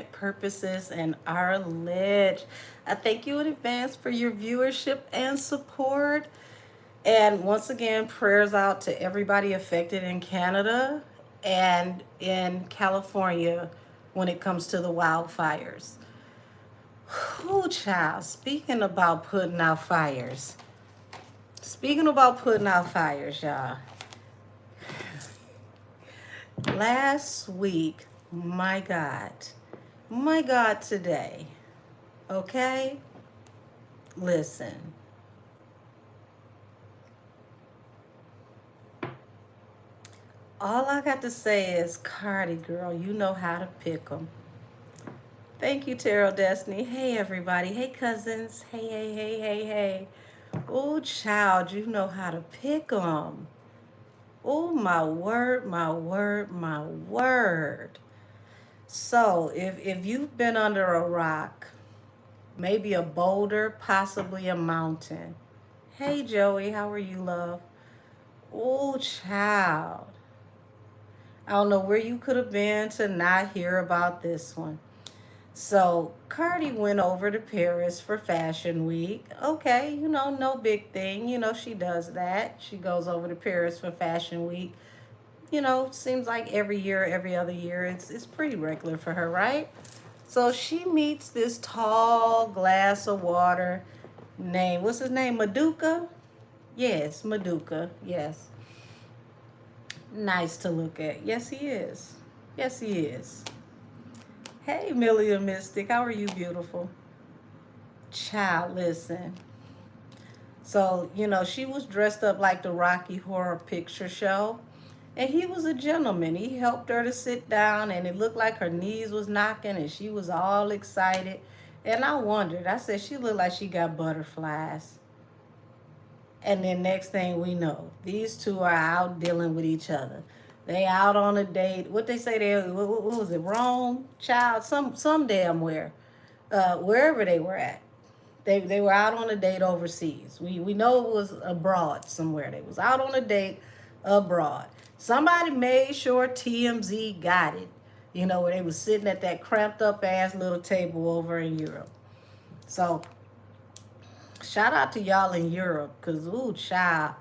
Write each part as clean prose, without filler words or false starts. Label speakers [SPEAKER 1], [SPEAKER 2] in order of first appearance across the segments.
[SPEAKER 1] purposes and our ledge. I thank you in advance for your viewership and support. And once again, prayers out to everybody affected in Canada and in California when it comes to the wildfires. Whoo, child, speaking about putting out fires, y'all. Last week, my God, today, okay? Listen, all I got to say is, Cardi, girl, you know how to pick 'em. Thank you, Tarot Destiny. Hey, everybody. Hey, cousins. Hey, hey, hey, hey, hey. Oh, child, you know how to pick 'em. Oh, my word, my word, my word. So, if you've been under a rock, maybe a boulder, possibly a mountain. Hey, Joey, how are you, love? Oh, child. I don't know where you could have been to not hear about this one. So Cardi went over to Paris for Fashion Week. Okay, no big thing. She does that. She goes over to Paris for Fashion Week. Seems like every year, every other year, it's pretty regular for her, right? So she meets this tall glass of water named, what's his name? Maduka? Yes, Maduka. Yes. Nice to look at. Yes, he is. Yes, he is. Hey, Millie the Mystic. How are you, beautiful? Child, listen. So, she was dressed up like the Rocky Horror Picture Show. And he was a gentleman. He helped her to sit down, and it looked like her knees was knocking, and she was all excited. And I wondered, I said, she looked like she got butterflies. And then next thing we know, these two are out dealing with each other. They out on a date. What they say they, what was it, Rome? Child, some damn where. Wherever they were at. They were out on a date overseas. We know it was abroad somewhere. They was out on a date abroad. Somebody made sure TMZ got it. Where they was sitting at that cramped up ass little table over in Europe. So shout out to y'all in Europe, cause ooh child,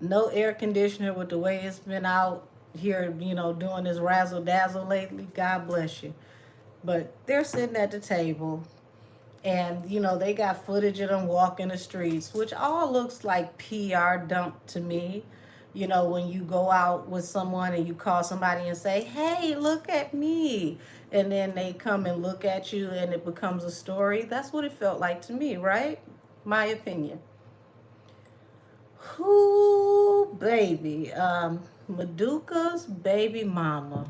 [SPEAKER 1] no air conditioner with the way it's been out here, doing this razzle dazzle lately. God bless you. But they're sitting at the table, and they got footage of them walking the streets, which all looks like PR dump to me. When you go out with someone and you call somebody and say, hey, look at me, and then they come and look at you and it becomes a story. That's what it felt like to me, right? My opinion. Who, baby, Maduka's baby mama,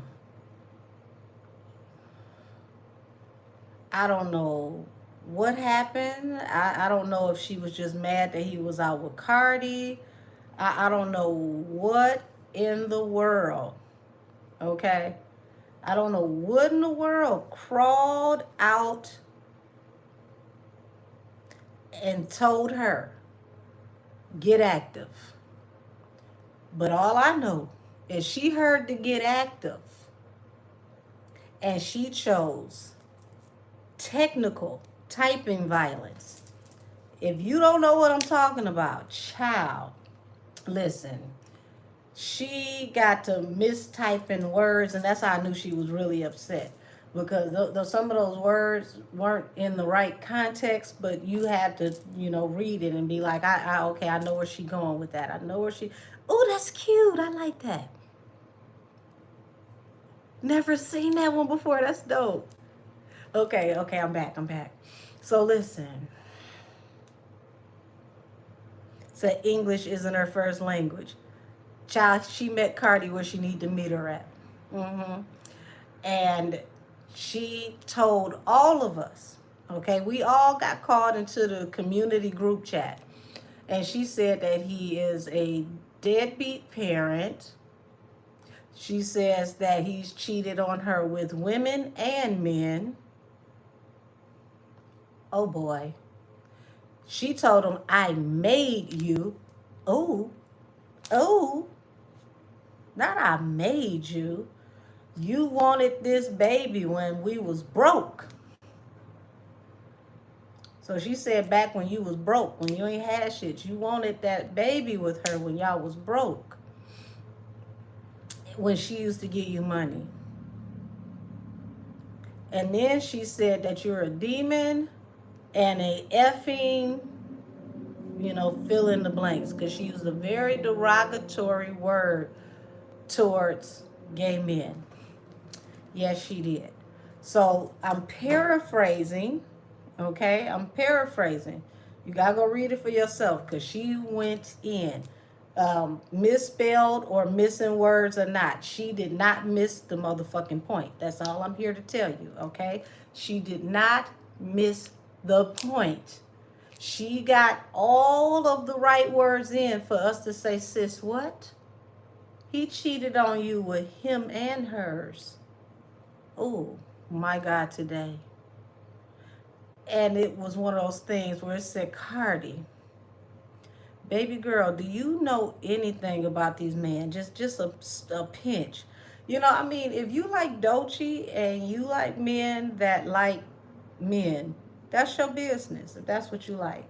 [SPEAKER 1] I don't know what happened. I don't know if she was just mad that he was out with Cardi. I don't know what in the world, okay? I don't know what in the world crawled out and told her, get active. But all I know is she heard to get active, and she chose technical typing violence. If you don't know what I'm talking about, child, listen. She got to mistyping words, and that's how I knew she was really upset, because some of those words weren't in the right context, but you had to, read it and be like, okay, I know where she going with that. I know where she. Oh, that's cute. I like that. Never seen that one before. That's dope. Okay, I'm back. So listen. Said English isn't her first language. Child, she met Cardi where she need to meet her at. And she told all of us, okay, we all got called into the community group chat. And she said that he is a deadbeat parent. She says that he's cheated on her with women and men. Oh boy. She told him, I made you. Oh, not I made you. You wanted this baby when we was broke. So she said back when you was broke, when you ain't had shit, you wanted that baby with her when y'all was broke. When she used to give you money. And then she said that you're a demon and a effing, fill in the blanks. Because she used a very derogatory word towards gay men. Yes, she did. So I'm paraphrasing, okay? I'm paraphrasing. You gotta go read it for yourself because she went in. Misspelled or missing words or not, she did not miss the motherfucking point. That's all I'm here to tell you, okay? She did not miss the point. She got all of the right words in for us to say, sis, what? He cheated on you with him and hers. Oh, my God, today. And it was one of those things where it said, Cardi, baby girl, do you know anything about these men? Just a pinch. I mean, if you like Doechii and you like men that like men, that's your business, if that's what you like.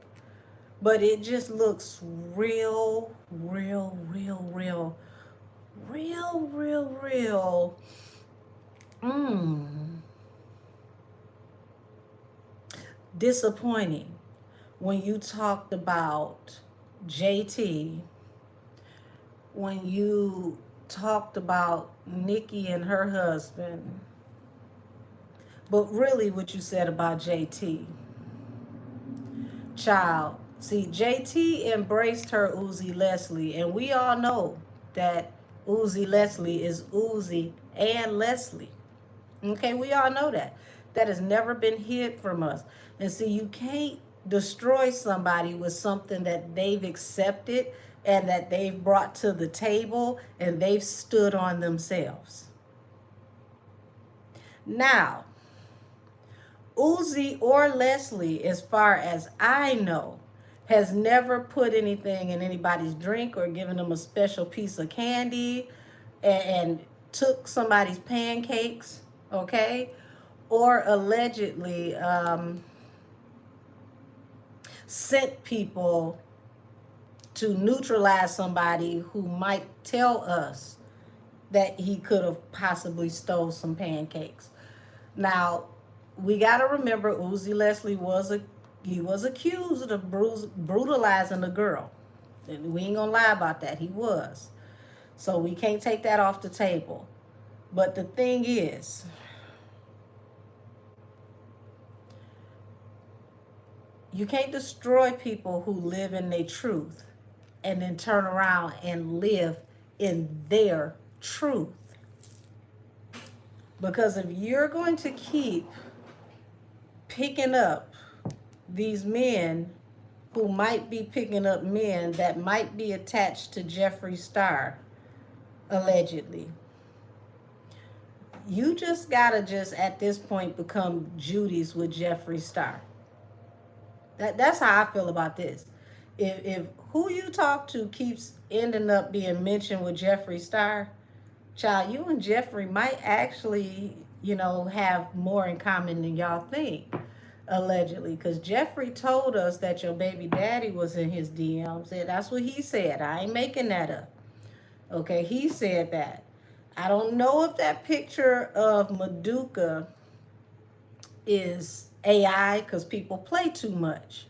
[SPEAKER 1] But it just looks real, real, real, real, real, real, real. Disappointing when you talked about JT, when you talked about Nikki and her husband, but really what you said about JT. Child, see, JT embraced her Uzi Leslie, and we all know that Uzi Leslie is Uzi and Leslie. Okay, we all know that. That has never been hid from us. And see, you can't destroy somebody with something that they've accepted and that they've brought to the table and they've stood on themselves. Now, Uzi or Leslie, as far as I know, has never put anything in anybody's drink or given them a special piece of candy and took somebody's pancakes, okay? Or allegedly sent people to neutralize somebody who might tell us that he could have possibly stole some pancakes. Now, we got to remember Uzi Leslie was accused of brutalizing a girl. And we ain't gonna lie about that. He was. So we can't take that off the table. But the thing is, you can't destroy people who live in their truth and then turn around and live in their truth. Because if you're going to keep picking up these men who might be picking up men that might be attached to Jeffree Star, allegedly, you just gotta at this point become Judy's with Jeffree Star. That's how I feel about this. If who you talk to keeps ending up being mentioned with Jeffree Star, child, you and Jeffree might actually, have more in common than y'all think, allegedly. Because Jeffree told us that your baby daddy was in his DMs. And that's what he said. I ain't making that up. Okay, he said that. I don't know if that picture of Maduka is AI because people play too much.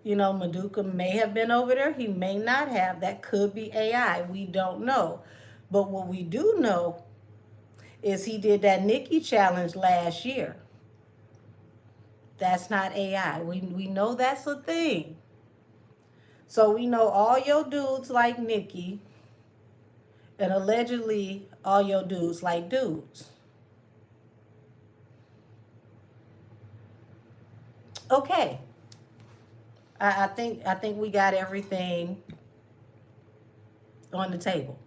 [SPEAKER 1] Maduka may have been over there. He may not have. That could be AI. We don't know. But what we do know is he did that Nikki challenge last year. That's not AI. We know that's a thing. So we know all your dudes like Nikki, and allegedly all your dudes like dudes. Okay. I think we got everything on the table.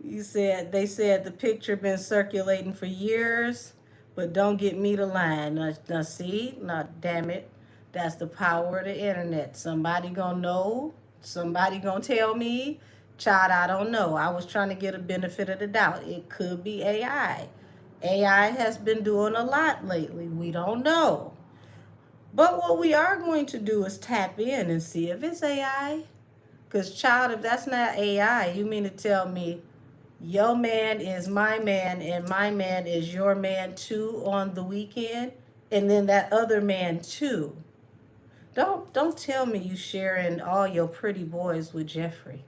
[SPEAKER 1] They said the picture been circulating for years, but don't get me to line. Now see, damn it, that's the power of the internet. Somebody gonna know. Somebody gonna tell me Child, I don't know. I was trying to get a benefit of the doubt. It could be AI. AI has been doing a lot lately. We don't know. But what we are going to do is tap in and see if it's AI. Because, child, if that's not AI, you mean to tell me your man is my man and my man is your man too on the weekend? And then that other man too. Don't tell me you sharing all your pretty boys with Jeffrey.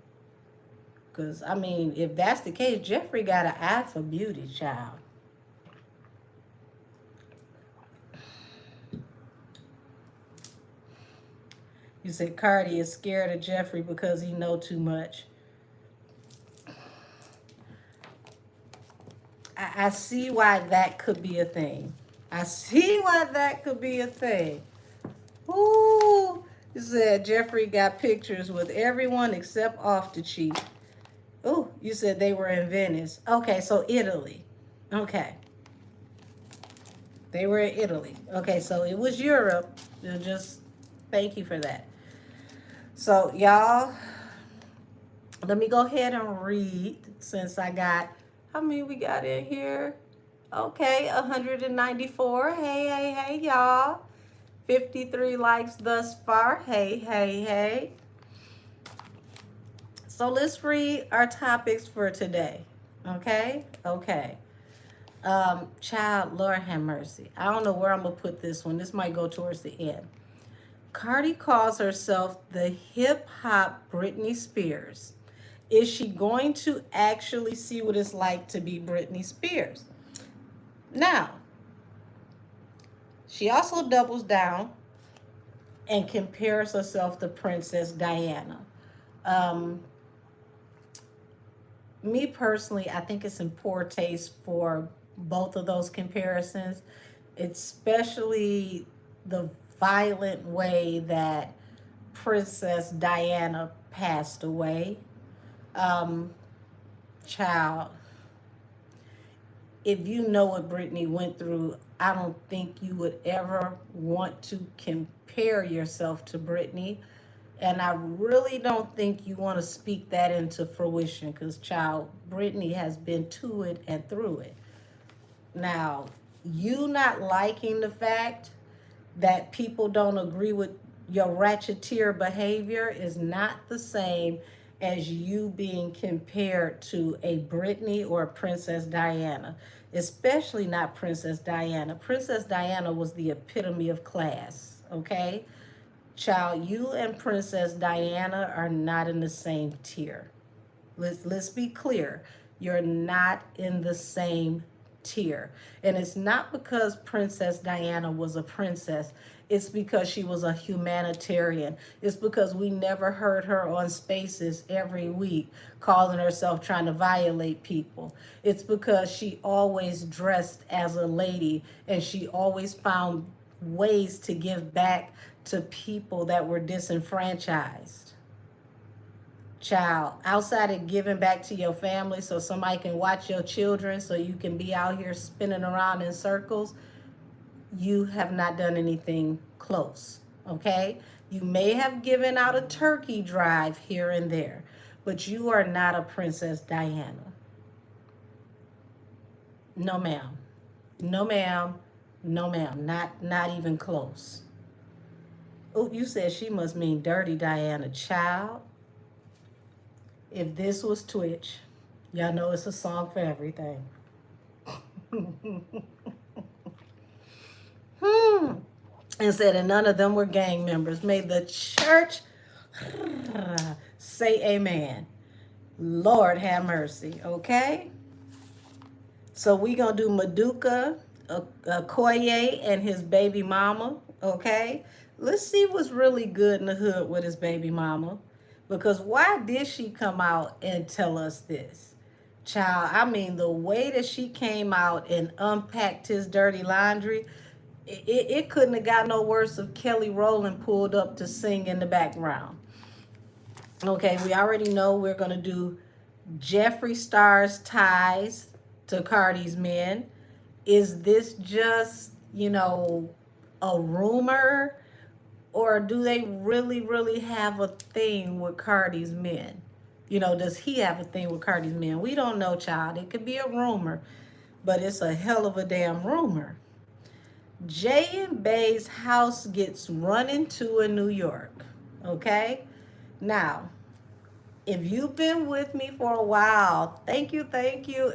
[SPEAKER 1] Because, I mean, if that's the case, Jeffrey got an eye for beauty, child. You said Cardi is scared of Jeffrey because he know too much. I see why that could be a thing. I see why that could be a thing. Ooh, you said Jeffrey got pictures with everyone except off the cheap. Ooh, you said they were in Venice. Okay, so Italy. Okay. They were in Italy. Okay, so it was Europe. Just thank you for that. So, y'all, let me go ahead and read since I got, how many we got in here? Okay, 194. Hey, y'all. 53 likes thus far. Hey. So let's read our topics for today. Okay. Child, Lord have mercy. I don't know where I'm going to put this one. This might go towards the end. Cardi calls herself the hip hop Britney Spears. Is she going to actually see what it's like to be Britney Spears? Now, she also doubles down and compares herself to Princess Diana. Me personally, I think it's in poor taste for both of those comparisons, especially the violent way that Princess Diana passed away. Child, if you know what Britney went through, I don't think you would ever want to compare yourself to Britney. And I really don't think you want to speak that into fruition because, child, Britney has been to it and through it. Now, you not liking the fact that people don't agree with your ratcheteer behavior is not the same as you being compared to a Britney or a Princess Diana, especially not Princess Diana. Princess Diana was the epitome of class, okay? Child, you and Princess Diana are not in the same tier. Let's be clear. You're not in the same tier. And it's not because Princess Diana was a princess. It's because she was a humanitarian. It's because we never heard her on Spaces every week calling herself trying to violate people. It's because she always dressed as a lady and she always found ways to give back to people that were disenfranchised. Child, outside of giving back to your family so somebody can watch your children so you can be out here spinning around in circles, you have not done anything close, okay? You may have given out a turkey drive here and there, but you are not a Princess Diana. No, ma'am. No, ma'am. No, ma'am. Not even close. Oh, you said she must mean Dirty Diana. Child, if this was Twitch, y'all know it's a song for everything. And said, and none of them were gang members. May the church say amen. Lord have mercy, okay? So we gonna do Maduka Okoye and his baby mama, okay? Let's see what's really good in the hood with his baby mama. Because why did she come out and tell us this? Child, I mean, the way that she came out and unpacked his dirty laundry, it couldn't have got no worse if Kelly Rowland pulled up to sing in the background. Okay, we already know we're going to do Jeffree Star's ties to Cardi's men. Is this just, a rumor? Or do they really have a thing with Cardi's men? Does he have a thing with Cardi's man? We don't know, child. It could be a rumor, but it's a hell of a damn rumor. Jay and Bay's house gets run into in New York. Okay? Now, if you've been with me for a while, thank you,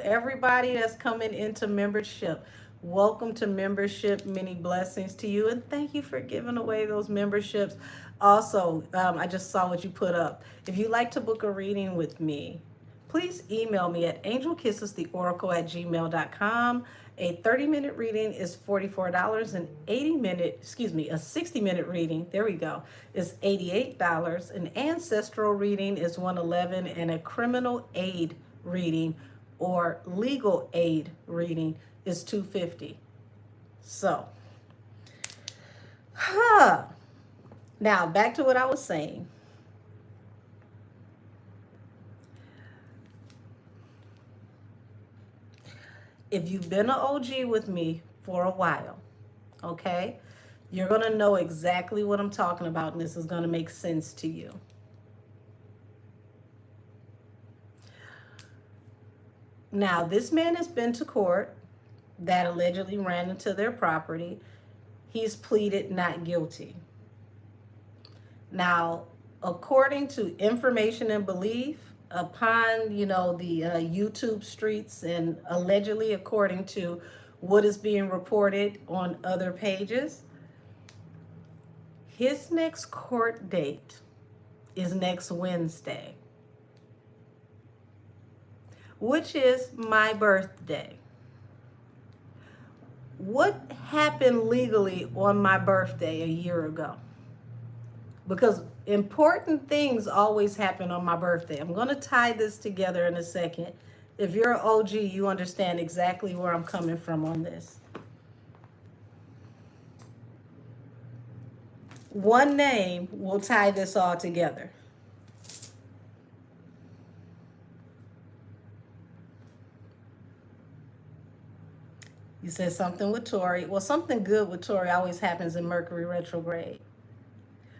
[SPEAKER 1] everybody that's coming into membership. Welcome to membership. Many blessings to you, and thank you for giving away those memberships. Also, I just saw what you put up. If you'd like to book a reading with me, please email me at angelkissestheoracle@gmail.com. A 30-minute reading is $44. An 60-minute reading, there we go, is $88. An ancestral reading is $111, and a criminal aid reading or legal aid reading is $250. So, now back to what I was saying. If you've been an OG with me for a while, okay, you're going to know exactly what I'm talking about, and this is going to make sense to you. Now, this man has been to court that allegedly ran into their property. He's pleaded not guilty. Now, according to information and belief, upon the YouTube streets, and allegedly according to what is being reported on other pages, his next court date is next Wednesday, which is my birthday. What happened legally on my birthday a year ago? Because important things always happen on my birthday. I'm going to tie this together in a second. If you're an OG, you understand exactly where I'm coming from on this. One name will tie this all together. You said something with Tori. Well, something good with Tori always happens in Mercury retrograde.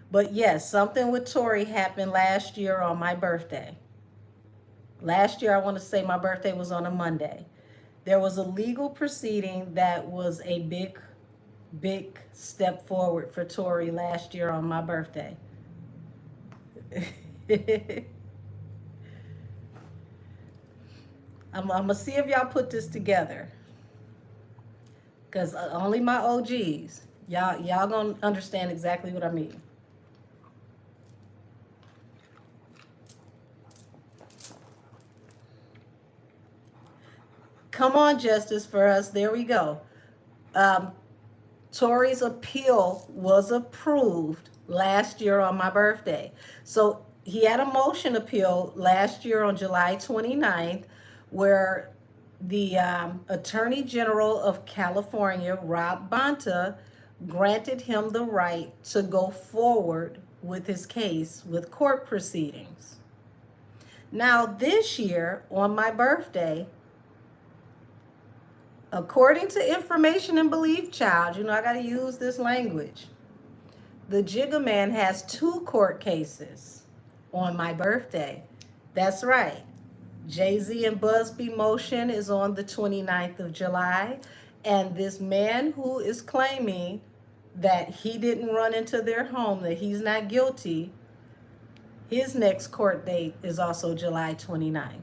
[SPEAKER 1] But yes, something with Tori happened last year on my birthday. Last year, I want to say my birthday was on a Monday. There was a legal proceeding that was a big step forward for Tori last year on my birthday. I'm going to see if y'all put this together. Because only my OGs, y'all going to understand exactly what I mean. Come on, justice for us. There we go. Tori's appeal was approved last year on my birthday. So he had a motion appeal last year on July 29th, where the Attorney General of California, Rob Bonta, granted him the right to go forward with his case with court proceedings. Now, this year on my birthday, according to information and belief, child, I got to use this language. The Jigga Man has 2 court cases on my birthday. That's right. Jay-Z and Busby motion is on the 29th of July. And this man who is claiming that he didn't run into their home, that he's not guilty, his next court date is also July 29th.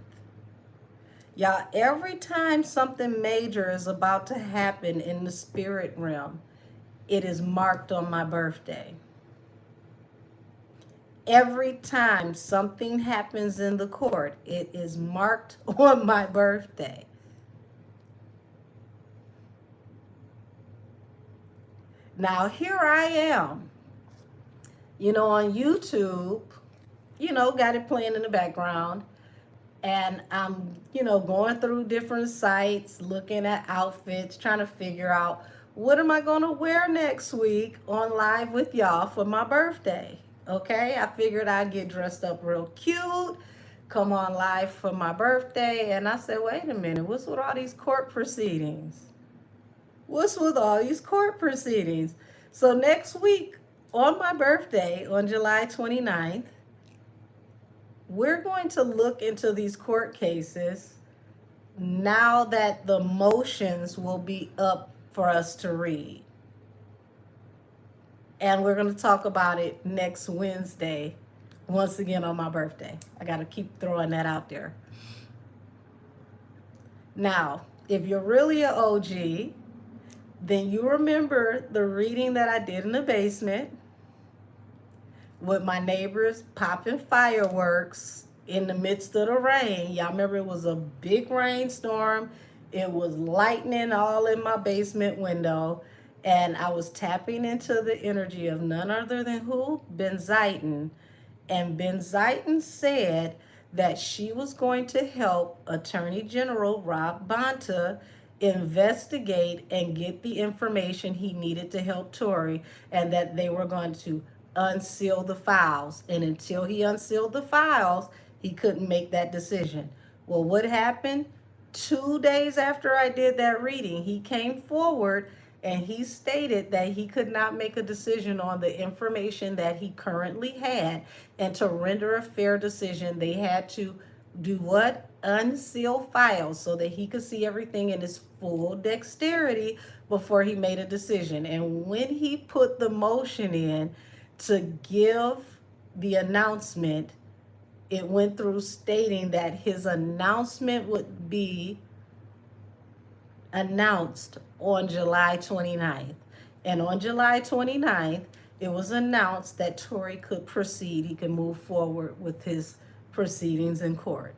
[SPEAKER 1] Y'all, every time something major is about to happen in the spirit realm, it is marked on my birthday. Every time something happens in the court, it is marked on my birthday. Now, here I am, on YouTube, got it playing in the background. And I'm, going through different sites, looking at outfits, trying to figure out what am I going to wear next week on Live with y'all for my birthday. Okay, I figured I'd get dressed up real cute, come on live for my birthday. And I said, wait a minute, what's with all these court proceedings? What's with all these court proceedings? So next week on my birthday, on July 29th, we're going to look into these court cases now that the motions will be up for us to read. And we're going to talk about it next Wednesday, once again on my birthday. I got to keep throwing that out there. Now, if you're really an OG, then you remember the reading that I did in the basement with my neighbors popping fireworks in the midst of the rain. Y'all remember it was a big rainstorm. It was lightning all in my basement window. And I was tapping into the energy of none other than who? Benzighten. And Benzighten said that she was going to help Attorney General Rob Bonta investigate and get the information he needed to help Tory, and that they were going to unseal the files. And until he unsealed the files, he couldn't make that decision. Well, what happened? 2 days after I did that reading, he came forward and he stated that he could not make a decision on the information that he currently had. And to render a fair decision, they had to do what? Unseal files so that he could see everything in his full dexterity before he made a decision. And when he put the motion in to give the announcement, it went through stating that his announcement would be announced on July 29th. And on July 29th, it was announced that Tory could proceed. He could move forward with his proceedings in court.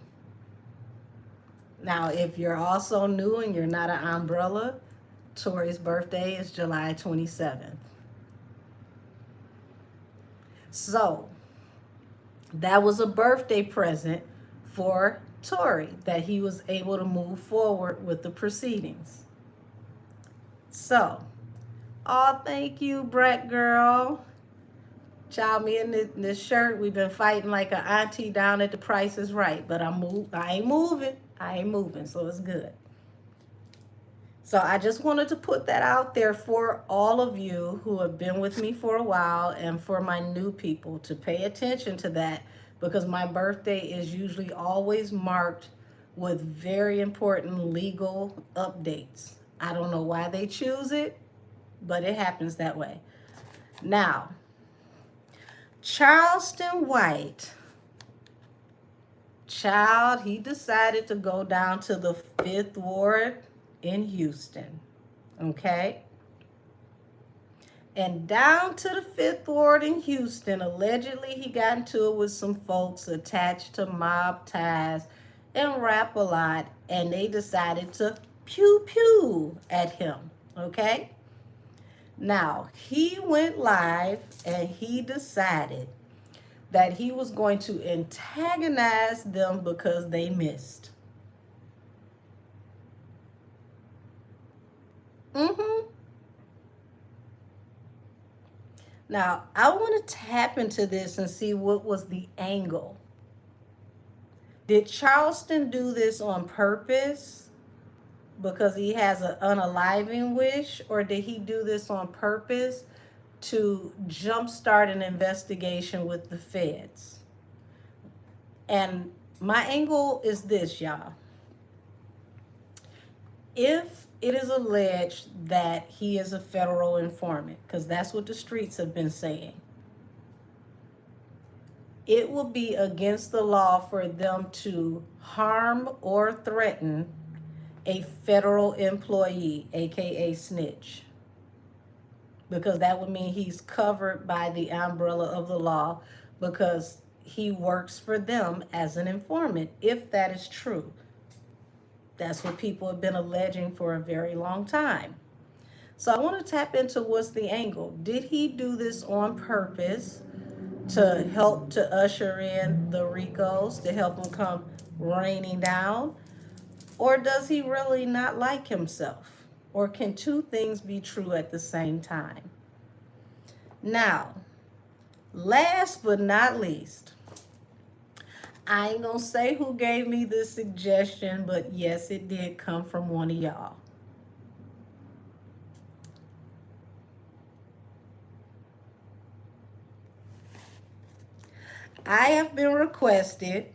[SPEAKER 1] Now, if you're also new and you're not an umbrella, Tory's birthday is July 27th. So, that was a birthday present for Tory, that he was able to move forward with the proceedings. So, oh, thank you, Brett girl. Child, me in this shirt, we've been fighting like an auntie down at the Price is Right, but I ain't moving, so it's good. So I just wanted to put that out there for all of you who have been with me for a while, and for my new people to pay attention to that, because my birthday is usually always marked with very important legal updates. I don't know why they choose it, but it happens that way. Now, Charleston White, child, he decided to go down to the 5th Ward in Houston, okay? And down to the 5th Ward in Houston, allegedly he got into it with some folks attached to mob ties and rap a lot, and they decided to pew pew at him, okay? Now, he went live and he decided that he was going to antagonize them because they missed. Now, I want to tap into this and see what was the angle. Did Charleston do this on purpose because he has an unaliving wish, or did he do this on purpose to jumpstart an investigation with the feds? And my angle is this, y'all. If it is alleged that he is a federal informant, because that's what the streets have been saying, it will be against the law for them to harm or threaten a federal employee, aka snitch, because that would mean he's covered by the umbrella of the law because he works for them as an informant, if that is true. That's what people have been alleging for a very long time. So I want to tap into what's the angle. Did he do this on purpose to help to usher in the Ricos, to help them come raining down? Or does he really not like himself? Or can two things be true at the same time? Now, last but not least, I ain't gonna say who gave me this suggestion, but yes, it did come from one of y'all. I have been requested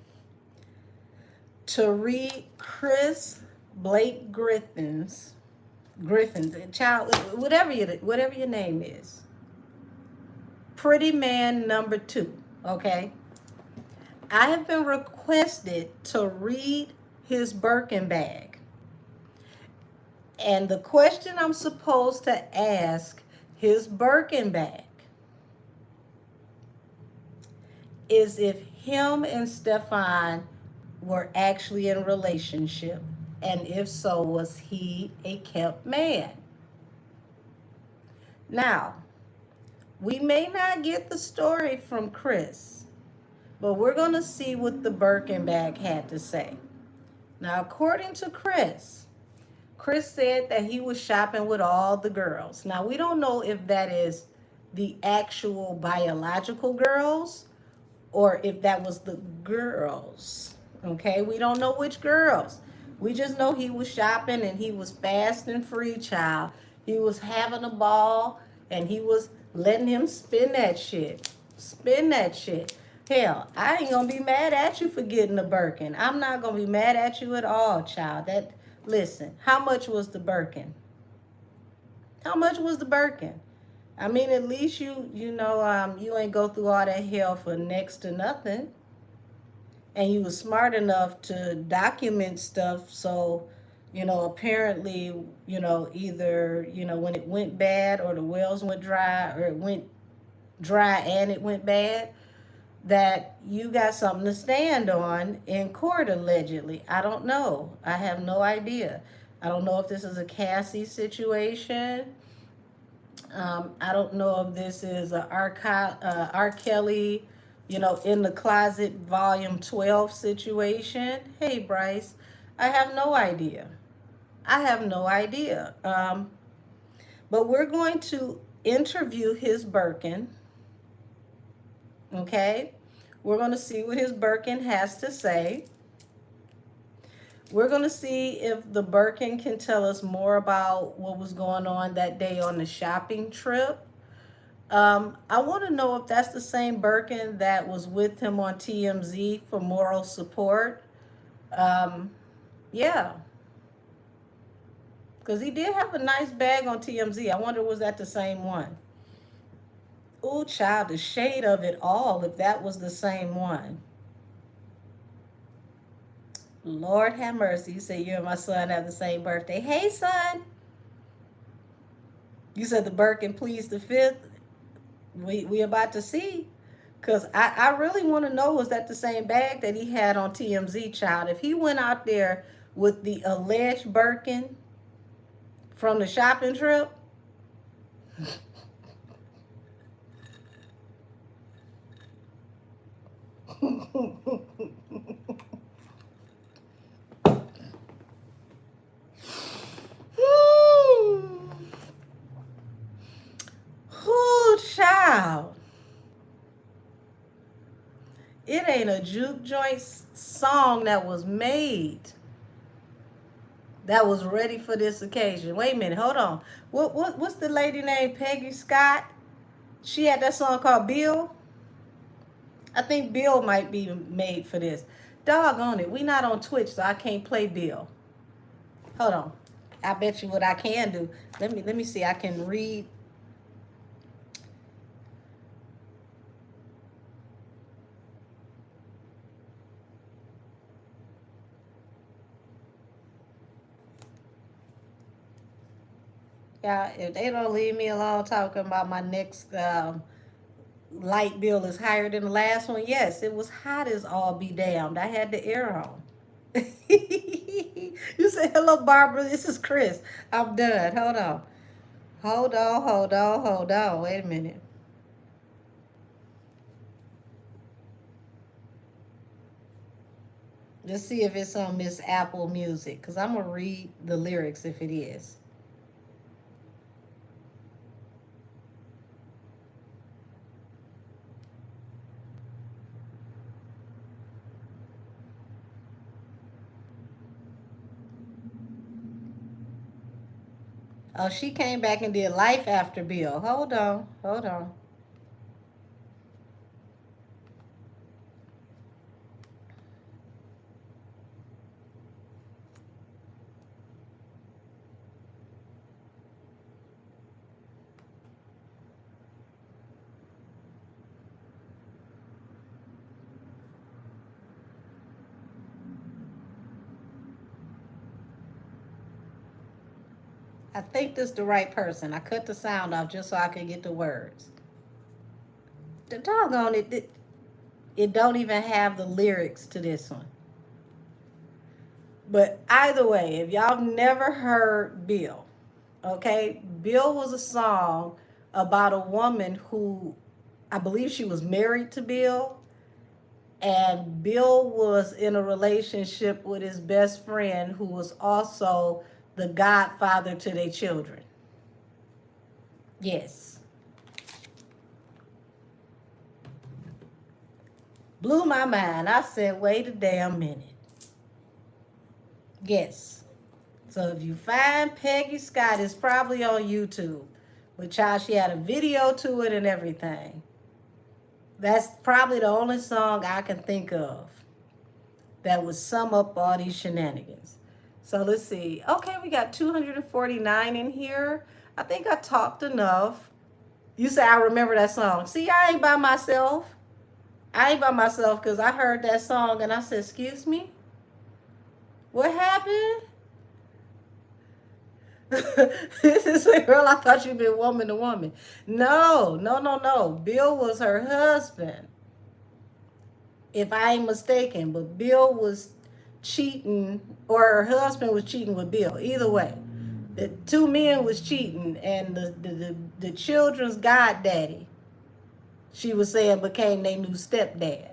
[SPEAKER 1] to read Chris Blake Griffin's child, whatever your name is. Pretty Man number 2. Okay. I have been requested to read his Birkin bag. And the question I'm supposed to ask his Birkin bag is if him and Stefan were actually in a relationship. And if so, was he a kept man? Now, we may not get the story from Chris, but we're going to see what the Birkin bag had to say. Now, according to Chris said that he was shopping with all the girls. Now, we don't know if that is the actual biological girls or if that was the girls. Okay, we don't know which girls. We just know he was shopping and he was fast and free, child. He was having a ball and he was letting him spin that shit. Spin that shit. Hell, I ain't gonna be mad at you for getting a Birkin. I'm not gonna be mad at you at all, child. Listen, how much was the Birkin? How much was the Birkin? I mean, at least you ain't go through all that hell for next to nothing. And you was smart enough to document stuff. So, apparently, either, when it went bad or the wells went dry or it went dry and it went bad, that you got something to stand on in court, allegedly. I don't know. I have no idea. I don't know if this is a Cassie situation. I don't know if this is a R. Kelly, in the closet volume 12 situation. Hey, Bryce, I have no idea. I have no idea. But we're going to interview his Birkin. Okay? We're going to see what his Birkin has to say. We're going to see if the Birkin can tell us more about what was going on that day on the shopping trip. I want to know if that's the same Birkin that was with him on TMZ for moral support. Yeah. Because he did have a nice bag on TMZ. I wonder, was that the same one? Ooh, child, the shade of it all, if that was the same one. Lord have mercy. You say you and my son have the same birthday. Hey, son. You said the Birkin pleased the fifth. We about to see. Because I really want to know, was that the same bag that he had on TMZ, child? If he went out there with the alleged Birkin from the shopping trip, child. It ain't a juke joint song that was made that was ready for this occasion. Wait a minute, hold on. What's the lady named Peggy Scott? She had that song called Bill. I think Bill might be made for this. Doggone it, we not on Twitch, so I can't play Bill. Hold on. I bet you what I can do. Let me see. I can read. Yeah, if they don't leave me alone talking about my next light bill is higher than the last one, yes, it was hot as all be damned. I had the air on. You said, hello, Barbara. This is Chris. I'm done. Hold on. Hold on. Wait a minute. Let's see if it's on Miss Apple Music, because I'm going to read the lyrics if it is. Oh, she came back and did Life After Bill. Hold on. I think this is the right person. I cut the sound off just so I could get the words. The doggone it don't even have the lyrics to this one. But either way, if y'all never heard Bill, okay, Bill was a song about a woman who, I believe she was married to Bill, and Bill was in a relationship with his best friend who was also the godfather to their children. Yes. Blew my mind. I said, wait a damn minute. Yes. So if you find Peggy Scott, it's probably on YouTube. But child, she had a video to it and everything. That's probably the only song I can think of that would sum up all these shenanigans. So let's see. Okay, we got 249 in here. I think I talked enough. You say I remember that song. See, I ain't by myself. I ain't by myself because I heard that song and I said, excuse me? What happened? This is a girl, I thought you'd been woman to woman. No. Bill was her husband. If I ain't mistaken, but Bill was cheating, or her husband was cheating with Bill. Either way, the two men was cheating, and the children's goddaddy, she was saying, became their new stepdad.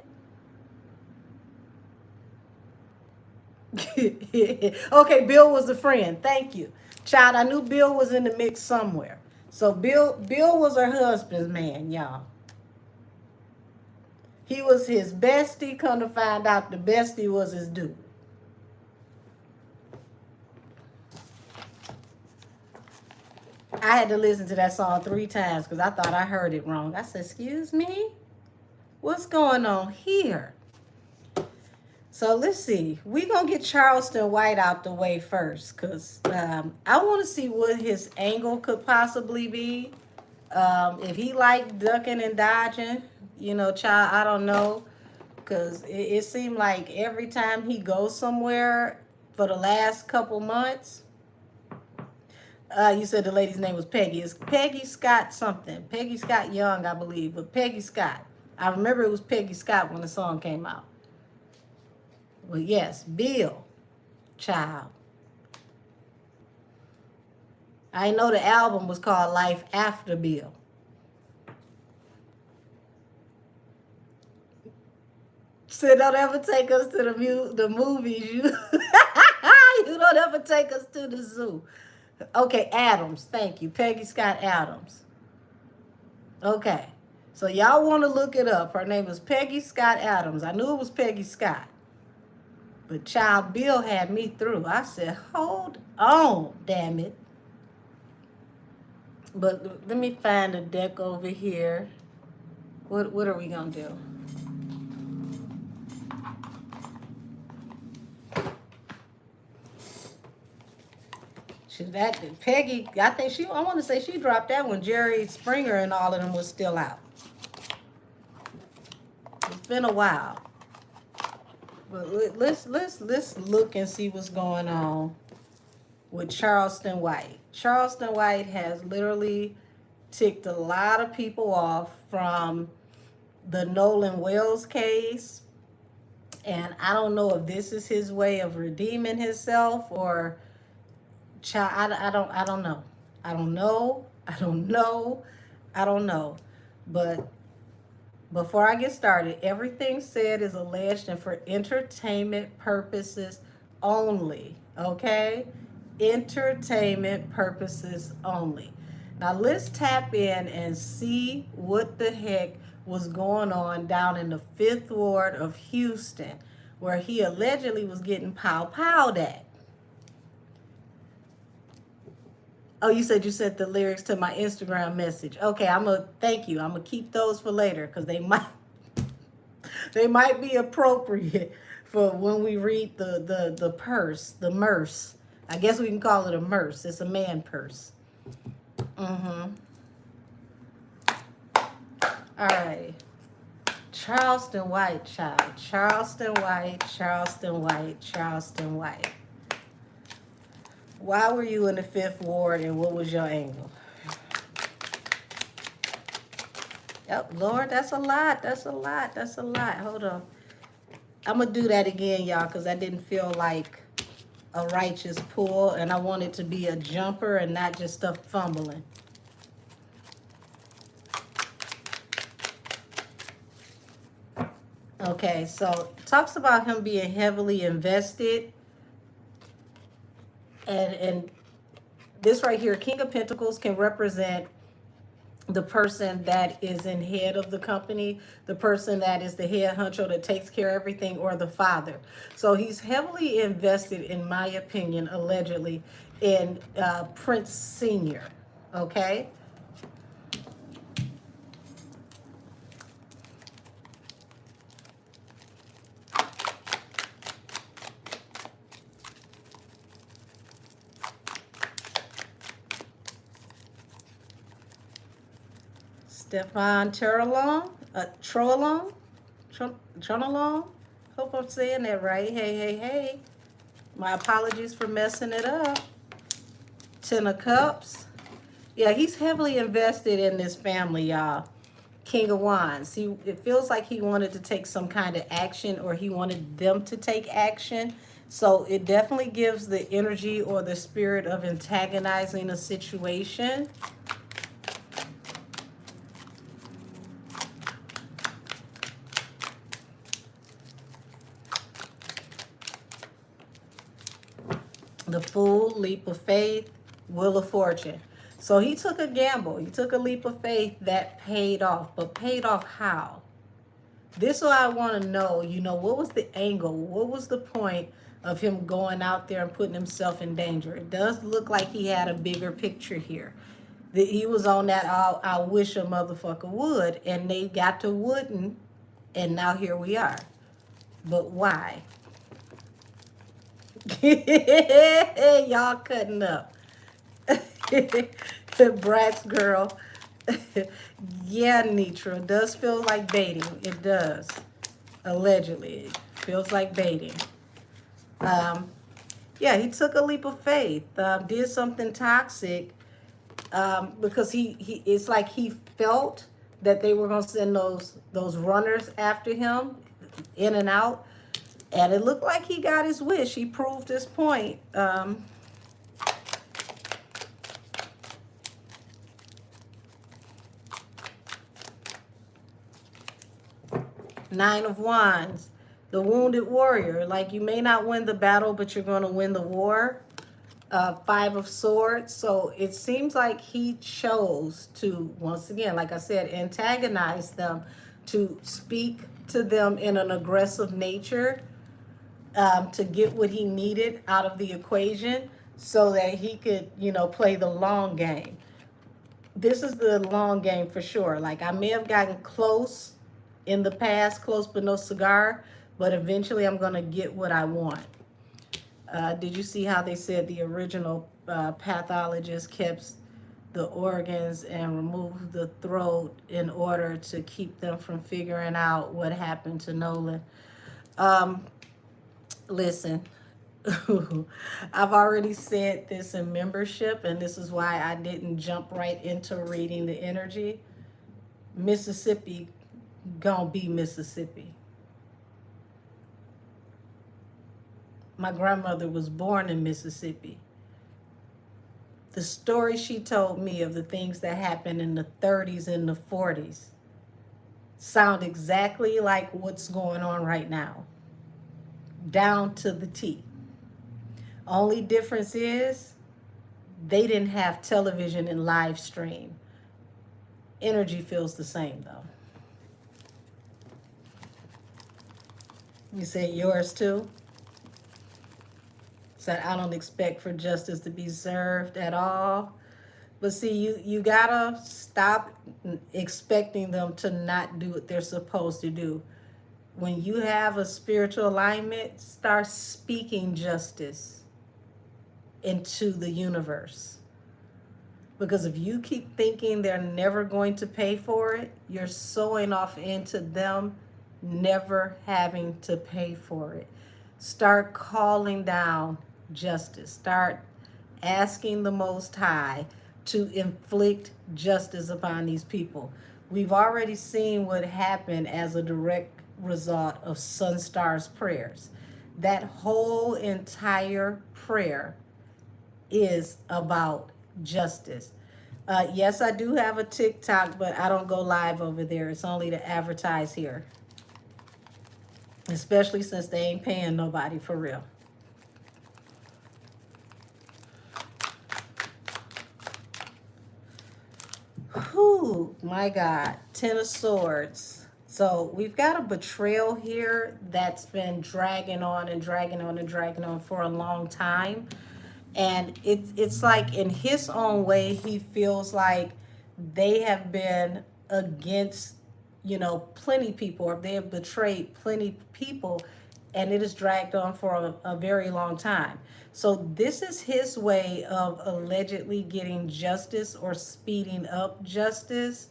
[SPEAKER 1] Okay, Bill was a friend. Thank you, child. I knew Bill was in the mix somewhere. So Bill was her husband's man, y'all. He was his bestie. Come to find out, the bestie was his dude. I had to listen to that song 3 times because I thought I heard it wrong. I said, excuse me? What's going on here? So let's see. We're going to get Charleston White out the way first because I want to see what his angle could possibly be. If he liked ducking and dodging, you know, child, I don't know. Because it seemed like every time he goes somewhere for the last couple months, you said the lady's name was Peggy. It's Peggy Scott something. Peggy Scott Young, I believe. But Peggy Scott. I remember it was Peggy Scott when the song came out. Well, yes, Bill, child. I know the album was called Life After Bill. So don't ever take us to the movies. You don't ever take us to the zoo. Okay, Adams. Thank you. Peggy Scott Adams. Okay. So y'all want to look it up. Her name is Peggy Scott Adams. I knew it was Peggy Scott. But child, Bill had me through. I said, hold on, damn it. But let me find a deck over here. What are we going to do? That Peggy, I want to say she dropped that when Jerry Springer and all of them was still out. It's been a while. But let's look and see what's going on with Charleston White. Charleston White has literally ticked a lot of people off from the Nolan Wells case. And I don't know if this is his way of redeeming himself or I don't know. But before I get started, everything said is alleged and for entertainment purposes only. Okay? Entertainment purposes only. Now let's tap in and see what the heck was going on down in the 5th Ward of Houston, where he allegedly was getting pow-powed at. Oh, you said you sent the lyrics to my Instagram message. Okay, thank you. I'm gonna keep those for later because they might be appropriate for when we read the purse, the merce. I guess we can call it a merce. It's a man purse. All right. Charleston White, child. Charleston White. Why were you in the Fifth Ward and what was your angle? Yep, Lord, that's a lot. That's a lot. That's a lot. Hold on. I'm going to do that again, y'all, because I didn't feel like a righteous pull, and I want it to be a jumper and not just stuff fumbling. Okay, so it talks about him being heavily invested, and this right here, King of Pentacles, can represent the person that is in head of the company, the person that is the head honcho that takes care of everything, or the father. So he's heavily invested, in my opinion, allegedly, in Prince Senior. Okay. Stefan Trelong, Trelong. Hope I'm saying that right. Hey. My apologies for messing it up. Ten of Cups. Yeah, he's heavily invested in this family, y'all. King of Wands. It feels like he wanted to take some kind of action, or he wanted them to take action. So it definitely gives the energy or the spirit of antagonizing a situation. The Fool, Leap of Faith, Wheel of Fortune. So he took a gamble. He took a leap of faith that paid off. But paid off how? This is what I want to know. What was the angle? What was the point of him going out there and putting himself in danger? It does look like he had a bigger picture here. That he was on that I wish a motherfucker would. And they got to wouldn't. And now here we are. But why? Y'all cutting up. Brat's girl. Yeah, Nitra, it does feel like baiting. It does. Allegedly. It feels like baiting. Yeah, he took a leap of faith. Did something toxic. Because it's like he felt that they were going to send those runners after him, in and out. And it looked like he got his wish. He proved his point. Nine of Wands. The Wounded Warrior. Like, you may not win the battle, but you're going to win the war. Five of Swords. So it seems like he chose to, once again, like I said, antagonize them, to speak to them in an aggressive nature, to get what he needed out of the equation so that he could, play the long game. This is the long game for sure. Like, I may have gotten close in the past, close but no cigar, but eventually I'm going to get what I want. Did you see how they said the original pathologist kept the organs and removed the throat in order to keep them from figuring out what happened to Nolan? Listen, I've already said this in membership, and this is why I didn't jump right into reading the energy. Mississippi gonna be Mississippi. My grandmother was born in Mississippi. The story she told me of the things that happened in the 30s and the 40s sound exactly like what's going on right now, down to the T. Only difference is they didn't have television and live stream. Energy feels the same though. You say yours too? Said, I don't expect for justice to be served at all. But see, you gotta stop expecting them to not do what they're supposed to do. When you have a spiritual alignment, start speaking justice into the universe. Because if you keep thinking they're never going to pay for it, you're sowing off into them never having to pay for it. Start calling down justice. Start asking the Most High to inflict justice upon these people. We've already seen what happened as a direct result of Sunstar's prayers. That whole entire prayer is about justice. Yes, I do have a TikTok, but I don't go live over there. It's only to advertise here, especially since they ain't paying nobody for real. Whew, my God. Ten of Swords. So we've got a betrayal here that's been dragging on and dragging on and dragging on for a long time. And it's like in his own way, he feels like they have been against, plenty people, or they have betrayed plenty people, and it has dragged on for a very long time. So this is his way of allegedly getting justice or speeding up justice.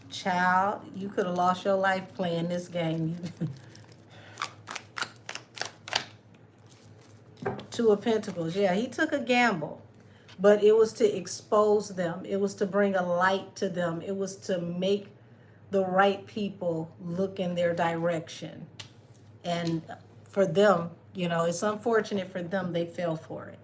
[SPEAKER 1] Child, you could have lost your life playing this game. Two of Pentacles. Yeah, he took a gamble, but it was to expose them. It was to bring a light to them. It was to make the right people look in their direction. And for them, it's unfortunate for them they fell for it.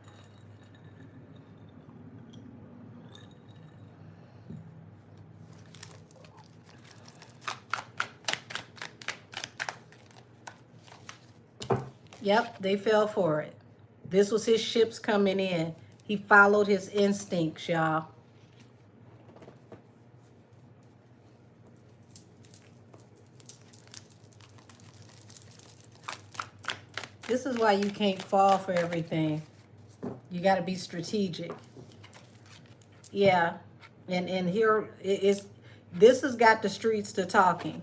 [SPEAKER 1] Yep, they fell for it. This was his ships coming in. He followed his instincts, y'all. This is why you can't fall for everything. You got to be strategic. Yeah. And here is, this has got the streets to talking.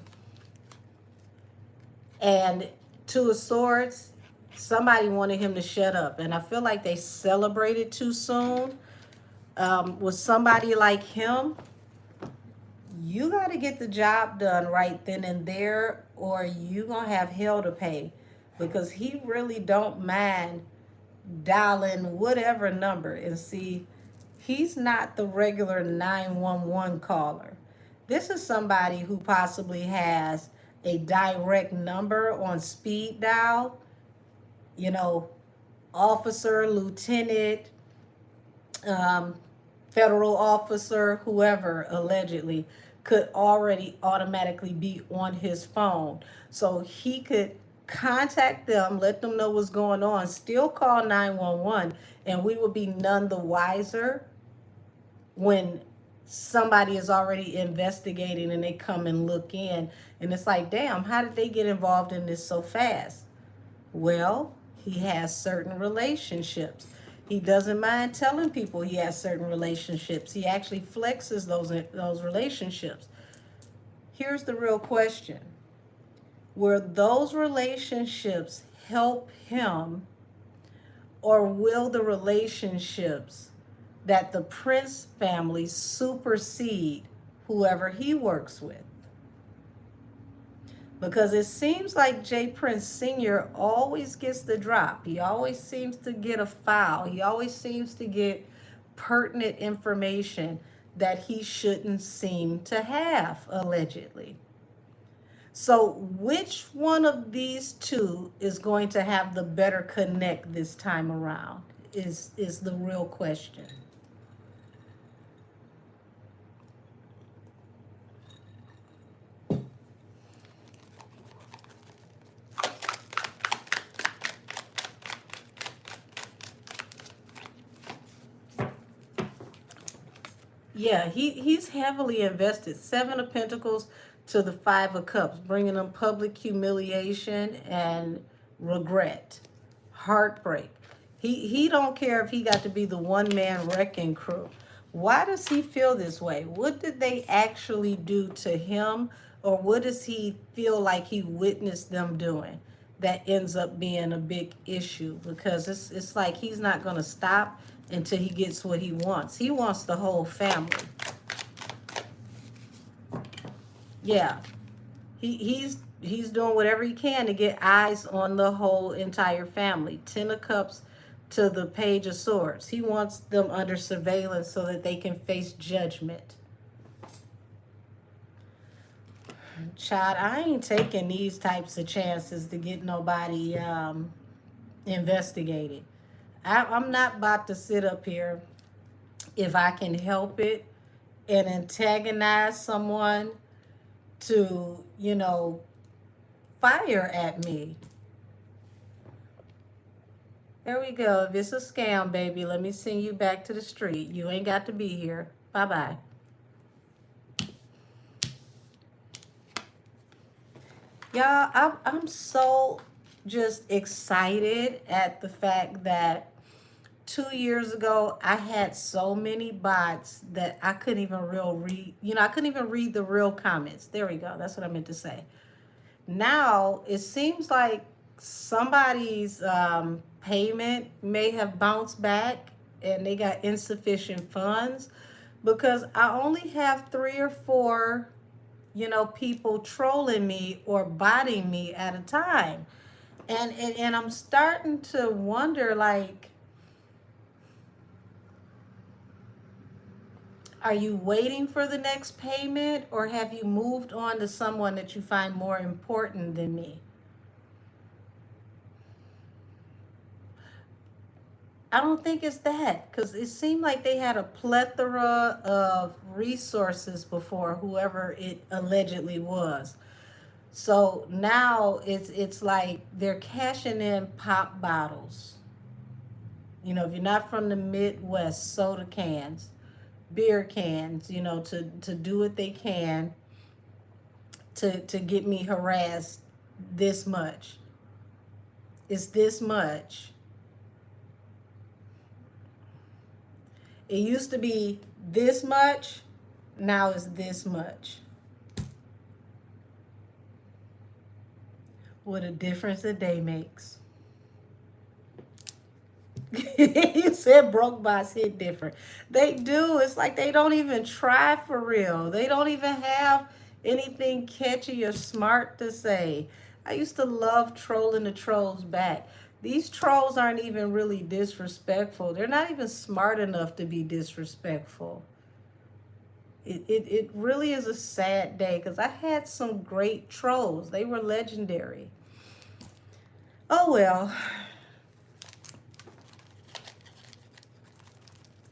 [SPEAKER 1] And Two of Swords, somebody wanted him to shut up. And I feel like they celebrated too soon. With somebody like him, you got to get the job done right then and there, or you going to have hell to pay. Because he really don't mind dialing whatever number. And see, he's not the regular 911 caller. This is somebody who possibly has a direct number on speed dial. Officer, lieutenant, federal officer, whoever allegedly could already automatically be on his phone. So he could contact them, let them know what's going on, still call 911, and we will be none the wiser when somebody is already investigating and they come and look in. And it's like, damn, how did they get involved in this so fast? Well, he has certain relationships. He doesn't mind telling people he has certain relationships. He actually flexes those relationships. Here's the real question. Will those relationships help him, or will the relationships that the Prince family supersede whoever he works with? Because it seems like J. Prince Sr. always gets the drop. He always seems to get a file. He always seems to get pertinent information that he shouldn't seem to have, allegedly. So which one of these two is going to have the better connect this time around is the real question. Yeah, he's heavily invested. Seven of Pentacles to the Five of Cups, bringing them public humiliation and regret, heartbreak. He don't care if he got to be the one-man wrecking crew. Why does he feel this way? What did they actually do to him, or what does he feel like he witnessed them doing that ends up being a big issue? Because it's like he's not going to stop until he gets what he wants. He wants the whole family. Yeah. He's doing whatever he can to get eyes on the whole entire family. Ten of Cups to the Page of Swords. He wants them under surveillance so that they can face judgment. Child, I ain't taking these types of chances to get nobody investigated. I'm not about to sit up here, if I can help it, and antagonize someone to, you know, fire at me. There we go. If it's a scam, baby, let me send you back to the street. You ain't got to be here. Bye-bye. Y'all, I'm so just excited at the fact that 2 years ago, I had so many bots that I couldn't even read. You know, I couldn't even read the real comments. There we go. That's what I meant to say. Now, it seems like somebody's payment may have bounced back and they got insufficient funds, because I only have 3 or 4, you know, people trolling me or botting me at a time. And I'm starting to wonder, like, are you waiting for the next payment, or have you moved on to someone that you find more important than me? I don't think it's that, because it seemed like they had a plethora of resources before, whoever it allegedly was. So now it's like they're cashing in pop bottles. You know, if you're not from the Midwest, soda cans, beer cans, you know, to do what they can to get me harassed this much. It's this much. It used to be this much, now it's this much. What a difference a day makes. You said broke bots hit different. They do. It's like they don't even try for real. They don't even have anything catchy or smart to say. I used to love trolling the trolls back. These trolls aren't even really disrespectful. They're not even smart enough to be disrespectful. It really is a sad day, because I had some great trolls. They were legendary. Oh well.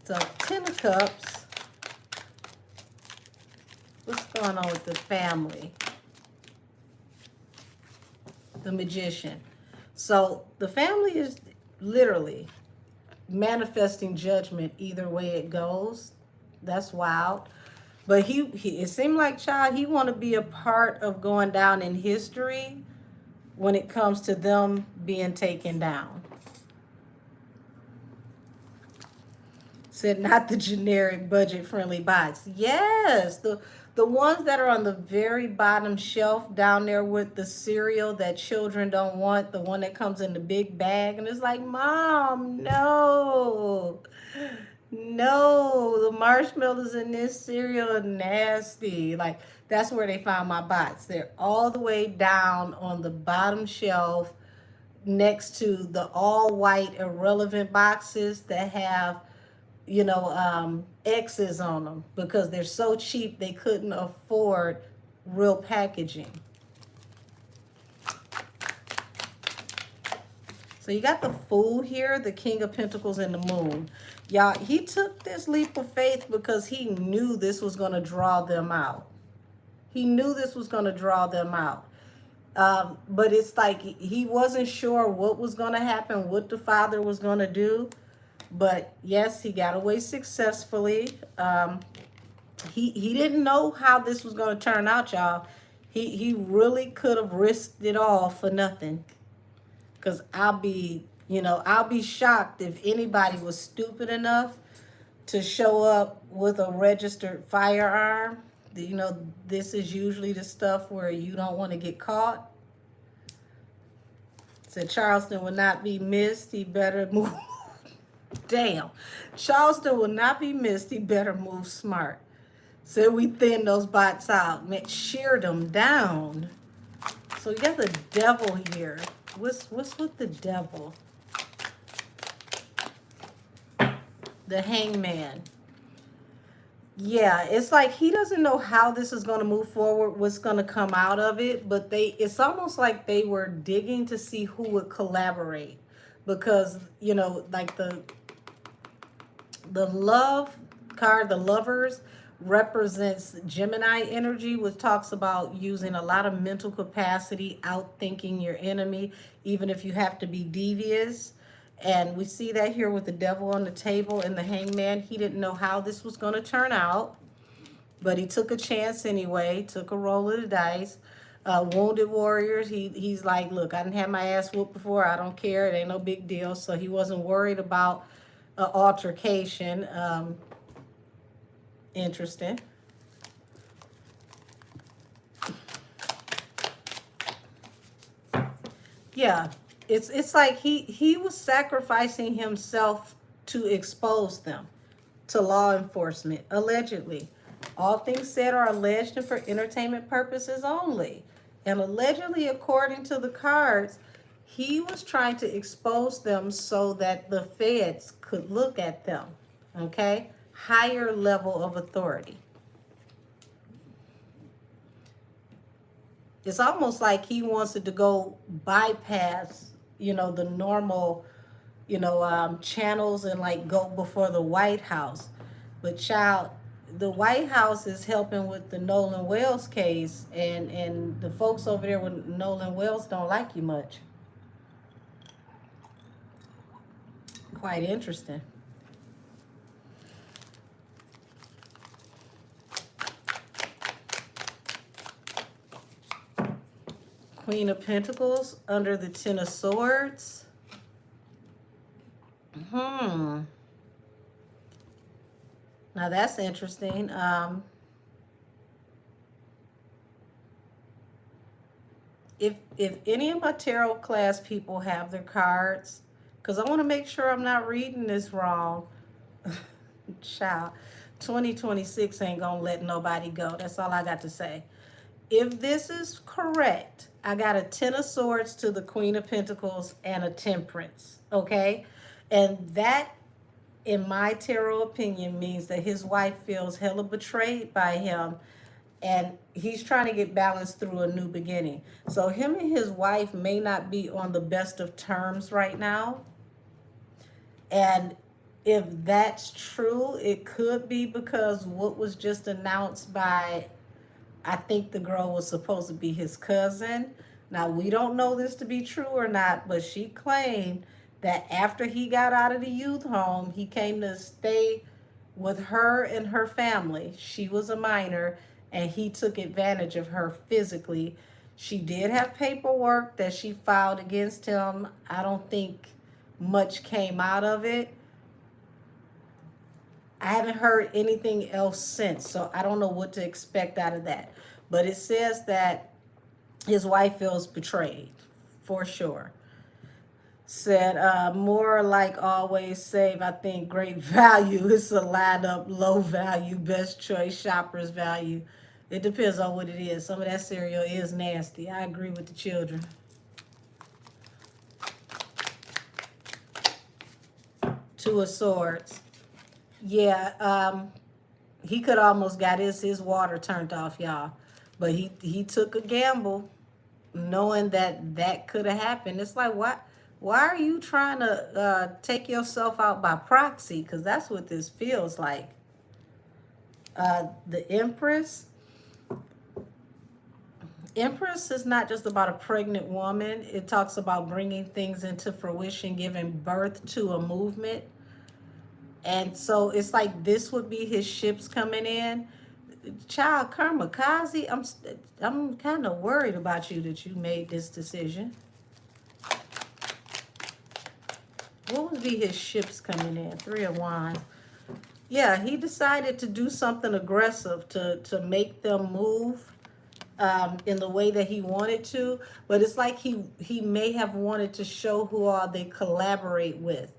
[SPEAKER 1] So 10 of Cups. What's going on with the family? The Magician. So the family is literally manifesting judgment either way it goes. That's wild. But he it seemed like, child, he want to be a part of going down in history when it comes to them being taken down. Said not the generic budget-friendly bots. Yes, the ones that are on the very bottom shelf down there with the cereal that children don't want, the one that comes in the big bag, and it's like, Mom, no. No, the marshmallows in this cereal are nasty. Like, that's where they found my bots. They're all the way down on the bottom shelf next to the all-white irrelevant boxes that have, you know, X's on them, because they're so cheap they couldn't afford real packaging. So you got the Fool here, the King of Pentacles, and the Moon. Y'all, he took this leap of faith because he knew this was going to draw them out. He knew this was going to draw them out. But it's like he wasn't sure what was going to happen, what the father was going to do. But yes, he got away successfully. He didn't know how this was going to turn out, y'all. He really could have risked it all for nothing. Because I'll be shocked if anybody was stupid enough to show up with a registered firearm. You know, this is usually the stuff where you don't want to get caught. Said Charleston will not be missed. He better move. Damn. Charleston will not be missed. He better move smart. Said we thin those bots out. Man, sheared them down. So you got the Devil here. What's with the Devil? The Hangman. Yeah, it's like he doesn't know how this is going to move forward, what's going to come out of it, but it's almost like they were digging to see who would collaborate because, like the love card, the lovers, represents Gemini energy, which talks about using a lot of mental capacity, outthinking your enemy, even if you have to be devious. And we see that here with the devil on the table and the hangman. He didn't know how this was going to turn out, but he took a chance anyway, took a roll of the dice. Wounded warriors, he's like, look, I didn't have my ass whooped before. I don't care. It ain't no big deal. So he wasn't worried about altercation. Interesting. Yeah, it's like he was sacrificing himself to expose them to law enforcement, allegedly. All things said are alleged and for entertainment purposes only. And allegedly, according to the cards, he was trying to expose them so that the feds could look at them. Okay? Higher level of authority. It's almost like he wants it to go bypass, the normal, channels and like go before the White House. But child, the White House is helping with the Nolan Wells case, and the folks over there with Nolan Wells don't like you much. Quite interesting. Queen of Pentacles under the Ten of Swords. Now that's interesting. If any of my tarot class people have their cards, because I want to make sure I'm not reading this wrong. Child, 2026 ain't gonna let nobody go. That's all I got to say. If this is correct, I got a Ten of Swords to the Queen of Pentacles and a Temperance, okay? And that, in my tarot opinion, means that his wife feels hella betrayed by him, and he's trying to get balanced through a new beginning. So him and his wife may not be on the best of terms right now. And if that's true, it could be because what was just announced by, I think the girl was supposed to be his cousin. Now, we don't know this to be true or not, but she claimed that after he got out of the youth home, he came to stay with her and her family. She was a minor, and he took advantage of her physically. She did have paperwork that she filed against him. I don't think much came out of it. I haven't heard anything else since, so I don't know what to expect out of that. But it says that his wife feels betrayed, for sure. Said, more like always save, I think great value. It's a lineup, low value, best choice, shopper's value. It depends on what it is. Some of that cereal is nasty. I agree with the children. Two of Swords. Yeah, he could almost got his water turned off, y'all. But he took a gamble knowing that could have happened. It's like, why are you trying to take yourself out by proxy? Because that's what this feels like. The Empress. Empress is not just about a pregnant woman. It talks about bringing things into fruition, giving birth to a movement. And so it's like this would be his ships coming in. Child, Kamikaze, I'm kind of worried about you that you made this decision. What would be his ships coming in? Three of Wands. Yeah, he decided to do something aggressive to make them move in the way that he wanted to. But it's like he may have wanted to show who all they collaborate with.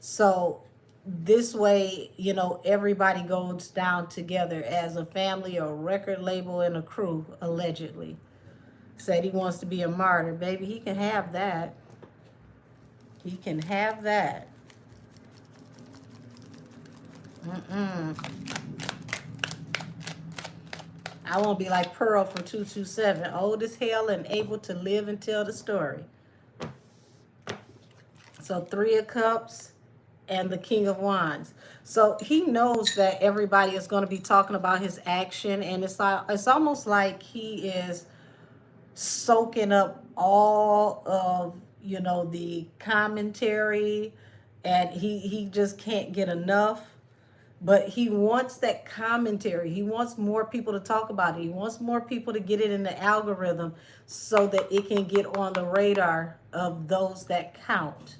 [SPEAKER 1] So this way, everybody goes down together as a family or a record label and a crew, allegedly. Said he wants to be a martyr. Baby, he can have that. He can have that. I won't be like Pearl from 227, old as hell and able to live and tell the story. So 3 of Cups and the King of Wands. So he knows that everybody is going to be talking about his action, and it's almost like he is soaking up all of, you know, the commentary, and he just can't get enough. But he wants that commentary. He wants more people to talk about it. He wants more people to get it in the algorithm so that it can get on the radar of those that count.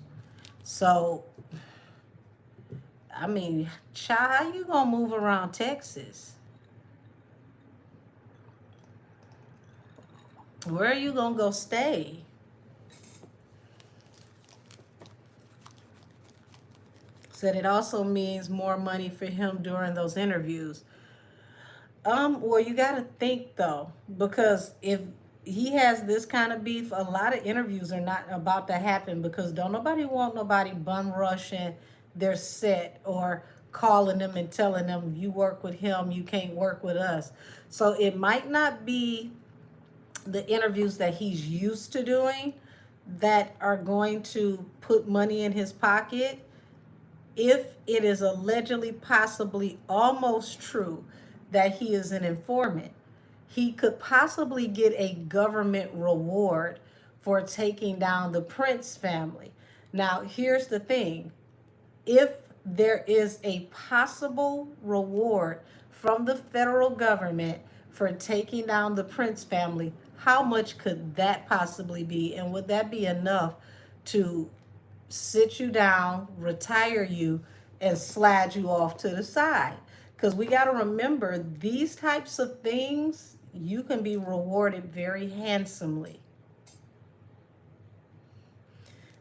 [SPEAKER 1] So, I mean, child, how you gonna move around Texas? Where are you gonna go stay? Said it also means more money for him during those interviews. Well, you gotta think though, because if he has this kind of beef, a lot of interviews are not about to happen because don't nobody want nobody bum rushing their set or calling them and telling them you work with him, you can't work with us. So it might not be the interviews that he's used to doing that are going to put money in his pocket. If it is allegedly, possibly, almost true that he is an informant, he could possibly get a government reward for taking down the Prince family. Now, here's the thing. If there is a possible reward from the federal government for taking down the Prince family, how much could that possibly be? And would that be enough to sit you down, retire you, and slide you off to the side? Because we got to remember, these types of things, you can be rewarded very handsomely.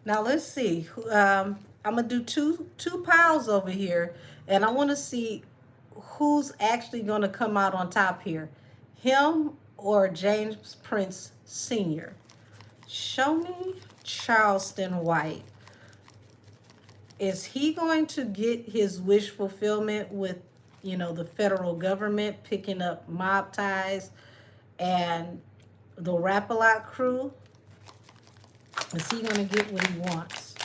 [SPEAKER 1] Now let's see. I'm gonna do two piles over here, and I want to see who's actually gonna come out on top here, him or James Prince Sr. Show me Charleston White. Is he going to get his wish fulfillment with, you know, the federal government picking up mob ties and the Rap-A-Lot crew? Is he going to get what he wants?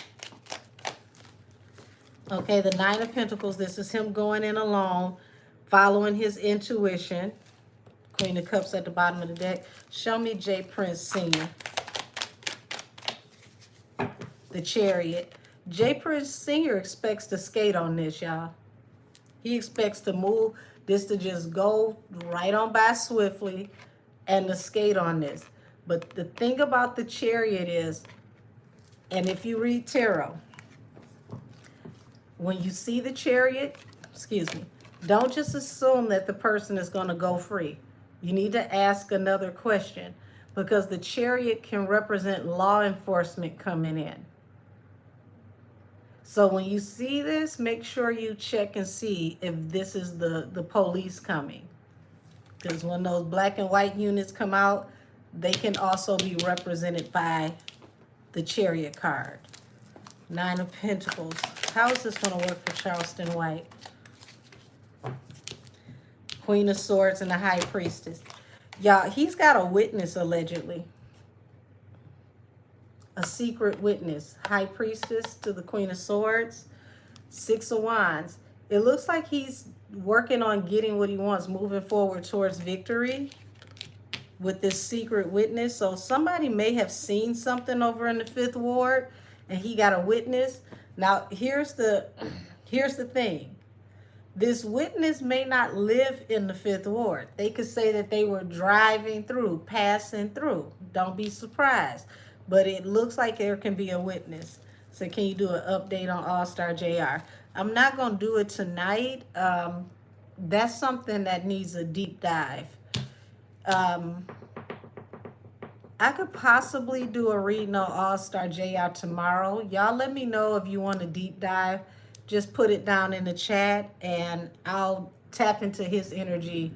[SPEAKER 1] Okay, the 9 of Pentacles. This is him going in alone, following his intuition. Queen of Cups at the bottom of the deck. Show me J. Prince Sr. The Chariot. J. Prince Sr. expects to skate on this, y'all. He expects to move this, to just go right on by swiftly and to skate on this. But the thing about the Chariot is, and if you read tarot, when you see the Chariot, don't just assume that the person is going to go free. You need to ask another question, because the Chariot can represent law enforcement coming in. So when you see this, make sure you check and see if this is the police coming. Because when those black and white units come out, they can also be represented by the Chariot card. 9 of Pentacles. How is this going to work for Charleston White? Queen of Swords and the High Priestess. Y'all, he's got a witness allegedly. A secret witness. High Priestess to the Queen of Swords. 6 of Wands. It looks like he's working on getting what he wants, moving forward towards victory with this secret witness. So somebody may have seen something over in the 5th ward and he got a witness. Now, here's the thing. This witness may not live in the 5th ward. They could say that they were driving through, passing through. Don't be surprised. But it looks like there can be a witness. So can you do an update on All-Star JR? I'm not going to do it tonight. That's something that needs a deep dive. I could possibly do a reading on All-Star JR tomorrow. Y'all let me know if you want a deep dive. Just put it down in the chat and I'll tap into his energy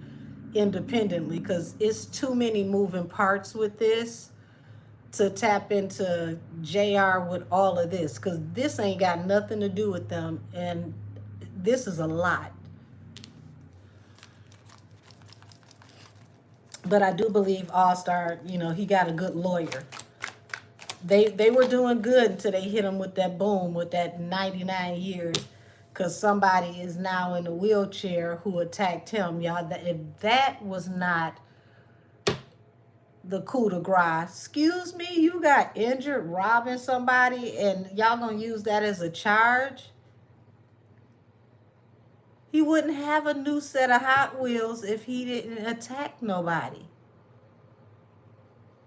[SPEAKER 1] independently, because it's too many moving parts with this to tap into JR with all of this, because this ain't got nothing to do with them. And this is a lot. But I do believe All Star, you know, he got a good lawyer. They were doing good until they hit him with that boom, with that 99 years, because somebody is now in a wheelchair who attacked him. Y'all, that if that was not the coup de grace, excuse me, you got injured robbing somebody and y'all gonna use that as a charge? He wouldn't have a new set of Hot Wheels if he didn't attack nobody.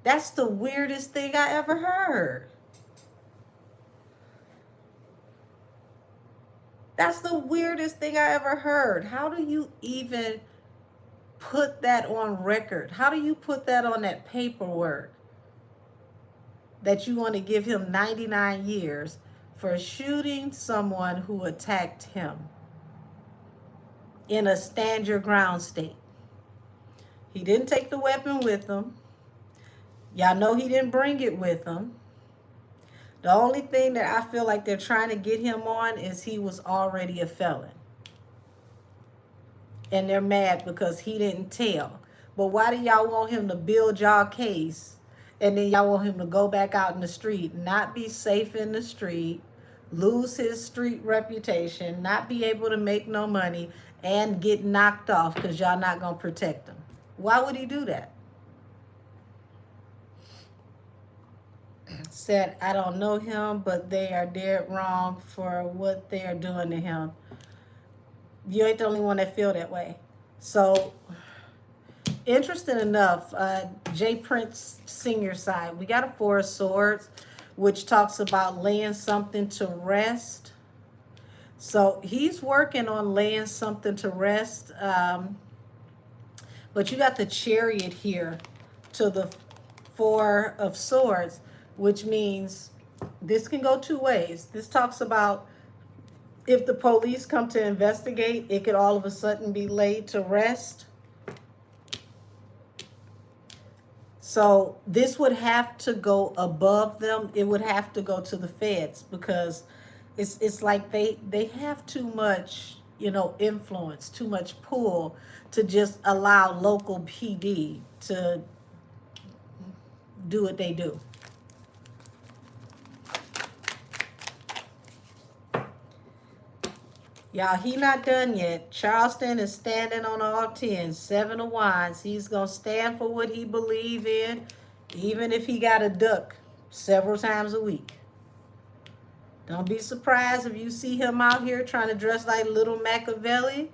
[SPEAKER 1] That's the weirdest thing I ever heard. That's the weirdest thing I ever heard. How do you even put that on record? How do you put that on that paperwork that you want to give him 99 years for shooting someone who attacked him in a stand your ground state? He didn't take the weapon with him. Y'all know he didn't bring it with him. The only thing that I feel like they're trying to get him on is he was already a felon. And they're mad because he didn't tell. But why do y'all want him to build y'all case and then y'all want him to go back out in the street, not be safe in the street, lose his street reputation, not be able to make no money, and get knocked off because y'all not going to protect him? Why would he do that? Said, I don't know him, but they are dead wrong for what they are doing to him. You ain't the only one that feel that way. So, interesting enough, Jay Prince Sr. side, we got a Four of Swords, which talks about laying something to rest. So, he's working on laying something to rest. But you got the Chariot here to the Four of Swords, which means this can go two ways. This talks about if the police come to investigate, it could all of a sudden be laid to rest. So this would have to go above them. It would have to go to the feds because it's like they have too much, you know, influence, too much pull to just allow local PD to do what they do. Y'all, he not done yet. Charleston is standing on all 10. 7 of Wands. He's going to stand for what he believes in, even if he got to duck several times a week. Don't be surprised if you see him out here trying to dress like little Machiavelli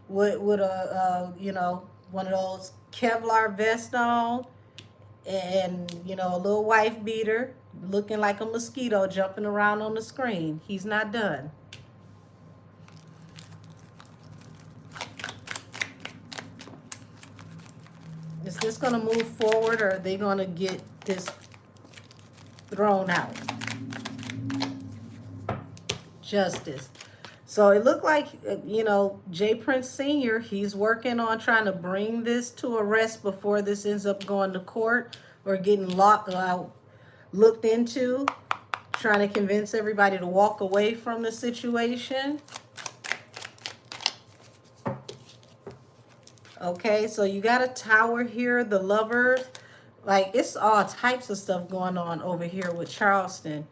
[SPEAKER 1] with a, you know, one of those Kevlar vests on and, you know, a little wife beater looking like a mosquito jumping around on the screen. He's not done. Is this going to move forward or are they going to get this thrown out? Justice. So it looked like, you know, Jay Prince Sr., he's working on trying to bring this to a rest before this ends up going to court or getting looked into, trying to convince everybody to walk away from the situation. Okay, so you got a Tower here, the Lovers. Like, it's all types of stuff going on over here with Charleston.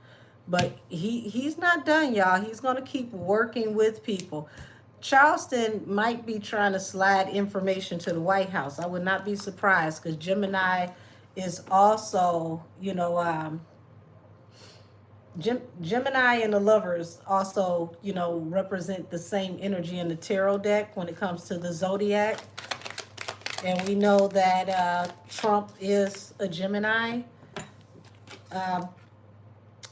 [SPEAKER 1] But he's not done, y'all. He's going to keep working with people. Charleston might be trying to slide information to the White House. I would not be surprised because Gemini is also, you know, Gemini and the Lovers also, you know, represent the same energy in the tarot deck when it comes to the zodiac. And we know that Trump is a Gemini.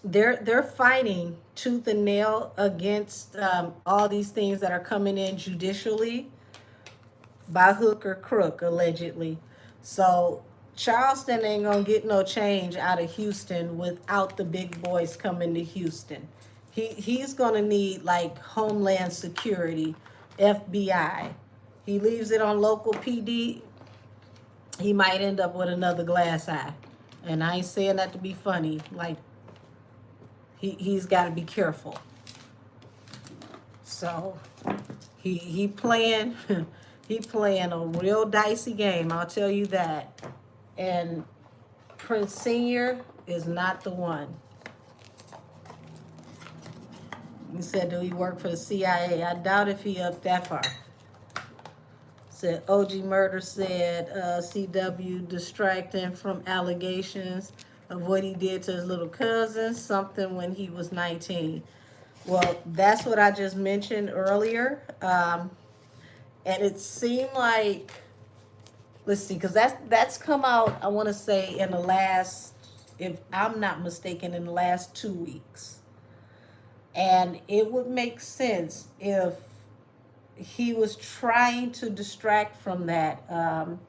[SPEAKER 1] They're fighting tooth and nail against all these things that are coming in judicially by hook or crook, allegedly. So Charleston ain't gonna get no change out of Houston without the big boys coming to Houston. He's gonna need like Homeland Security, FBI. He leaves it on local PD, he might end up with another glass eye. And I ain't saying that to be funny. Like, he's got to be careful. So, He playing he playing a real dicey game, I'll tell you that. And Prince Senior is not the one. He said, do he work for the CIA? I doubt if he up that far. Said OG Murder said CW distracting from allegations of what he did to his little cousin, something when he was 19. Well, that's what I just mentioned earlier. And it seemed like, let's see, because that's come out, I want to say, in the last, if I'm not mistaken, in the last 2 weeks. And it would make sense if he was trying to distract from that.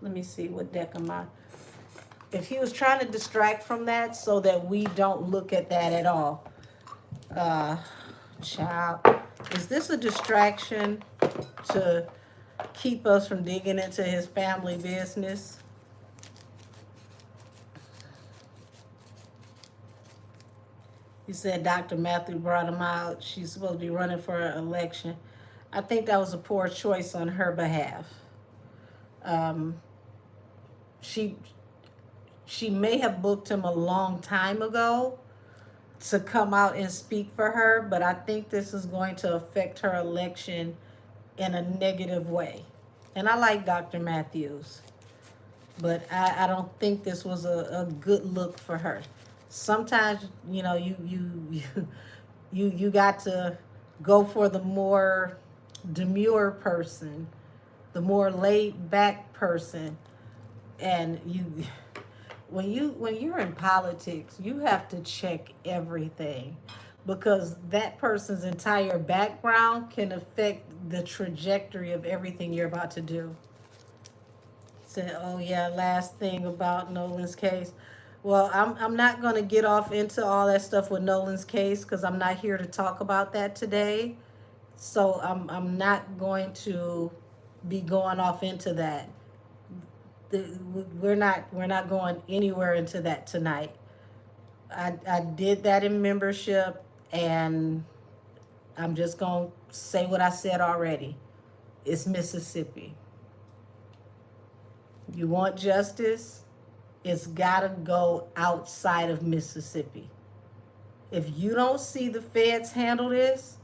[SPEAKER 1] Let me see, what deck am I? If he was trying to distract from that so that we don't look at that at all. Child, is this a distraction to keep us from digging into his family business? He said Dr. Matthew brought him out. She's supposed to be running for an election. I think that was a poor choice on her behalf. She may have booked him a long time ago to come out and speak for her, but I think this is going to affect her election in a negative way. And I like Dr. Matthews, but I don't think this was a good look for her. Sometimes, you know, you got to go for the more demure person, the more laid back person. And when you're in politics, you have to check everything, because that person's entire background can affect the trajectory of everything you're about to do. Said, oh yeah, last thing about Nolan's case. Well, I'm not going to get off into all that stuff with Nolan's case because I'm not here to talk about that today. So I'm not going to be going off into that. We're not going anywhere into that tonight. I did that in membership, and I'm just going to say what I said already. It's Mississippi. You want justice? It's got to go outside of Mississippi. If you don't see the feds handle this,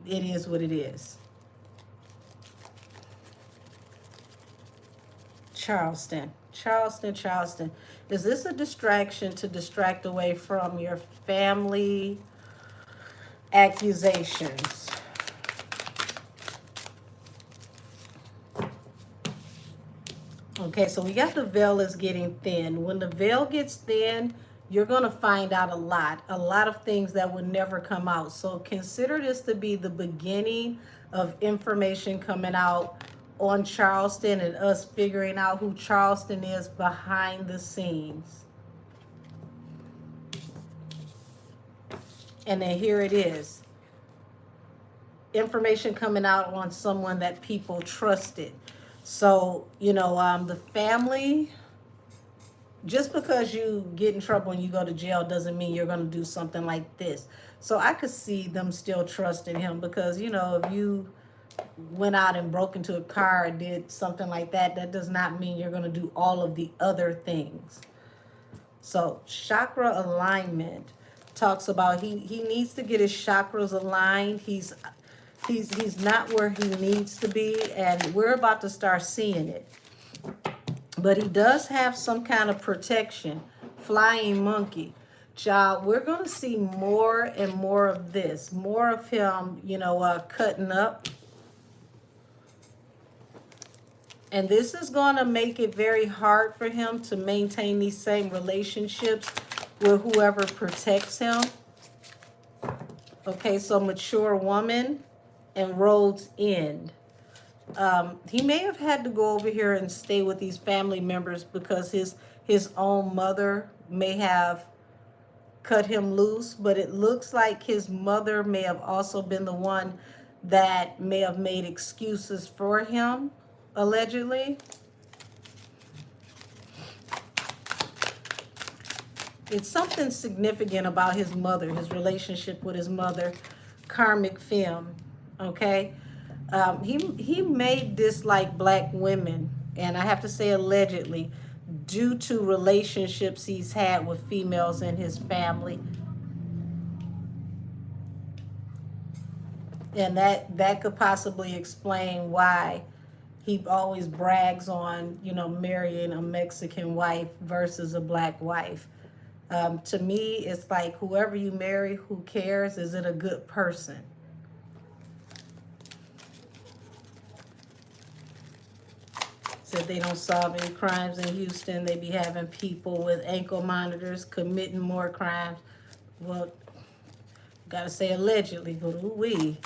[SPEAKER 1] it is what it is. Charleston. Is this a distraction to distract away from your family accusations? Okay, so we got the veil is getting thin. When the veil gets thin, you're going to find out a lot of things that would never come out. So consider this to be the beginning of information coming out on Charleston and us figuring out who Charleston is behind the scenes. And then here it is. Information coming out on someone that people trusted. So, you know, the family, just because you get in trouble and you go to jail doesn't mean you're going to do something like this. So I could see them still trusting him because, you know, if you went out and broke into a car and did something like that, that does not mean you're going to do all of the other things. So chakra alignment talks about he needs to get his chakras aligned. He's not where he needs to be, and we're about to start seeing it. But he does have some kind of protection. Flying monkey. Child, we're going to see more and more of this. More of him, you know, cutting up. And this is going to make it very hard for him to maintain these same relationships with whoever protects him. Okay, so mature woman and Road's End. He may have had to go over here and stay with these family members because his own mother may have cut him loose, but it looks like his mother may have also been the one that may have made excuses for him, allegedly. It's something significant about his mother, his relationship with his mother, karmic femme. Okay. He may dislike black women, and I have to say allegedly, due to relationships he's had with females in his family, and that could possibly explain why he always brags on, you know, marrying a Mexican wife versus a black wife. To me, it's like whoever you marry, who cares? Is it a good person? Said they don't solve any crimes in Houston. They be having people with ankle monitors committing more crimes. Well, gotta say allegedly, but ooh-wee.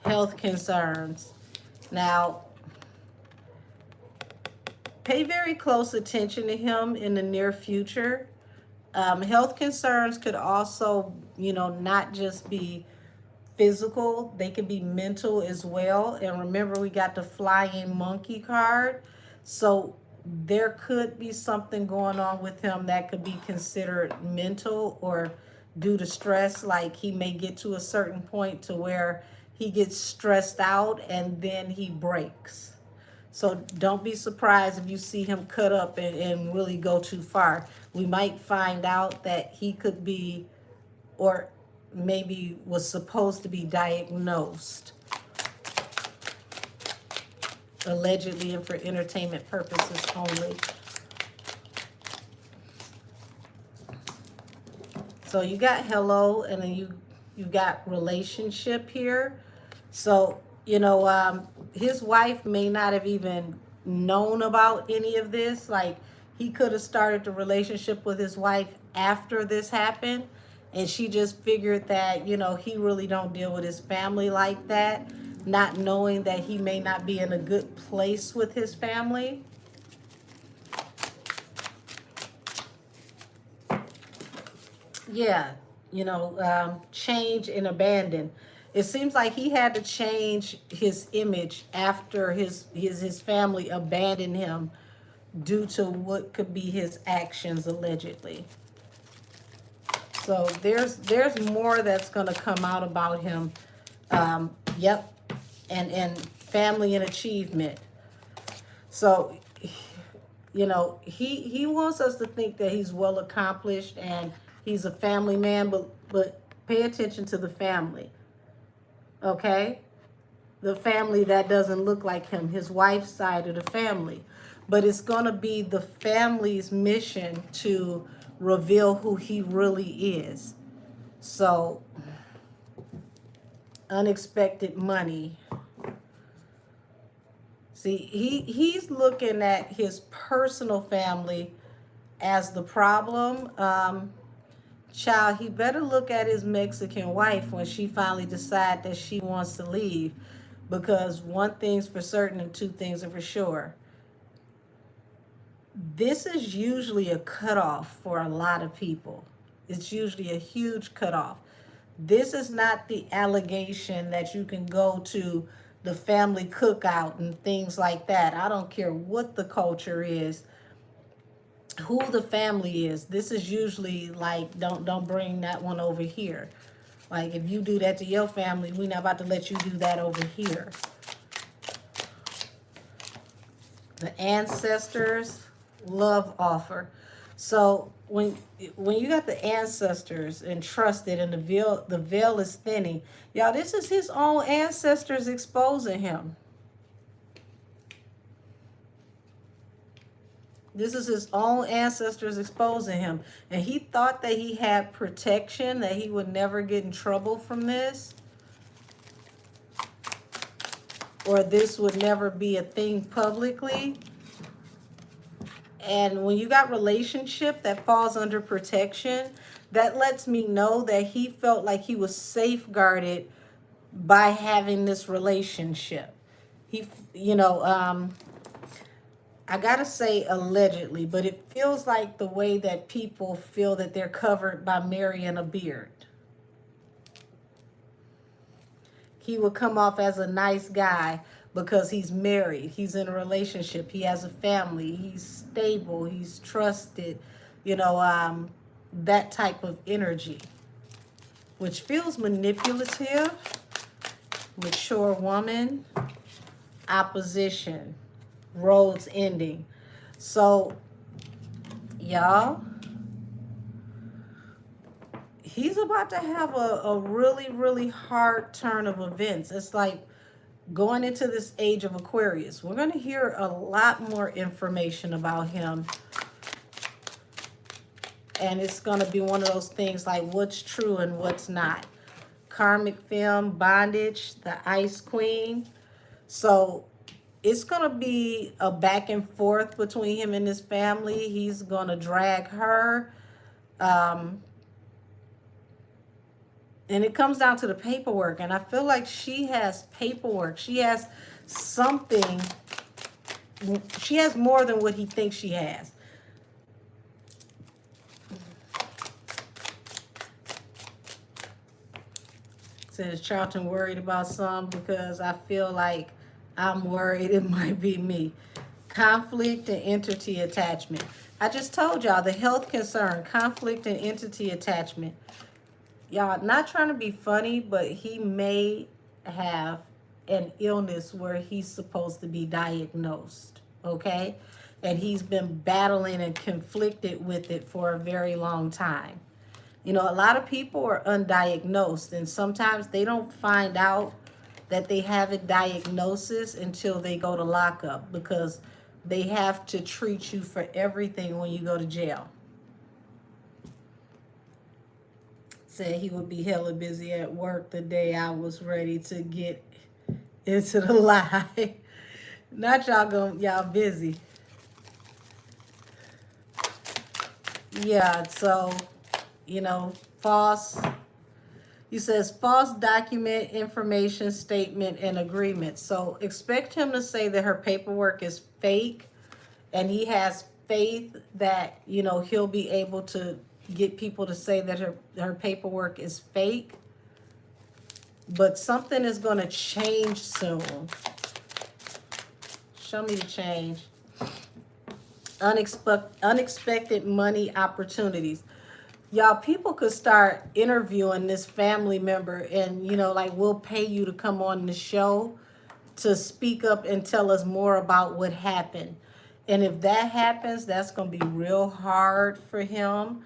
[SPEAKER 1] Health concerns. Now, pay very close attention to him in the near future. Health concerns could also, you know, not just be physical, they could be mental as well. And remember, we got the flying monkey card. So there could be something going on with him that could be considered mental or due to stress. Like he may get to a certain point to where he gets stressed out and then he breaks. So don't be surprised if you see him cut up and really go too far. We might find out that he could be, or maybe was supposed to be diagnosed, allegedly and for entertainment purposes only. So you got hello, and then you got relationship here. So, you know, his wife may not have even known about any of this. Like, he could have started the relationship with his wife after this happened, and she just figured that, you know, he really don't deal with his family like that, not knowing that he may not be in a good place with his family. Yeah, you know, change and abandon. It seems like he had to change his image after his family abandoned him due to what could be his actions allegedly. So there's more that's gonna come out about him. Yep, and family and achievement. So, you know, he wants us to think that he's well accomplished and he's a family man, but pay attention to the family. Okay? The family that doesn't look like him, his wife's side of the family. But it's going to be the family's mission to reveal who he really is. So, unexpected money. See, he's looking at his personal family as the problem. Child, he better look at his Mexican wife when she finally decides that she wants to leave, because one thing's for certain and two things are for sure. This is usually a cutoff for a lot of people. It's usually a huge cutoff. This is not the allegation that you can go to the family cookout and things like that. I don't care what the culture is, who the family is. This is usually like, don't bring that one over here. Like, if you do that to your family, we're not about to let you do that over here. The ancestors, love offer. So when you got the ancestors entrusted and the veil is thinning, y'all, this is his own ancestors exposing him. This is his own ancestors exposing him. And he thought that he had protection, that he would never get in trouble from this, or this would never be a thing publicly. And when you got relationship that falls under protection, that lets me know that he felt like he was safeguarded by having this relationship. He, you know, I gotta say allegedly, but it feels like the way that people feel that they're covered by marrying a beard. He would come off as a nice guy because he's married, he's in a relationship, he has a family, he's stable, he's trusted, you know, that type of energy. which feels manipulative, mature woman, opposition, roads ending. So, y'all, he's about to have a really, really hard turn of events. It's like going into this age of Aquarius. We're going to hear a lot more information about him. And it's going to be one of those things like what's true and what's not. Karmic film, bondage, the Ice Queen. So it's going to be a back and forth between him and his family. He's going to drag her. And it comes down to the paperwork. And I feel like she has paperwork. She has something. She has more than what he thinks she has. Says Charlton worried about some because I feel like I'm worried it might be me. Conflict and entity attachment. I just told y'all the health concern, conflict and entity attachment. Y'all, not trying to be funny, but he may have an illness where he's supposed to be diagnosed, okay? And he's been battling and conflicted with it for a very long time. You know, a lot of people are undiagnosed, and sometimes they don't find out that they have a diagnosis until they go to lockup, because they have to treat you for everything when you go to jail. Said he would be hella busy at work the day I was ready to get into the lie. Not y'all busy. Yeah, so, you know, false. He says false document, information, statement, and agreement. So expect him to say that her paperwork is fake, and he has faith that, you know, he'll be able to get people to say that her paperwork is fake. But something is going to change soon. Show me the change. Unexpected money opportunities. Y'all, people could start interviewing this family member and, you know, like, we'll pay you to come on the show to speak up and tell us more about what happened. And if that happens, that's going to be real hard for him,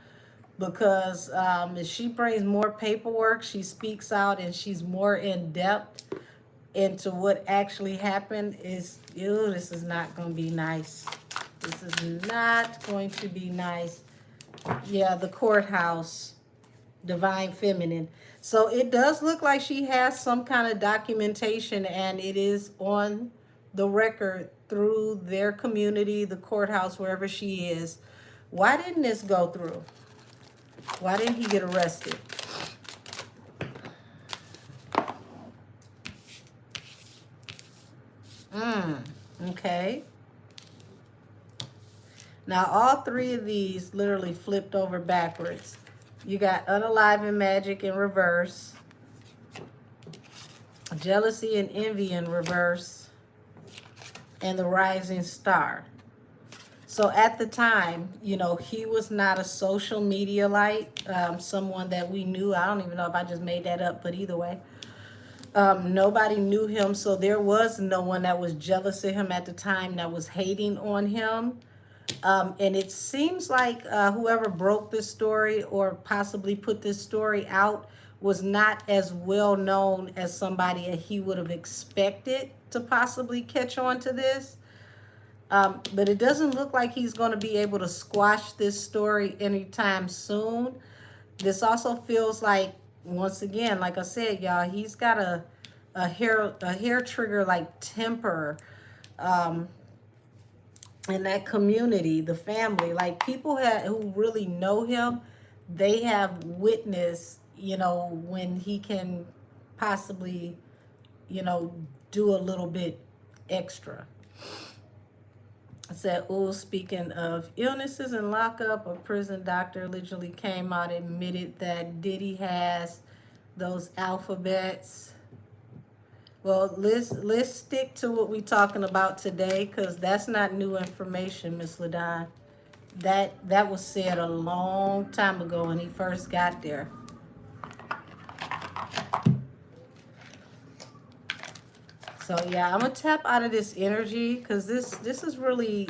[SPEAKER 1] because if she brings more paperwork, she speaks out and she's more in depth into what actually happened, this is not going to be nice. This is not going to be nice. Yeah, the courthouse, divine feminine. So it does look like she has some kind of documentation, and it is on the record through their community, the courthouse, wherever she is. Why didn't this go through? Why didn't he get arrested? Okay. Now, all three of these literally flipped over backwards. You got unalive magic in reverse, jealousy and envy in reverse, and the rising star. So at the time, you know, he was not a social media light, someone that we knew. I don't even know if I just made that up, but either way. Nobody knew him, so there was no one that was jealous of him at the time, that was hating on him. And it seems like whoever broke this story or possibly put this story out was not as well known as somebody that he would have expected to possibly catch on to this. But it doesn't look like he's going to be able to squash this story anytime soon. This also feels like, once again, like I said, y'all, he's got a hair trigger like temper. In that community, the family, like people who really know him, they have witnessed, you know, when he can possibly, you know, do a little bit extra. I said, oh, speaking of illnesses and lockup, a prison doctor literally came out and admitted that Diddy has those alphabets. Well, let's stick to what we're talking about today, because that's not new information, Miss LaDon. That was said a long time ago when he first got there. So yeah, I'm gonna tap out of this energy because this is really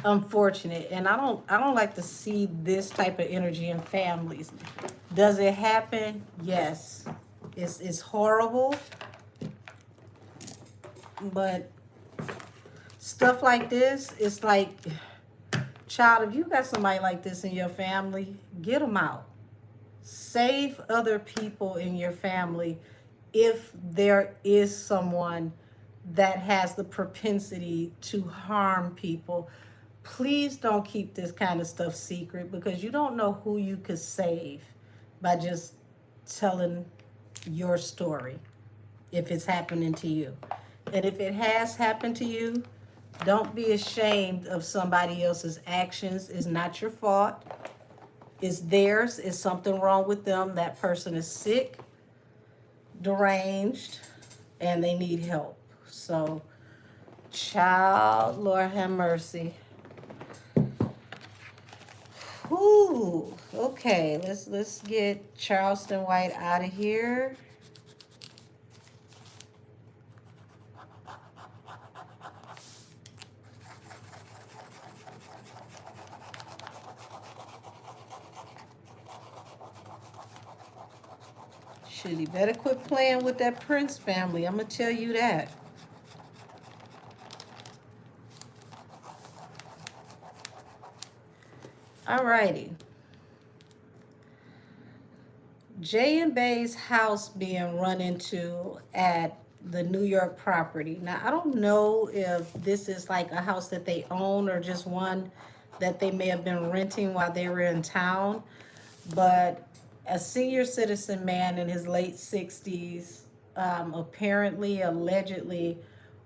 [SPEAKER 1] unfortunate, and I don't like to see this type of energy in families. Does it happen? Yes. It's horrible, but stuff like this, it's like, child, if you got somebody like this in your family, get them out. Save other people in your family if there is someone that has the propensity to harm people. Please don't keep this kind of stuff secret because you don't know who you could save by just telling your story if it's happening to you. And if it has happened to you, don't be ashamed of somebody else's actions. It's not your fault. It's theirs. It's something wrong with them. That person is sick, deranged, and they need help. So, child, Lord have mercy. Whew. Okay, let's get Charleston White out of here. Should he better quit playing with that Prince family? I'm gonna tell you that. Alrighty. Jay and Bay's house being run into at the New York property. Now, I don't know if this is like a house that they own or just one that they may have been renting while they were in town, but a senior citizen man in his late 60s apparently, allegedly,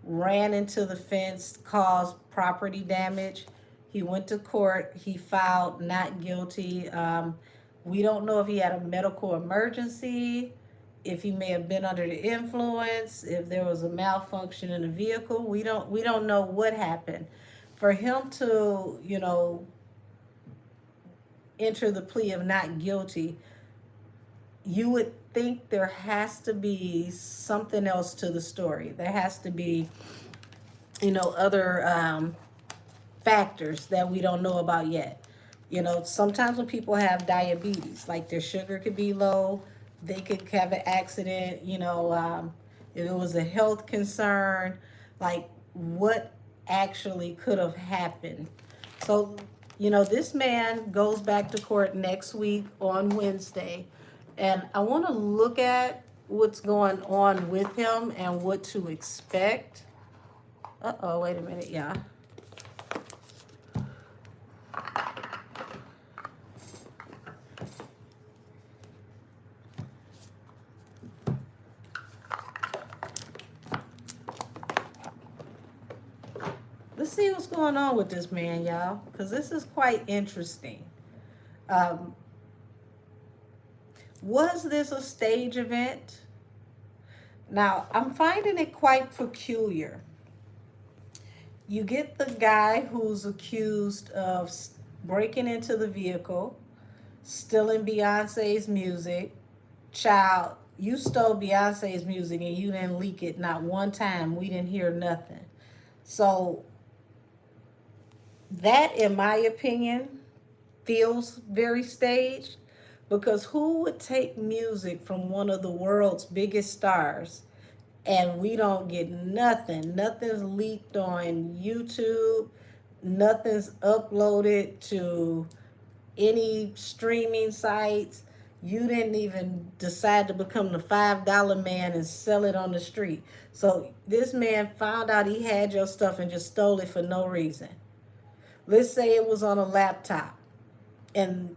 [SPEAKER 1] ran into the fence, caused property damage. He went to court. He filed not guilty. We don't know if he had a medical emergency, if he may have been under the influence, if there was a malfunction in the vehicle. We don't know what happened. For him to, enter the plea of not guilty, you would think there has to be something else to the story. There has to be, other factors that we don't know about yet. Sometimes when people have diabetes, like their sugar could be low, they could have an accident, if it was a health concern, like what actually could have happened. So, this man goes back to court next week on Wednesday, and I want to look at what's going on with him and what to expect. Uh-oh, wait a minute, y'all. Let's see what's going on with this man, y'all, because this is quite interesting. Um, was this a stage event? Now, I'm finding it quite peculiar. You get the guy who's accused of breaking into the vehicle, stealing Beyonce's music. Child, you stole Beyonce's music and you didn't leak it not one time. We didn't hear nothing. So that, in my opinion, feels very staged, because who would take music from one of the world's biggest stars and we don't get nothing? Nothing's leaked on YouTube, nothing's uploaded to any streaming sites. You didn't even decide to become the $5 man and sell it on the street. So this man found out he had your stuff and just stole it for no reason. Let's say it was on a laptop, and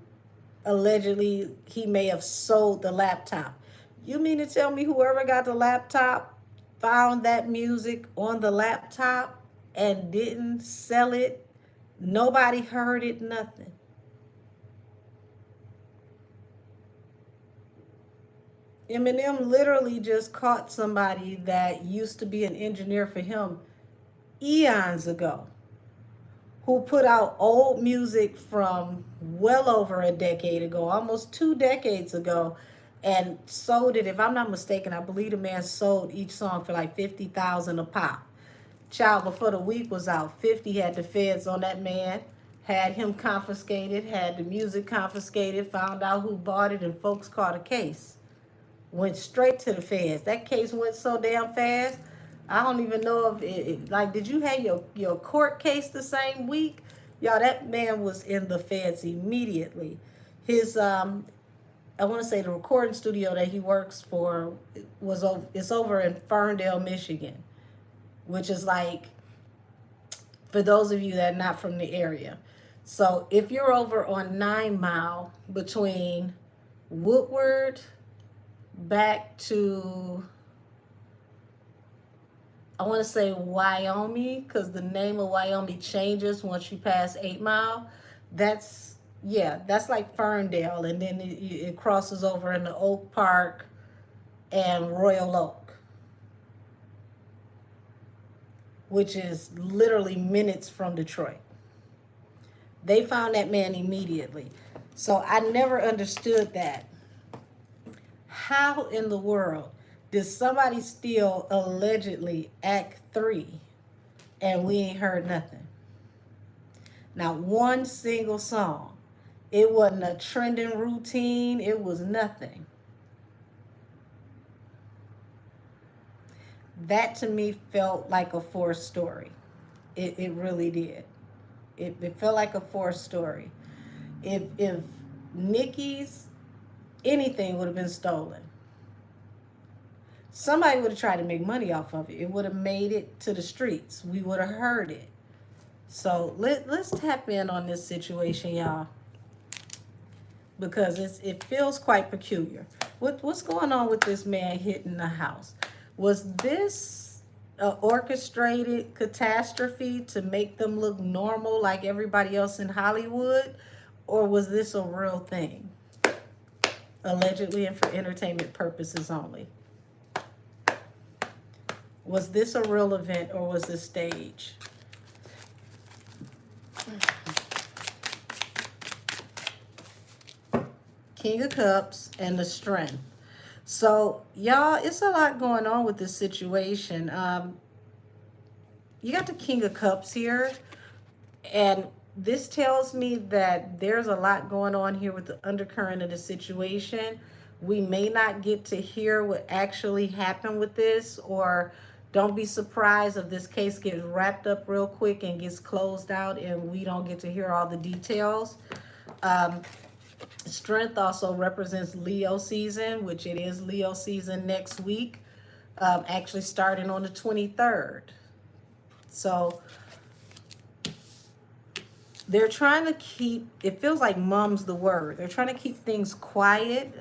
[SPEAKER 1] allegedly he may have sold the laptop. You mean to tell me whoever got the laptop found that music on the laptop and didn't sell it? Nobody heard it, nothing. Eminem literally just caught somebody that used to be an engineer for him eons ago, who put out old music from well over a decade ago, almost 2 decades ago, and sold it. If I'm not mistaken, I believe the man sold each song for like 50,000 a pop. Child, before the week was out, 50 had the feds on that man, had him confiscated, had the music confiscated, found out who bought it, and folks caught a case. Went straight to the feds. That case went so damn fast. I don't even know if like, did you have your court case the same week? Y'all, that man was in the feds immediately. His I want to say the recording studio that he works for it's over in Ferndale, Michigan, which is like, for those of you that are not from the area. So if you're over on 9 Mile between Woodward back to, I want to say Wyoming, because the name of Wyoming changes once you pass 8 Mile. That's, yeah, that's like Ferndale, and then it crosses over into Oak Park and Royal Oak, which is literally minutes from Detroit. They found that man immediately. So I never understood that. How in the world did somebody steal allegedly Act 3 and we ain't heard nothing? Not one single song. It wasn't a trending routine. It was nothing. That to me felt like a forced story. It really did. It felt like a forced story. If Nicki's anything would have been stolen, somebody would have tried to make money off of it. It would have made it to the streets. We would have heard it. So let's tap in on this situation, y'all, because it feels quite peculiar. What's going on with this man hitting the house? Was this an orchestrated catastrophe to make them look normal like everybody else in Hollywood? Or was this a real thing? Allegedly and for entertainment purposes only. Was this a real event or was this staged? King of Cups and the Strength. So, y'all, it's a lot going on with this situation. You got the King of Cups here, and this tells me that there's a lot going on here with the undercurrent of the situation. We may not get to hear what actually happened with this, or don't be surprised if this case gets wrapped up real quick and gets closed out and we don't get to hear all the details. Strength also represents Leo season, which it is Leo season next week, actually starting on the 23rd. So they're trying to keep, it feels like mum's the word. They're trying to keep things quiet.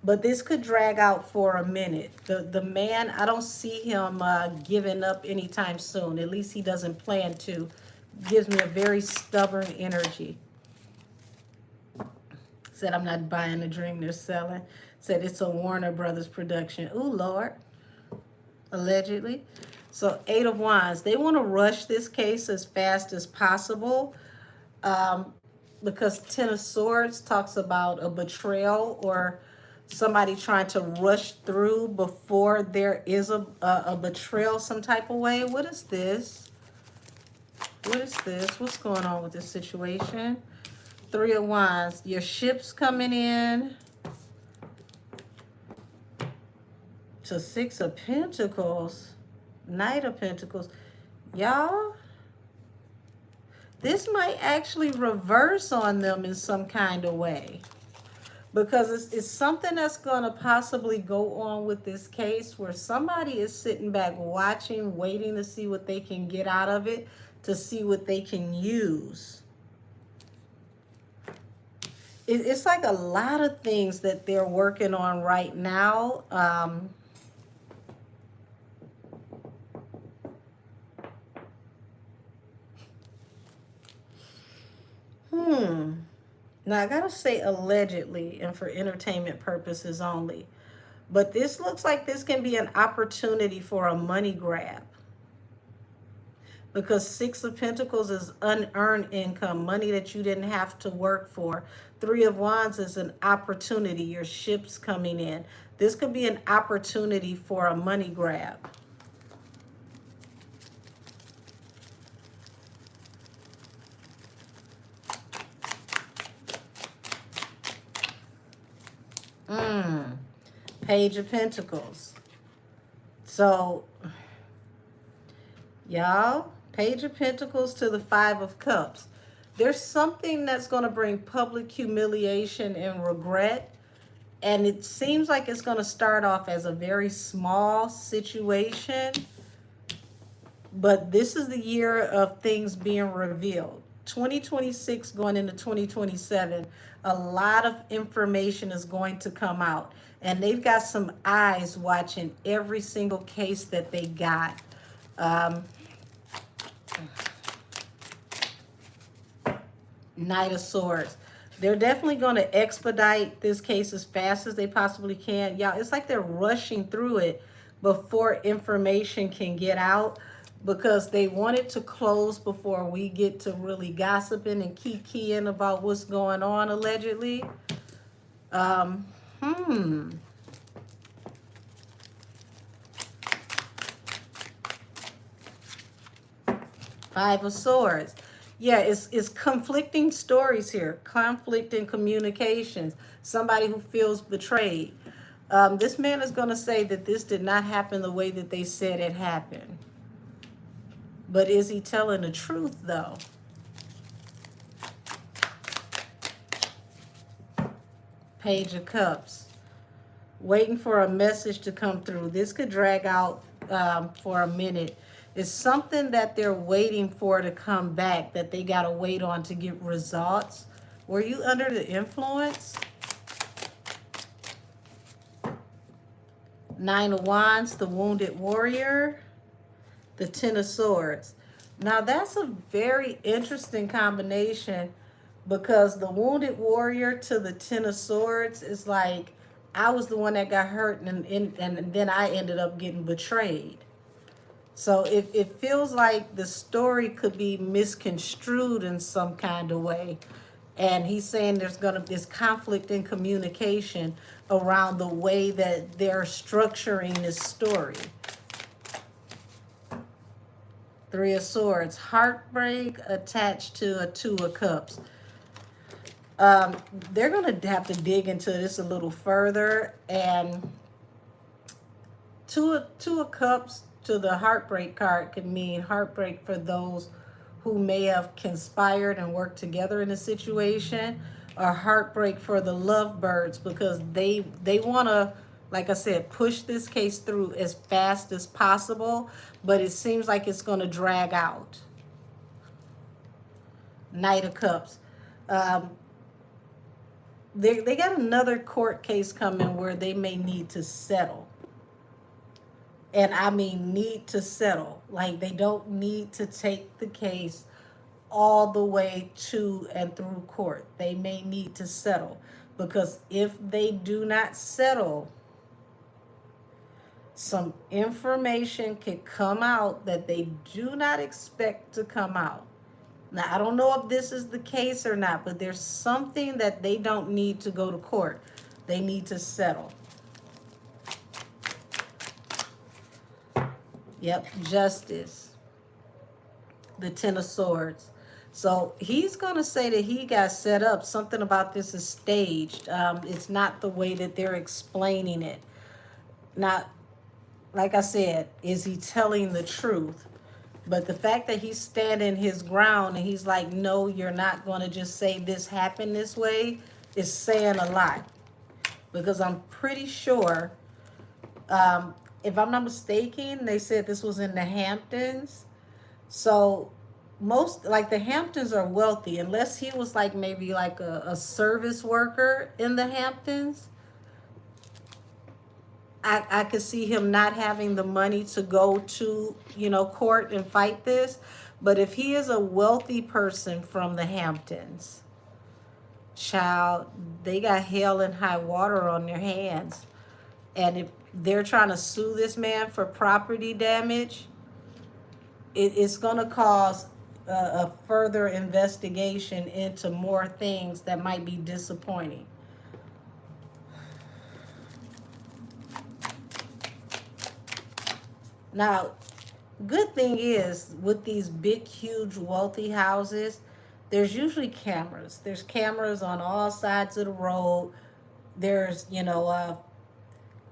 [SPEAKER 1] But this could drag out for a minute. The man, I don't see him giving up anytime soon. At least he doesn't plan to. Gives me a very stubborn energy. Said, I'm not buying the dream they're selling. Said, it's a Warner Brothers production. Ooh, Lord. Allegedly. So, 8 of Wands. They want to rush this case as fast as possible. Because 10 of Swords talks about a betrayal or somebody trying to rush through before there is a betrayal some type of way. What is this? What is this? What's going on with this situation? 3 of Wands. Your ship's coming in. To 6 of Pentacles. Knight of Pentacles. Y'all, this might actually reverse on them in some kind of way. Because it's something that's going to possibly go on with this case where somebody is sitting back watching, waiting to see what they can get out of it, to see what they can use. It's like a lot of things that they're working on right now. Now, I gotta say allegedly and for entertainment purposes only. But this looks like this can be an opportunity for a money grab. because Six of Pentacles is unearned income, money that you didn't have to work for. Three of Wands is an opportunity, your ship's coming in. This could be an opportunity for a money grab. Page of Pentacles. So, y'all, Page of Pentacles to the Five of Cups. There's something that's going to bring public humiliation and regret. And it seems like it's going to start off as a very small situation. But this is the year of things being revealed. 2026 going into 2027, a lot of information is going to come out. And they've got some eyes watching every single case that they got. Knight of Swords. They're definitely going to expedite this case as fast as they possibly can. Y'all, it's like they're rushing through it before information can get out, because they want it to close before we get to really gossiping and kikiing about what's going on, allegedly. Five of Swords. Yeah, it's conflicting stories here. Conflicting communications. Somebody who feels betrayed. This man is going to say that this did not happen the way that they said it happened. But is he telling the truth, though? Page of Cups. Waiting for a message to come through. This could drag out for a minute. It's something that they're waiting for to come back, that they got to wait on to get results. Were you under the influence? Nine of Wands, the Wounded Warrior, the Ten of Swords. Now, that's a very interesting combination, because the Wounded Warrior to the Ten of Swords is like, I was the one that got hurt, and then I ended up getting betrayed. So it feels like the story could be misconstrued in some kind of way. And he's saying there's going to be this conflict in communication around the way that they're structuring this story. Three of Swords. Heartbreak attached to a Two of Cups. They're going to have to dig into this a little further. And Two of Cups to the Heartbreak card could mean heartbreak for those who may have conspired and worked together in a situation, or heartbreak for the lovebirds, because they want to, like I said, push this case through as fast as possible, but it seems like it's going to drag out. Knight of Cups. They got another court case coming where they may need to settle. And I mean need to settle. Like, they don't need to take the case all the way to and through court. They may need to settle. Because if they do not settle, some information could come out that they do not expect to come out. Now, I don't know if this is the case or not, but there's something that they don't need to go to court. They need to settle. Yep, Justice. The Ten of Swords. So he's going to say that he got set up. Something about this is staged. It's not the way that they're explaining it. Now, like I said, is he telling the truth? But the fact that he's standing his ground and he's like, no, you're not going to just say this happened this way, is saying a lot. Because I'm pretty sure, if I'm not mistaken, they said this was in the Hamptons. So most, like, the Hamptons are wealthy, unless he was like maybe like a service worker in the Hamptons. I could see him not having the money to go to, court and fight this. But if he is a wealthy person from the Hamptons, child, they got hell and high water on their hands. And if they're trying to sue this man for property damage, it's going to cause a further investigation into more things that might be disappointing. Now, good thing is with these big, huge, wealthy houses, there's usually cameras. There's cameras on all sides of the road. There's,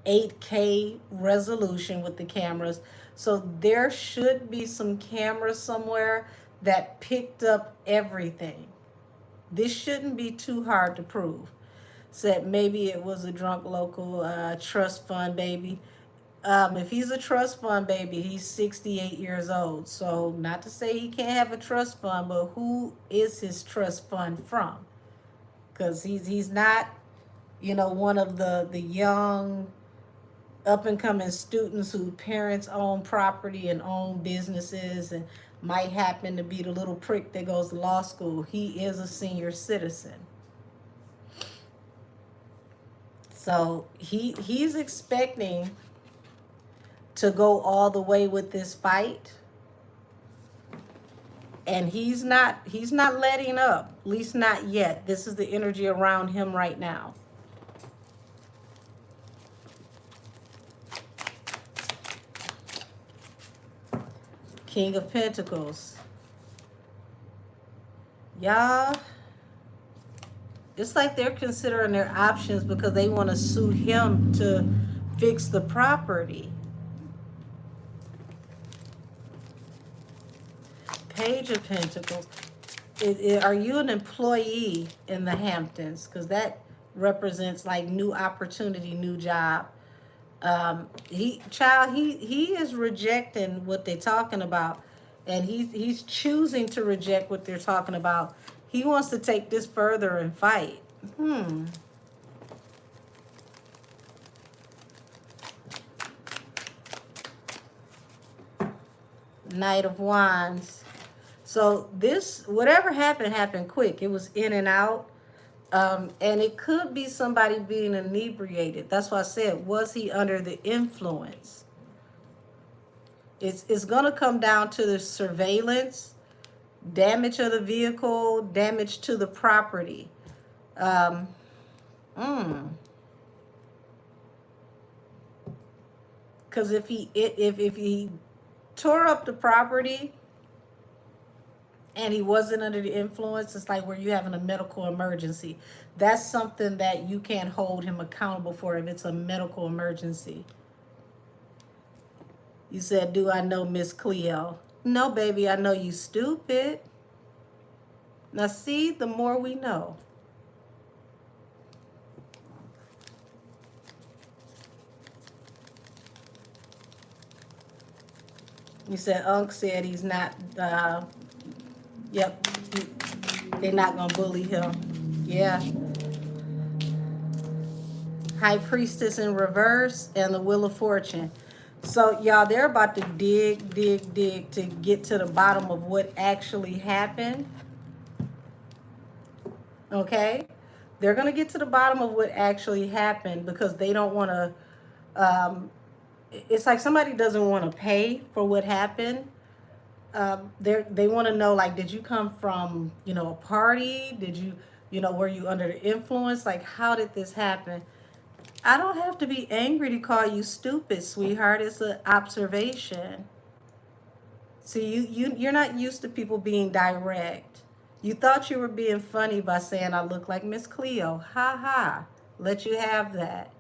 [SPEAKER 1] 8K resolution with the cameras. So there should be some cameras somewhere that picked up everything. This shouldn't be too hard to prove. Said maybe it was a drunk local trust fund baby. If he's a trust fund baby, he's 68 years old. So not to say he can't have a trust fund, but who is his trust fund from? Because he's not, one of the young up and coming students whose parents own property and own businesses and might happen to be the little prick that goes to law school. He is a senior citizen. So he's expecting to go all the way with this fight. And he's not letting up, at least not yet. This is the energy around him right now. King of Pentacles. Y'all, it's like they're considering their options because they want to sue him to fix the property. Page of Pentacles. Are you an employee in the Hamptons? Because that represents like new opportunity, new job. He is rejecting what they're talking about, and he's choosing to reject what they're talking about. He wants to take this further and fight. Knight of Wands. So this, whatever happened quick. It was in and out. And it could be somebody being inebriated. That's why I said, was he under the influence? It's going to come down to the surveillance, damage of the vehicle, damage to the property. Because if he tore up the property and he wasn't under the influence, it's like where you having a medical emergency. That's something that you can't hold him accountable for if it's a medical emergency. You said, do I know Miss Cleo? No, baby, I know you stupid. Now see, the more we know. You said, Unc said he's not, yep, they're not going to bully him. Yeah. High Priestess in reverse and the Wheel of Fortune. So, y'all, they're about to dig to get to the bottom of what actually happened. Okay? They're going to get to the bottom of what actually happened because they don't want to, it's like somebody doesn't want to pay for what happened. They want to know, like, did you come from, a party? Did you, were you under the influence? Like, how did this happen? I don't have to be angry to call you stupid, sweetheart. It's an observation. See, you're not used to people being direct. You thought you were being funny by saying I look like Miss Cleo. Ha ha. Let you have that.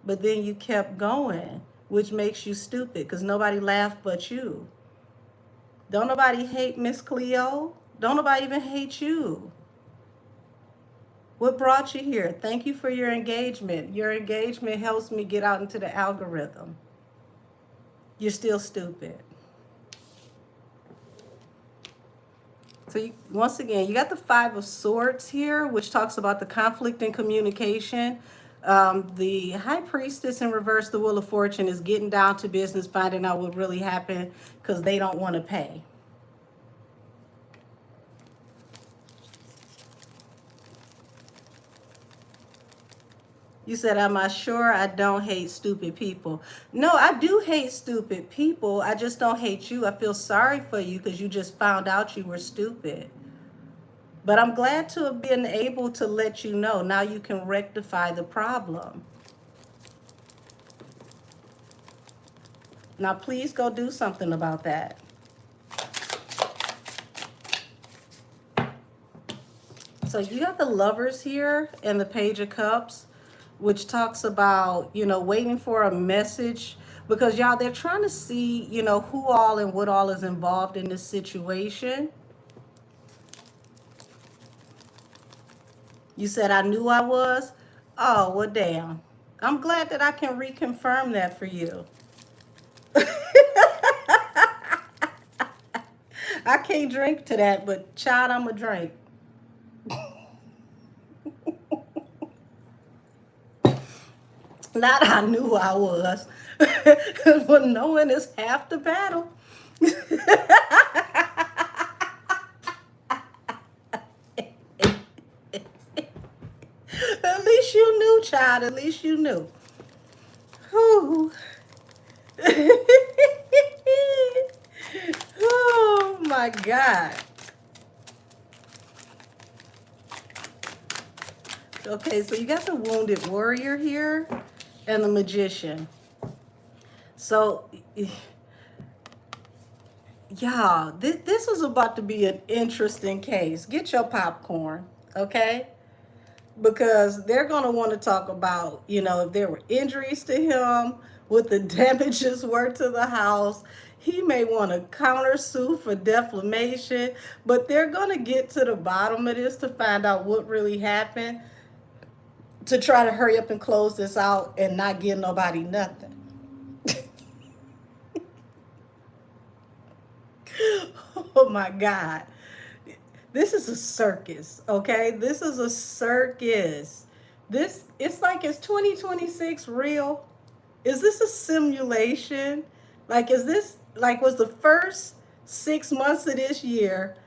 [SPEAKER 1] But then you kept going, which makes you stupid because nobody laughed but you. Don't nobody hate Miss Cleo. Don't nobody even hate you. What brought you here? Thank you for your engagement. Your engagement helps me get out into the algorithm. You're still stupid. So once again, you got the Five of Swords here, which talks about the conflict in communication. The High Priestess in reverse, the Wheel of Fortune, is getting down to business, finding out what really happened because they don't want to pay. You said, am I sure I don't hate stupid people? No, I do hate stupid people. I just don't hate you. I feel sorry for you because you just found out you were stupid. But I'm glad to have been able to let you know. Now you can rectify the problem. Now, please go do something about that. So you got the Lovers here and the Page of Cups, which talks about, waiting for a message. Because y'all, they're trying to see, who all and what all is involved in this situation. You said I knew I was? Oh, well, damn. I'm glad that I can reconfirm that for you. I can't drink to that, but child, I'm a drink. Not I knew I was. But knowing is half the battle. At least you knew, child. At least you knew. Whew. Oh my God. Okay, so you got the Wounded Warrior here and the Magician. So, y'all, this is about to be an interesting case. Get your popcorn, okay? Because they're going to want to talk about, if there were injuries to him, what the damages were to the house. He may want to countersue for defamation, but they're going to get to the bottom of this to find out what really happened, to try to hurry up and close this out and not give nobody nothing. Oh my God. This is a circus, okay? This is a circus. It's like, is 2026 real? Is this a simulation? Like, was the first 6 months of this year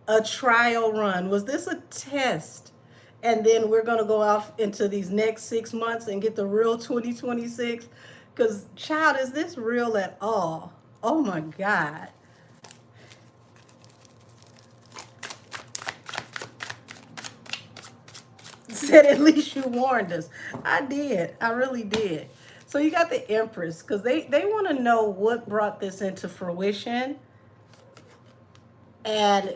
[SPEAKER 1] a trial run? Was this a test? And then we're going to go off into these next 6 months and get the real 2026? Because, child, is this real at all? Oh my God. Said at least you warned us. I did. I really did. So you got the Empress, because they want to know what brought this into fruition. And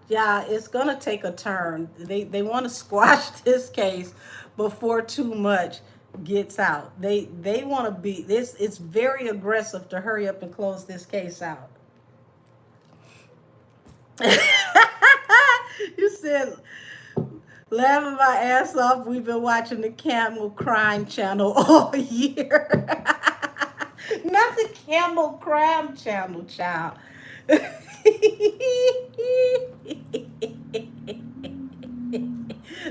[SPEAKER 1] yeah, it's going to take a turn. They want to squash this case before too much gets out. They want to be this. It's very aggressive to hurry up and close this case out. You said, laughing my ass off. We've been watching the Camel Crime Channel all year. Not the Camel Crime Channel, child.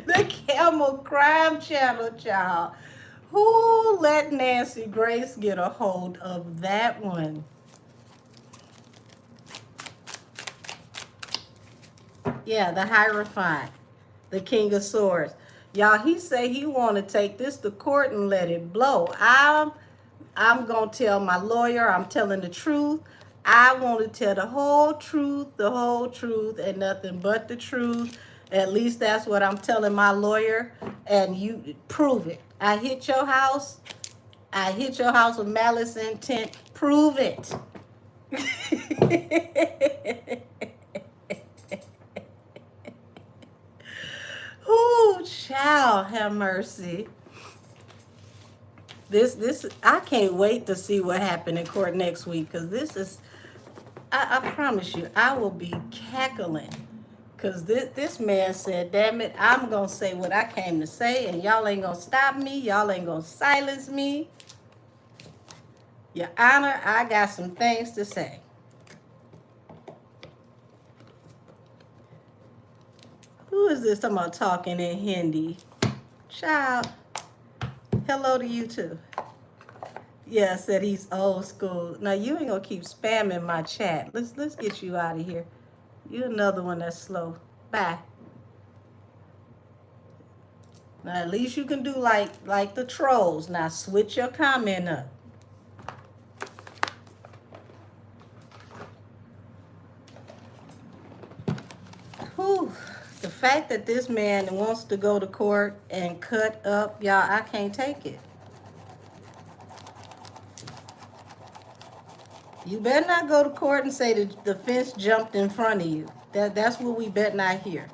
[SPEAKER 1] The Camel Crime Channel, child. Who let Nancy Grace get a hold of that one? Yeah, the Hierophant. The King of Swords. Y'all, he say he want to take this to court and let it blow. I'm going to tell my lawyer I'm telling the truth. I want to tell the whole truth, and nothing but the truth. At least that's what I'm telling my lawyer. And you prove it. I hit your house. I hit your house with malice intent. Prove it. Oh, child, have mercy. This I can't wait to see what happened in court next week, because this is, I promise you, I will be cackling. Because this man said, damn it, I'm going to say what I came to say, and y'all ain't going to stop me. Y'all ain't going to silence me. Your Honor, I got some things to say. Who is this talking about talking in Hindi? Child, hello to you too. Yeah, said he's old school. Now you ain't gonna keep spamming my chat. Let's get you out of here. You another one that's slow. Bye. Now at least you can do like the trolls. Now switch your comment up. Whew. The fact that this man wants to go to court and cut up, y'all, I can't take it. You better not go to court and say that the fence jumped in front of you. That's what we better not hear.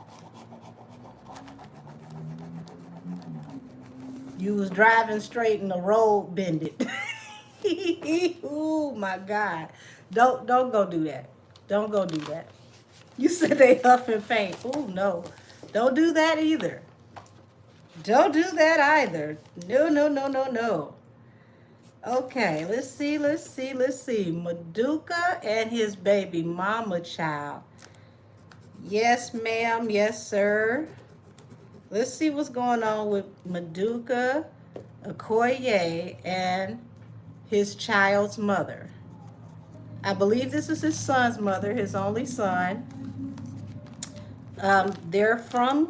[SPEAKER 1] You was driving straight and the road bended. Oh my God. Don't go do that. Don't go do that. You said they huff and faint. Oh no. Don't do that either. Don't do that either. No, no, no, no, no. Okay, let's see. Maduka and his baby mama child. Yes, ma'am. Yes, sir. Let's see what's going on with Maduka Okoye and his child's mother. I believe this is his son's mother, his only son. They're from,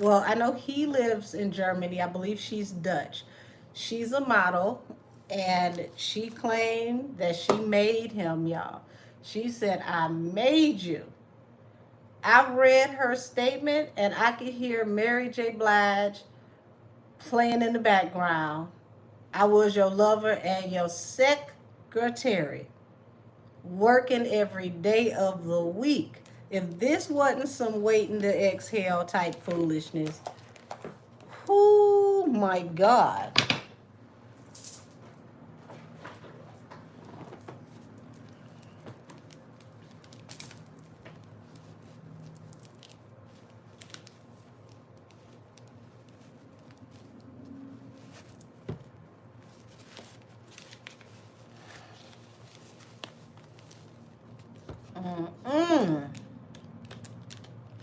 [SPEAKER 1] well, I know he lives in Germany. I believe she's Dutch. She's a model, and she claimed that she made him, y'all. She said, I made you. I read her statement, and I could hear Mary J. Blige playing in the background. I was your lover and your secretary, working every day of the week. If this wasn't some waiting to exhale type foolishness, oh my God.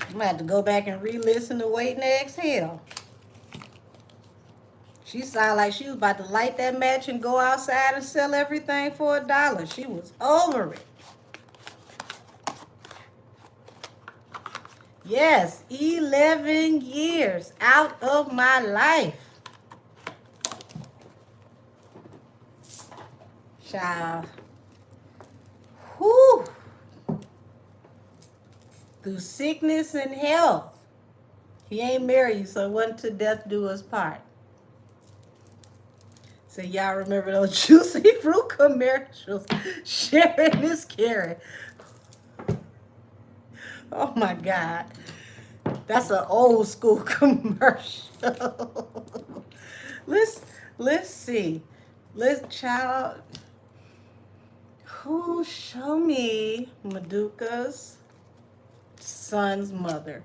[SPEAKER 1] I'm gonna have to go back and re-listen to Waiting to Exhale. She sounded like she was about to light that match and go outside and sell everything for $1. She was over it. Yes, 11 years out of my life. Child. Whew. Through sickness and health. He ain't married you, so it wasn't to death do us part. So y'all remember those juicy fruit commercials? Sharing is caring. Oh my God. That's an old school commercial. Let's see. Child. Who show me Maduka's son's mother?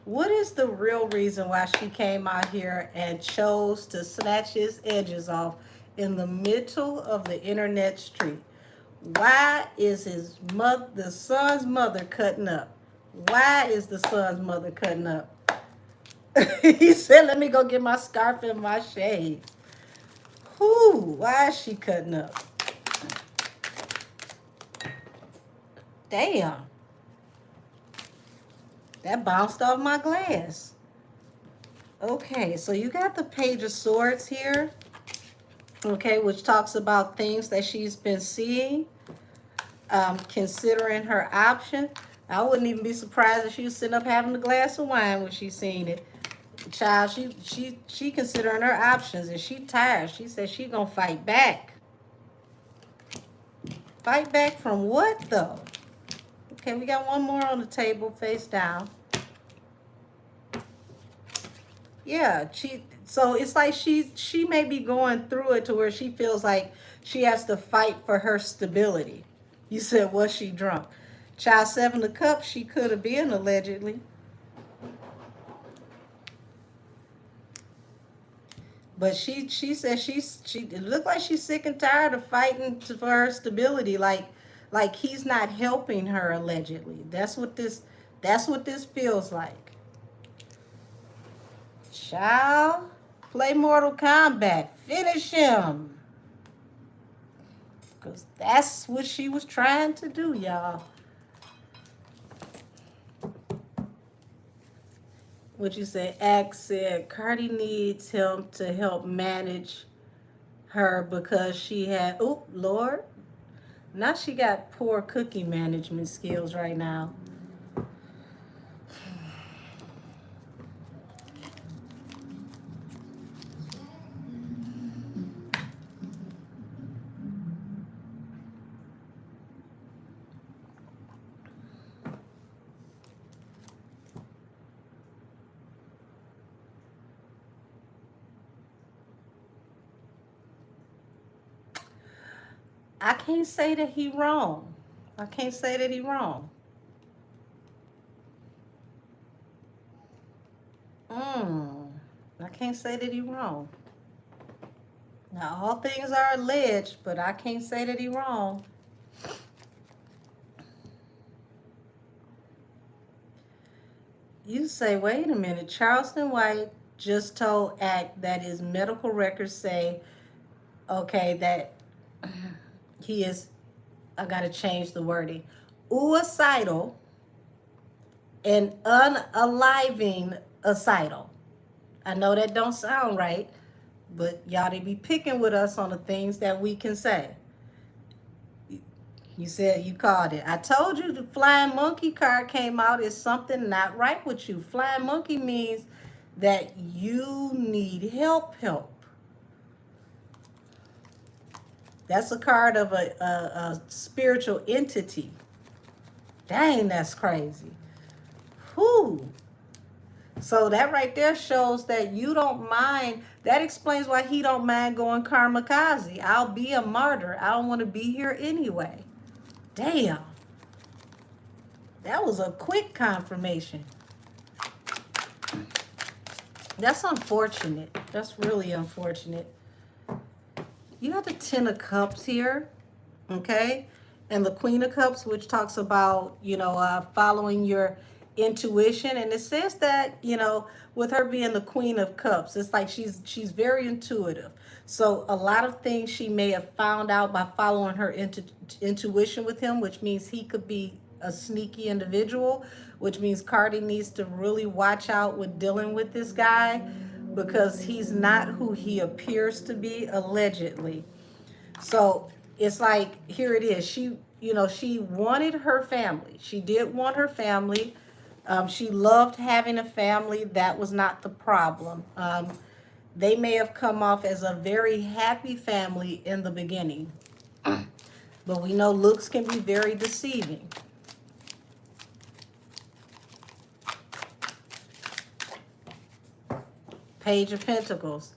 [SPEAKER 1] What is the real reason why she came out here and chose to snatch his edges off in the middle of the internet street? Why is the son's mother cutting up? Why is the son's mother cutting up? He said, let me go get my scarf and my shades. Who? Why is she cutting up? Damn. That bounced off my glass. Okay, so you got the Page of Swords here. Okay, which talks about things that she's been seeing, considering her option. I wouldn't even be surprised if she was sitting up having a glass of wine when she seen it. Child, she considering her options, and she tired. She said she gonna fight back. Fight back from what though? Okay, we got one more on the table, face down. Yeah, so it's like she may be going through it to where she feels like she has to fight for her stability. You said, was she drunk? Child, 7 of Cups, she could have been, allegedly. But she said it looked like she's sick and tired of fighting for her stability, like he's not helping her, allegedly. That's what this feels like. Child, play Mortal Kombat. Finish him. Because that's what she was trying to do, y'all. what you say? Axe said Cardi needs him to help manage her because she had, oh, Lord, now she got poor cookie management skills right now. I can't say that he wrong. I can't say that he wrong. Mm, I can't say that he wrong. Now all things are alleged, but I can't say that he wrong. You say, wait a minute, Charleston White just told ACT that his medical records say, okay, that he is, I gotta change the wording, ooicidal and unaliving acidal. I know that don't sound right, but y'all they be picking with us on the things that we can say. You said you called it. I told you the flying monkey card came out. Is something not right with you? Flying monkey means that you need help. That's a card of a spiritual entity. Dang, that's crazy. Whew. So that right there shows that you don't mind. That explains why he don't mind going kamikaze. I'll be a martyr. I don't want to be here anyway. Damn. That was a quick confirmation. That's unfortunate. That's really unfortunate. You got the Ten of Cups here, okay? And the Queen of Cups, which talks about, following your intuition. And it says that, with her being the Queen of Cups, it's like she's very intuitive. So a lot of things she may have found out by following her intuition with him, which means he could be a sneaky individual, which means Cardi needs to really watch out with dealing with this guy because he's not who he appears to be, allegedly. So it's like, here it is. She wanted her family. She did want her family. She loved having a family. That was not the problem. They may have come off as a very happy family in the beginning, but we know looks can be very deceiving. Page of Pentacles.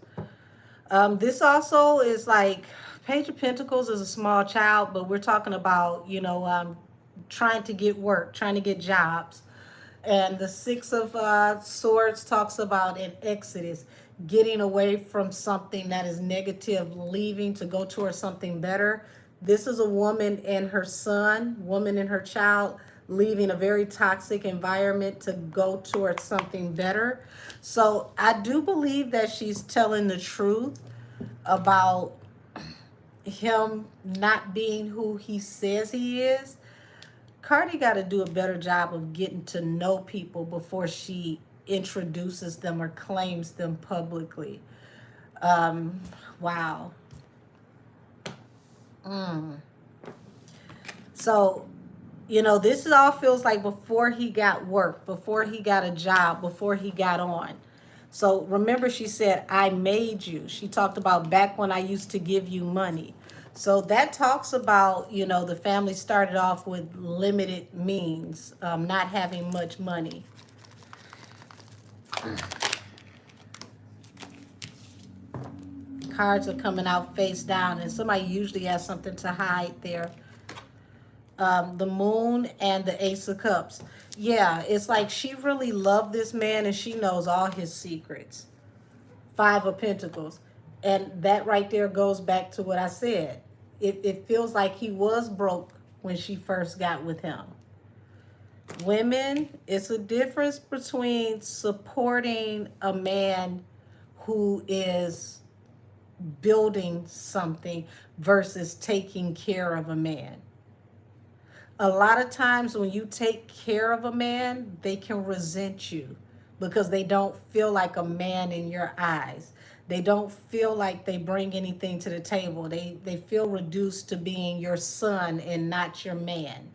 [SPEAKER 1] This also is like, Page of Pentacles is a small child, but we're talking about, trying to get work, trying to get jobs. And the Six of Swords talks about an exodus, getting away from something that is negative, leaving to go towards something better. This is a woman and her son, woman and her child, leaving a very toxic environment to go towards something better. So I do believe that she's telling the truth about him not being who he says he is. Cardi got to do a better job of getting to know people before she introduces them or claims them publicly. Wow. So, this all feels like before he got work, before he got a job, before he got on. So remember, she said, I made you. She talked about back when I used to give you money. So that talks about, the family started off with limited means, not having much money. Cards are coming out face down, and somebody usually has something to hide there. The Moon and the Ace of Cups. Yeah, it's like she really loved this man and she knows all his secrets. Five of Pentacles. And that right there goes back to what I said. It feels like he was broke when she first got with him. Women, it's a difference between supporting a man who is building something versus taking care of a man. A lot of times when you take care of a man, they can resent you. because they don't feel like a man in your eyes. They don't feel like they bring anything to the table. They feel reduced to being your son and not your man.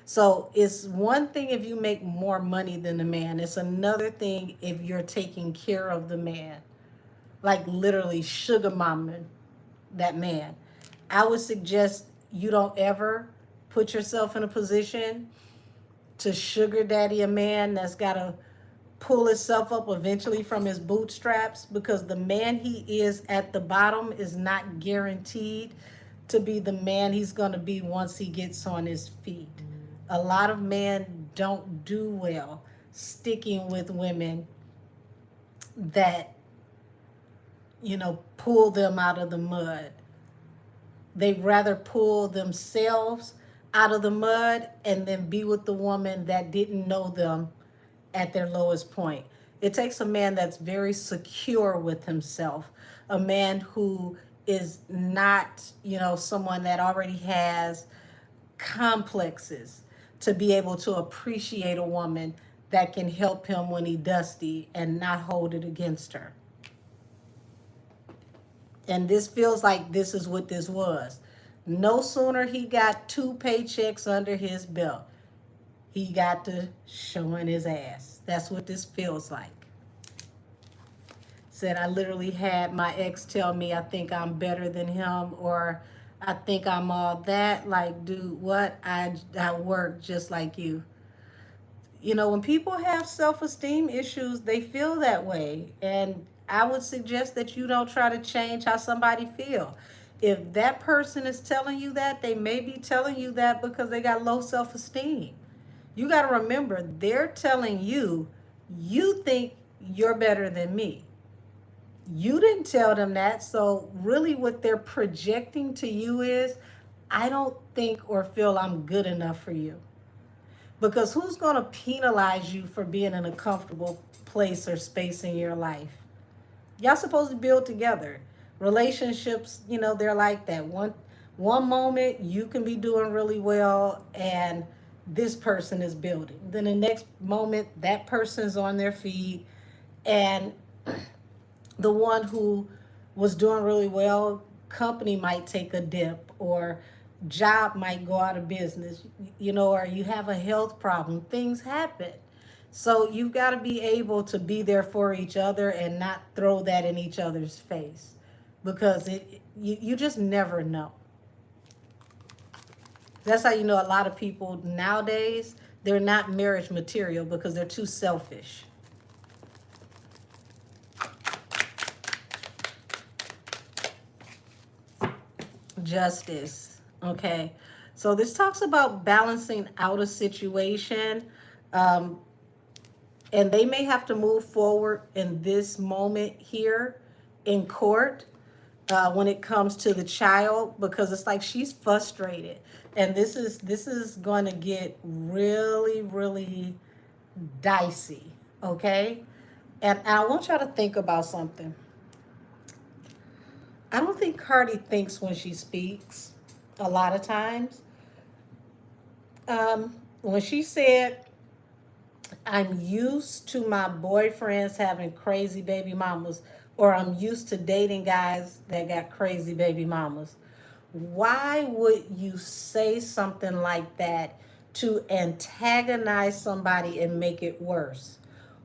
[SPEAKER 1] So it's one thing if you make more money than the man. It's another thing if you're taking care of the man. Like literally sugar mama that man. I would suggest you don't ever put yourself in a position to sugar daddy a man that's got to pull himself up eventually from his bootstraps, because the man he is at the bottom is not guaranteed to be the man he's going to be once he gets on his feet. A lot of men don't do well sticking with women that, pull them out of the mud. They'd rather pull themselves out of the mud and then be with the woman that didn't know them at their lowest point. It takes a man that's very secure with himself, a man who is not, someone that already has complexes, to be able to appreciate a woman that can help him when he's dusty and not hold it against her. And this feels like this is what this was. No sooner he got 2 paychecks under his belt, he got to showing his ass. That's what this feels like. Said, I literally had my ex tell me I think I'm better than him, or I think I'm all that. Like, dude, what? I work just like you. When people have self-esteem issues, they feel that way. And I would suggest that you don't try to change how somebody feel. If that person is telling you that, they may be telling you that because they got low self-esteem. You got to remember, they're telling you, you think you're better than me. You didn't tell them that. So really what they're projecting to you is, I don't think or feel I'm good enough for you. Because who's going to penalize you for being in a comfortable place or space in your life? Y'all supposed to build together. Relationships, they're like that. One moment you can be doing really well and this person is building. Then the next moment that person's on their feet, and the one who was doing really well, company might take a dip, or job might go out of business, or you have a health problem. Things happen. So you've got to be able to be there for each other and not throw that in each other's face, because you just never know. That's how you know a lot of people nowadays, they're not marriage material because they're too selfish. Justice. Okay. So this talks about balancing out a situation. And they may have to move forward in this moment here in court when it comes to the child, because it's like she's frustrated. And this is going to get really, really dicey. Okay. And I want y'all to think about something. I don't think Cardi thinks when she speaks a lot of times. When she said, I'm used to my boyfriends having crazy baby mamas, or I'm used to dating guys that got crazy baby mamas. Why would you say something like that to antagonize somebody and make it worse?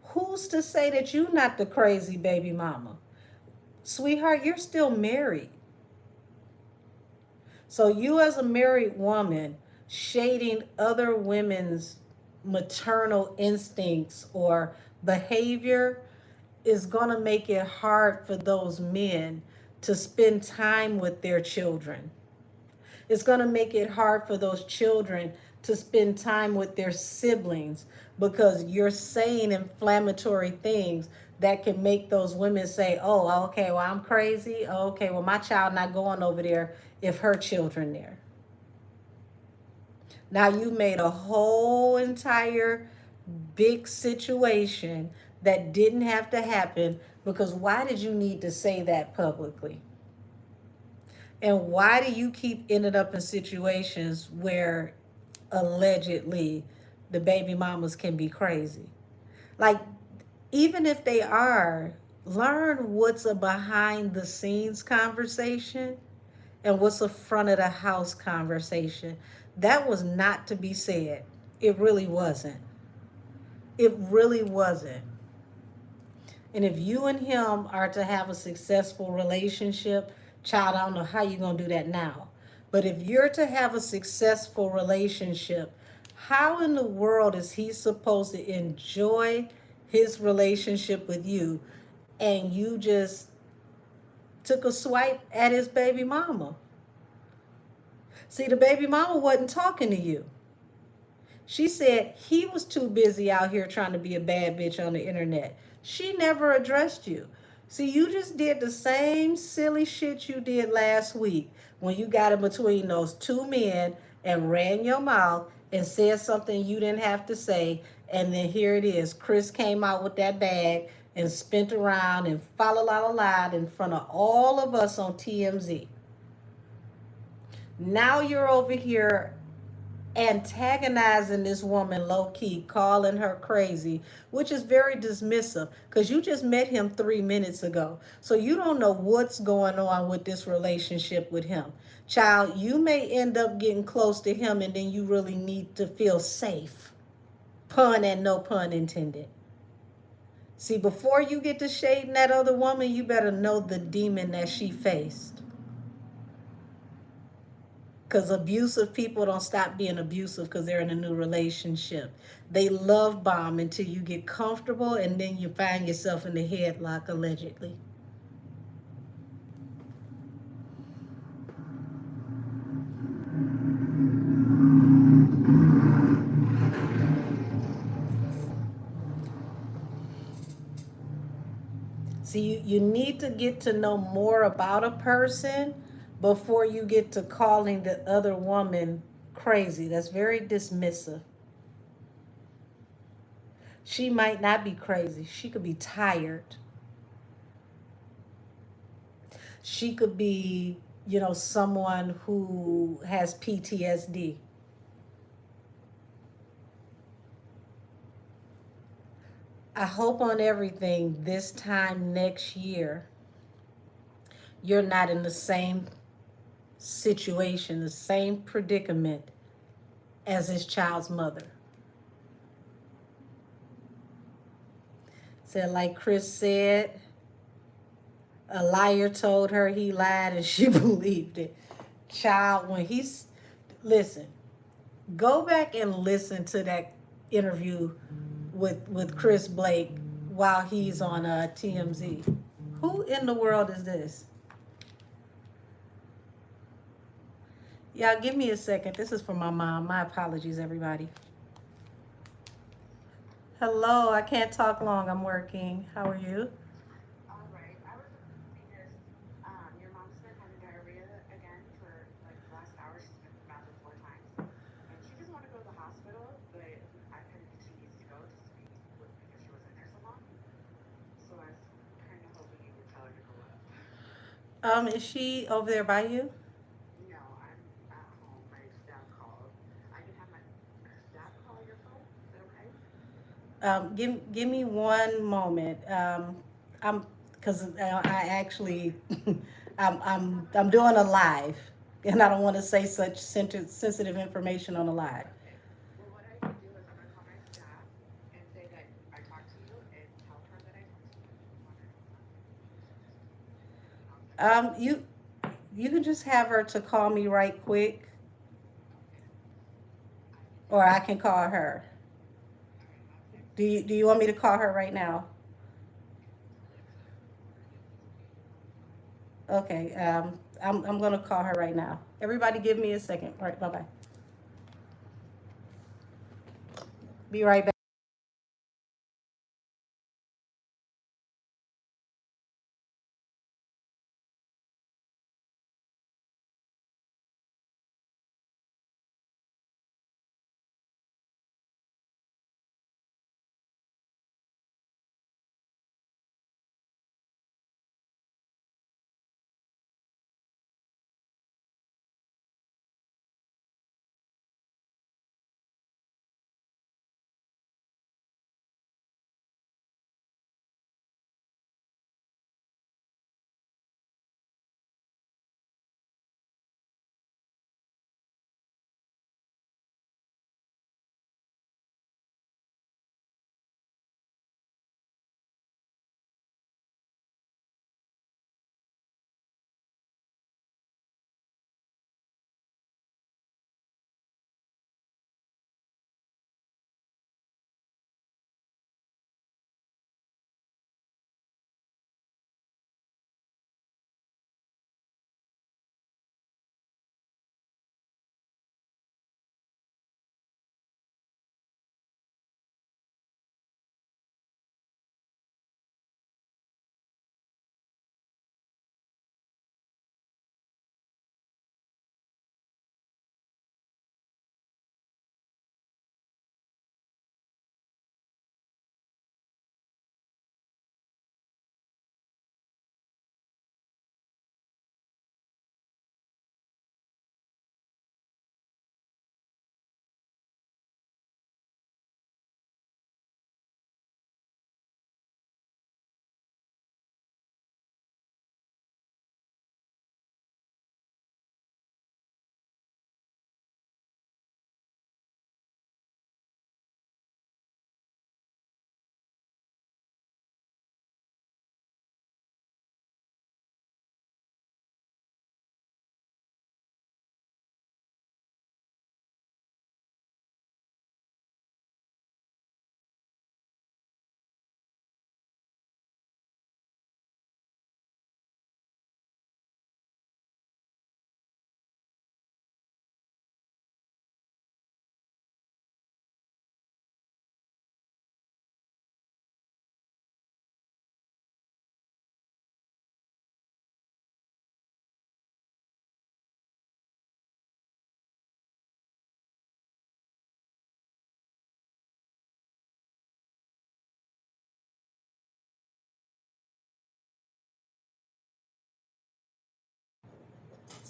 [SPEAKER 1] Who's to say that you're not the crazy baby mama? Sweetheart, you're still married. So you as a married woman shading other women's maternal instincts or behavior is going to make it hard for those men to spend time with their children. It's going to make it hard for those children to spend time with their siblings, because you're saying inflammatory things that can make those women say, oh, okay, well, I'm crazy. Oh, okay, well, my child not going over there if her children there. Now you made a whole entire big situation that didn't have to happen, because why did you need to say that publicly? And why do you keep ending up in situations where allegedly the baby mamas can be crazy? Like, Even if they are, learn what's a behind the scenes conversation and what's a front of the house conversation. That was not to be said. It really wasn't. It really wasn't. And if you and him are to have a successful relationship, child, I don't know how you're going to do that now. But if you're to have a successful relationship, how in the world is he supposed to enjoy his relationship with you and you just took a swipe at his baby mama? See, the baby mama wasn't talking to you. She said he was too busy out here trying to be a bad bitch on the internet. She never addressed you. See, you just did the same silly shit you did last week when you got in between those two men and ran your mouth and said something you didn't have to say. And then here it is. Chris came out with that bag and spent around and fa la la la in front of all of us on TMZ. Now you're over here antagonizing this woman low key, calling her crazy, which is very dismissive because you just met him 3 minutes ago. So you don't know what's going on with this relationship with him. Child, you may end up getting close to him and then you really need to feel safe. Pun and no pun intended. See, before you get to shading that other woman, you better know the demon that she faced. Because abusive people don't stop being abusive because they're in a new relationship. They love bomb until you get comfortable and then you find yourself in the headlock, allegedly. See, you need to get to know more about a person before you get to calling the other woman crazy. That's very dismissive. She might not be crazy, she could be tired. She could be, someone who has PTSD. I hope on everything this time next year, you're not in the same situation, the same predicament as his child's mother. Said, like Chris said, a liar told her he lied and she believed it. Child, when listen, go back and listen to that interview with Chris Blake while he's on TMZ. Who in the world is this? Yeah, give me a second. This is for my mom. My apologies, everybody. Hello, I can't talk long. I'm working. How are you? Is she over there by you? Give me one moment. I'm because I actually I'm doing a live, and I don't want to say such sensitive information on a live. You can just have her to call me right quick, or I can call her. Do you want me to call her right now? Okay. I'm gonna call her right now. Everybody, give me a second. All right. Bye bye. Be right back.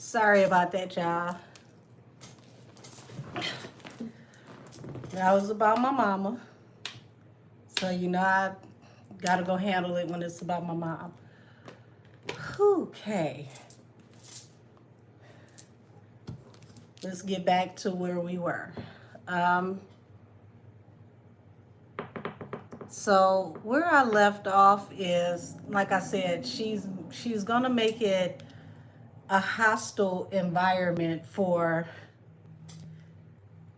[SPEAKER 1] Sorry about that, y'all. That was about my mama. So, you know, I gotta go handle it when it's about my mom. Okay. Let's get back to where we were. So where I left off is, like I said, she's gonna make it a hostile environment for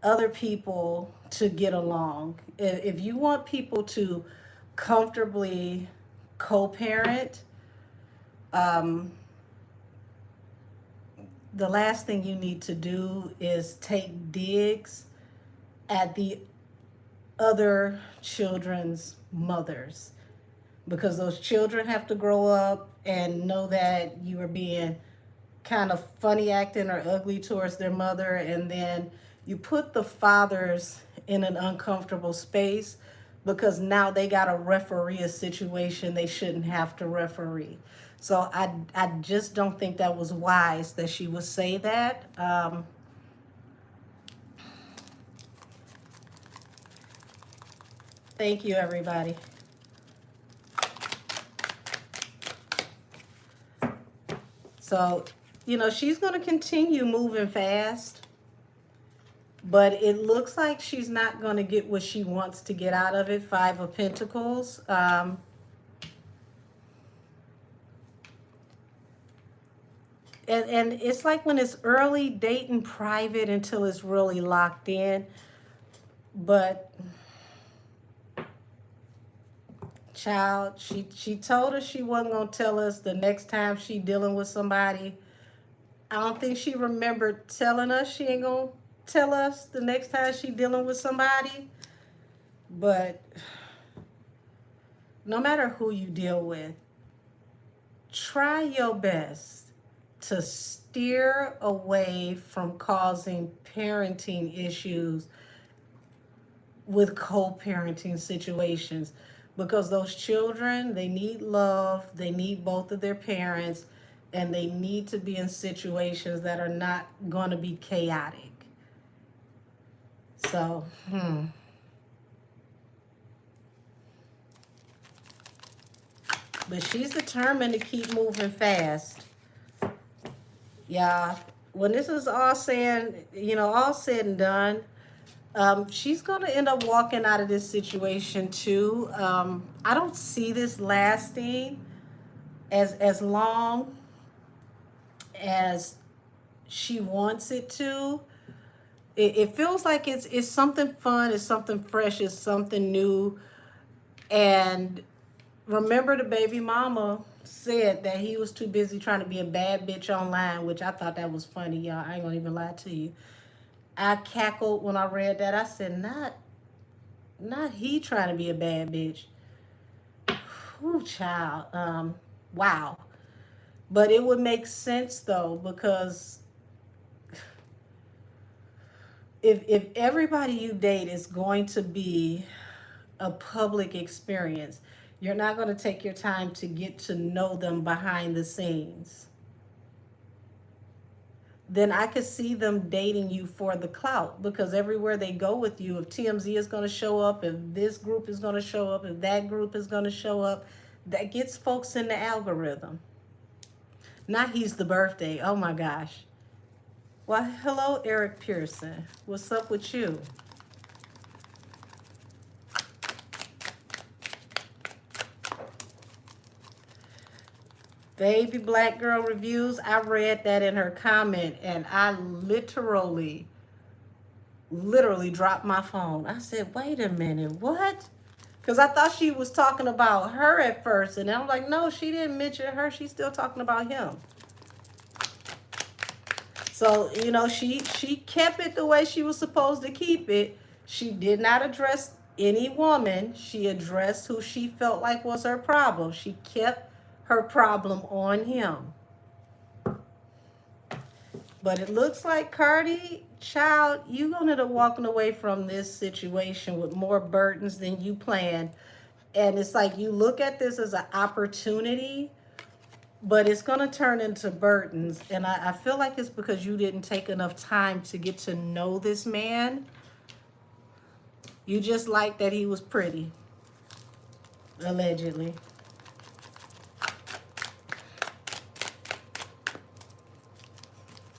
[SPEAKER 1] other people to get along. If you want people to comfortably co-parent, the last thing you need to do is take digs at the other children's mothers, because those children have to grow up and know that you are being kind of funny acting or ugly towards their mother, and then you put the fathers in an uncomfortable space because now they got to referee a situation they shouldn't have to referee. So I just don't think that was wise that she would say that. Thank you, everybody. So, you know, she's going to continue moving fast, but it looks like she's not going to get what she wants to get out of it. Five of Pentacles. And it's like when it's early, dating private until it's really locked in. But child, she told us she wasn't going to tell us the next time she dealing with somebody. I don't think she remembered telling us she ain't going to tell us the next time she dealing with somebody. But no matter who you deal with, try your best to steer away from causing parenting issues with co-parenting situations, because those children, they need love, they need both of their parents, and they need to be in situations that are not going to be chaotic. So, But she's determined to keep moving fast. Yeah, when this is all said, all said and done, she's going to end up walking out of this situation too. I don't see this lasting as long as she wants it to. It feels like it's something fun, it's something fresh, it's something new. And remember, the baby mama said that he was too busy trying to be a bad bitch online, which I thought that was funny, y'all. I ain't gonna even lie to you. I cackled when I read that. I said, not he trying to be a bad bitch. Ooh, child. Wow. But it would make sense though, because if everybody you date is going to be a public experience, you're not going to take your time to get to know them behind the scenes. Then I could see them dating you for the clout, because everywhere they go with you, if TMZ is going to show up, if this group is going to show up, if that group is going to show up, that gets folks in the algorithm. Not he's the birthday. Oh my gosh. Well, hello, Eric Pearson. What's up with you? Baby Black Girl Reviews, I read that in her comment and I literally dropped my phone. I said, wait a minute, what? Because I thought she was talking about her at first, and I'm like, no, she didn't mention her. She's still talking about him. So, she kept it the way she was supposed to keep it. She did not address any woman. She addressed who she felt like was her problem. She kept her problem on him. But it looks like, Cardi, child, you're going to end up walking away from this situation with more burdens than you planned. And it's like you look at this as an opportunity but it's going to turn into burdens. And I feel like it's because you didn't take enough time to get to know this man. You just liked that he was pretty, allegedly.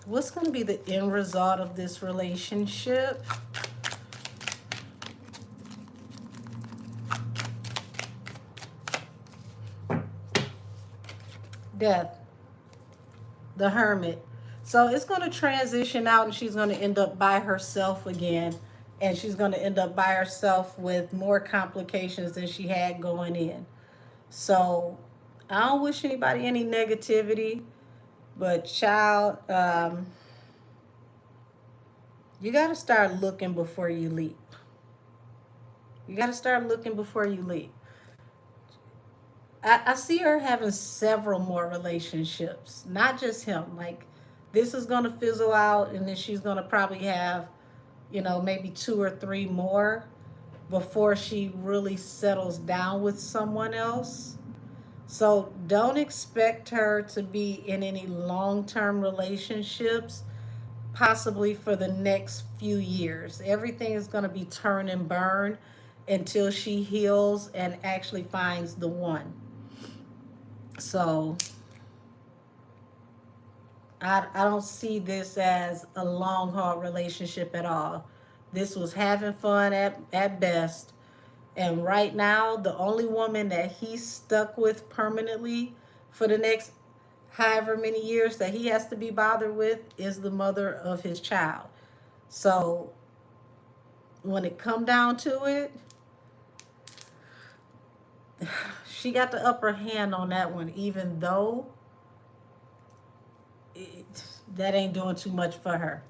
[SPEAKER 1] What's going to be the end result of this relationship? Death. The Hermit. So it's going to transition out and she's going to end up by herself again. And she's going to end up by herself with more complications than she had going in. So I don't wish anybody any negativity. But child, you got to start looking before you leap. You got to start looking before you leap. I see her having several more relationships, not just him. Like, this is going to fizzle out, and then she's going to probably have, maybe 2 or 3 more before she really settles down with someone else. So don't expect her to be in any long-term relationships, possibly for the next few years. Everything is going to be turn and burn until she heals and actually finds the one. So I don't see this as a long haul relationship at all. This was having fun at best. And right now, the only woman that he's stuck with permanently for the next however many years that he has to be bothered with is the mother of his child. So when it come down to it, she got the upper hand on that one, even though that ain't doing too much for her.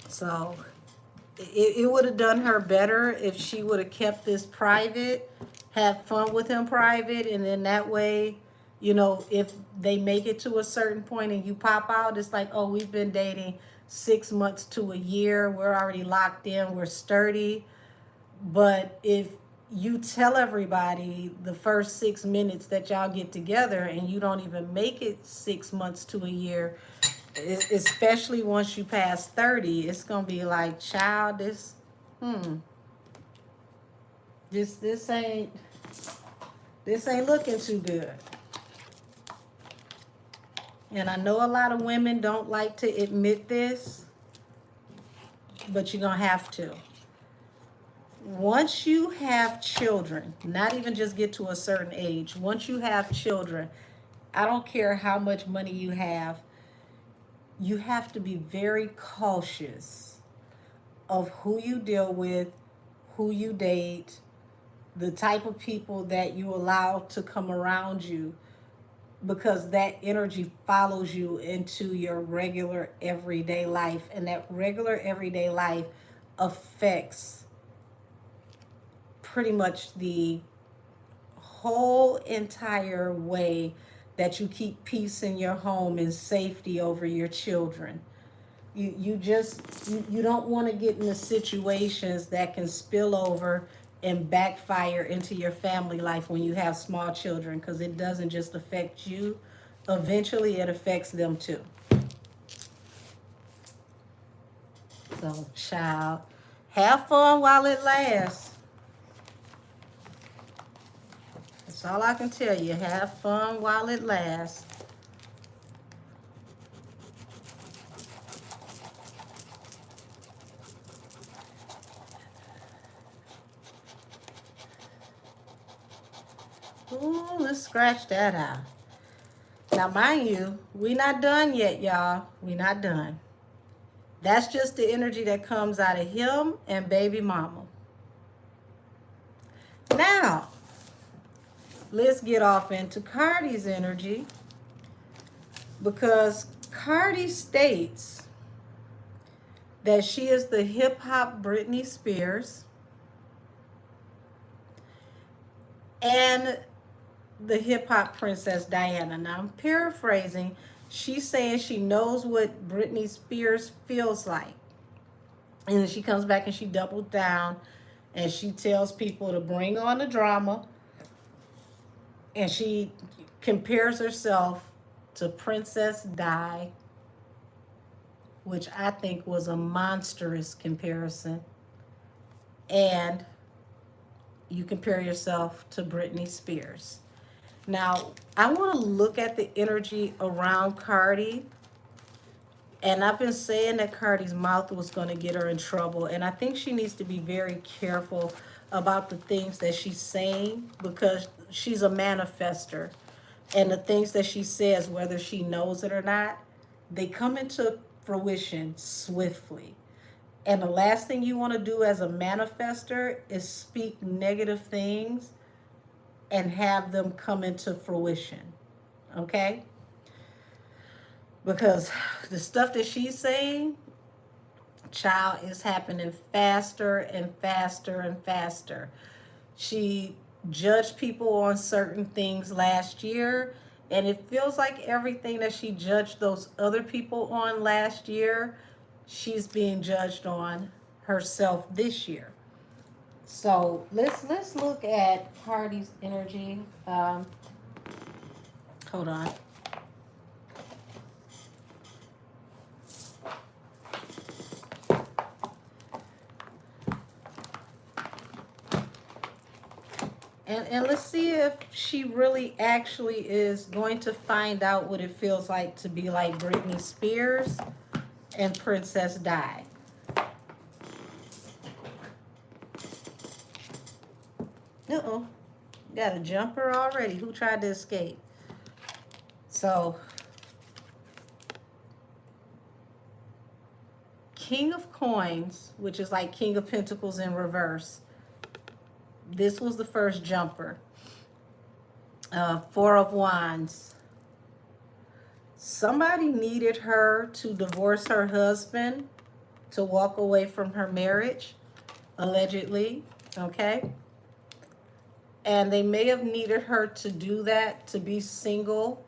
[SPEAKER 1] So it would have done her better if she would have kept this private, have fun with him private, and then that way, if they make it to a certain point and you pop out, it's like, oh, we've been dating 6 months to a year. We're already locked in. We're sturdy. But if you tell everybody the first 6 minutes that y'all get together and you don't even make it 6 months to a year, especially once you pass 30, it's gonna be like, child, this ain't looking too good. And I know a lot of women don't like to admit this, but you're gonna have to. Once you have children, not even just get to a certain age, once you have children, I don't care how much money you have to be very cautious of who you deal with, who you date, the type of people that you allow to come around you, because that energy follows you into your regular everyday life, and that regular everyday life affects pretty much the whole entire way that you keep peace in your home and safety over your children. You don't want to get into situations that can spill over and backfire into your family life when you have small children, because it doesn't just affect you. Eventually it affects them too. So, child, have fun while it lasts. That's all I can tell you. Have fun while it lasts. Ooh, let's scratch that out. Now, mind you, we not done yet, y'all. We not done. That's just the energy that comes out of him and baby mama. Now, let's get off into Cardi's energy, because Cardi states that she is the hip-hop Britney Spears and the hip-hop princess Diana. Now, I'm paraphrasing. She's saying she knows what Britney Spears feels like. And then she comes back and she doubles down and she tells people to bring on the drama. And she compares herself to Princess Di, which I think was a monstrous comparison. And you compare yourself to Britney Spears. Now, I want to look at the energy around Cardi. And I've been saying that Cardi's mouth was going to get her in trouble. And I think she needs to be very careful about the things that she's saying, because she's a manifester. And the things that she says, whether she knows it or not, they come into fruition swiftly. And the last thing you want to do as a manifester is speak negative things and have them come into fruition. Okay? Because the stuff that she's saying, child, is happening faster and faster and faster. She judged people on certain things last year, and it feels like everything that she judged those other people on last year, she's being judged on herself this year. So let's look at Cardi's energy. Hold on. And let's see if she really actually is going to find out what it feels like to be like Britney Spears and Princess Di. Uh-oh. Got a jumper already. Who tried to escape? So, King of Coins, which is like King of Pentacles in reverse. This was the first jumper. Four of Wands. Somebody needed her to divorce her husband, to walk away from her marriage, allegedly, okay? And they may have needed her to do that, to be single,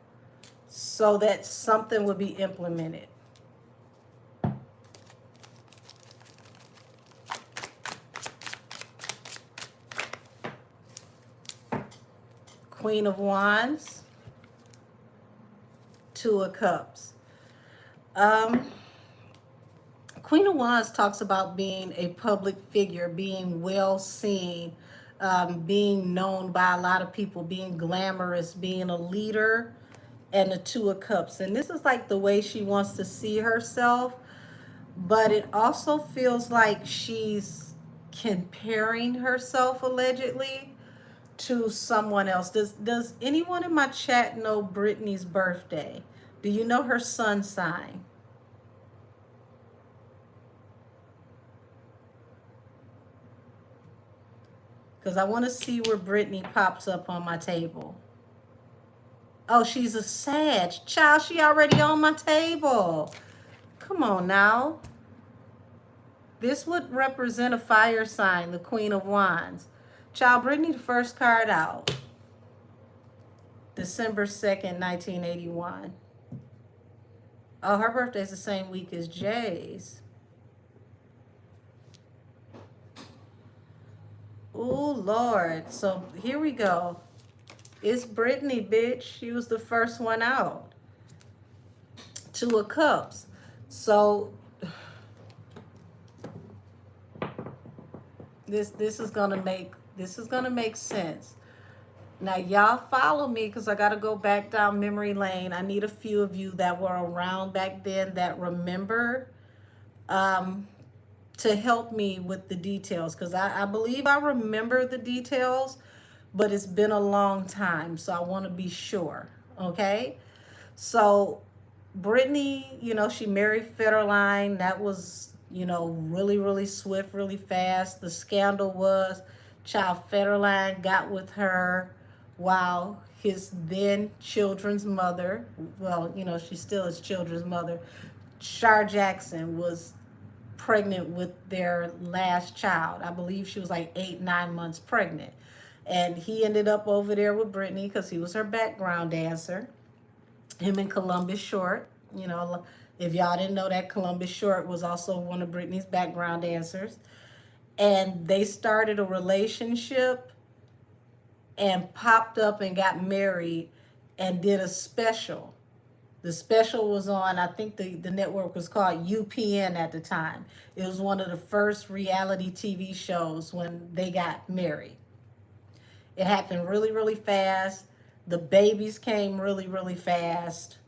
[SPEAKER 1] so that something would be implemented. Queen of Wands, Two of Cups. Queen of Wands talks about being a public figure, being well seen, being known by a lot of people, being glamorous, being a leader, and the Two of Cups. And this is like the way she wants to see herself, but it also feels like she's comparing herself allegedly to someone else. Does anyone in my chat know Britney's birthday? Do you know her sun sign? Because I want to see where Britney pops up on my table. Oh, she's a Sag. Child, she already on my table. Come on now. This would represent a fire sign, the Queen of Wands. Child, Britney, the first card out. December 2nd, 1981. Oh, her birthday's the same week as Jay's. Oh, Lord. So here we go. It's Britney, bitch. She was the first one out. Two of Cups. So this is gonna make sense. Now y'all follow me, because I gotta go back down memory lane. I need a few of you that were around back then that remember, to help me with the details, because I believe I remember the details, but it's been a long time, so I want to be sure. Okay, so Britney, she married Federline. That was, really, really swift, really fast. The scandal was, child, Federline got with her while his then children's mother, well, she still is children's mother, Shar Jackson, was pregnant with their last child. I believe she was like 8-9 months pregnant. And he ended up over there with Britney because he was her background dancer. Him and Columbus Short. If y'all didn't know that, Columbus Short was also one of Britney's background dancers. And they started a relationship and popped up and got married and did a special. The special was on, I think the network was called UPN at the time. It was one of the first reality TV shows when they got married. It happened really, really fast. The babies came really, really fast.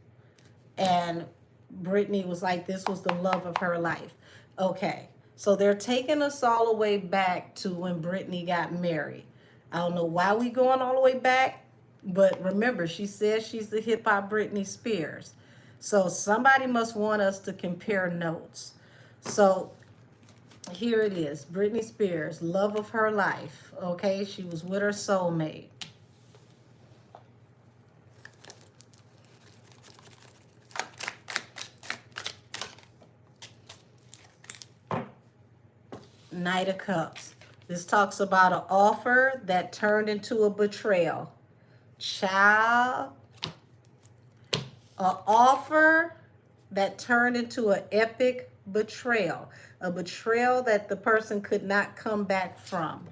[SPEAKER 1] And Brittany was like, this was the love of her life. Okay, so they're taking us all the way back to when Brittany got married. I don't know why we going all the way back, but remember, she says she's the hip hop Britney Spears. So somebody must want us to compare notes. So here it is, Britney Spears, love of her life. Okay, she was with her soulmate. Knight of Cups. This talks about an offer that turned into a betrayal. Child, an offer that turned into an epic betrayal. A betrayal that the person could not come back from.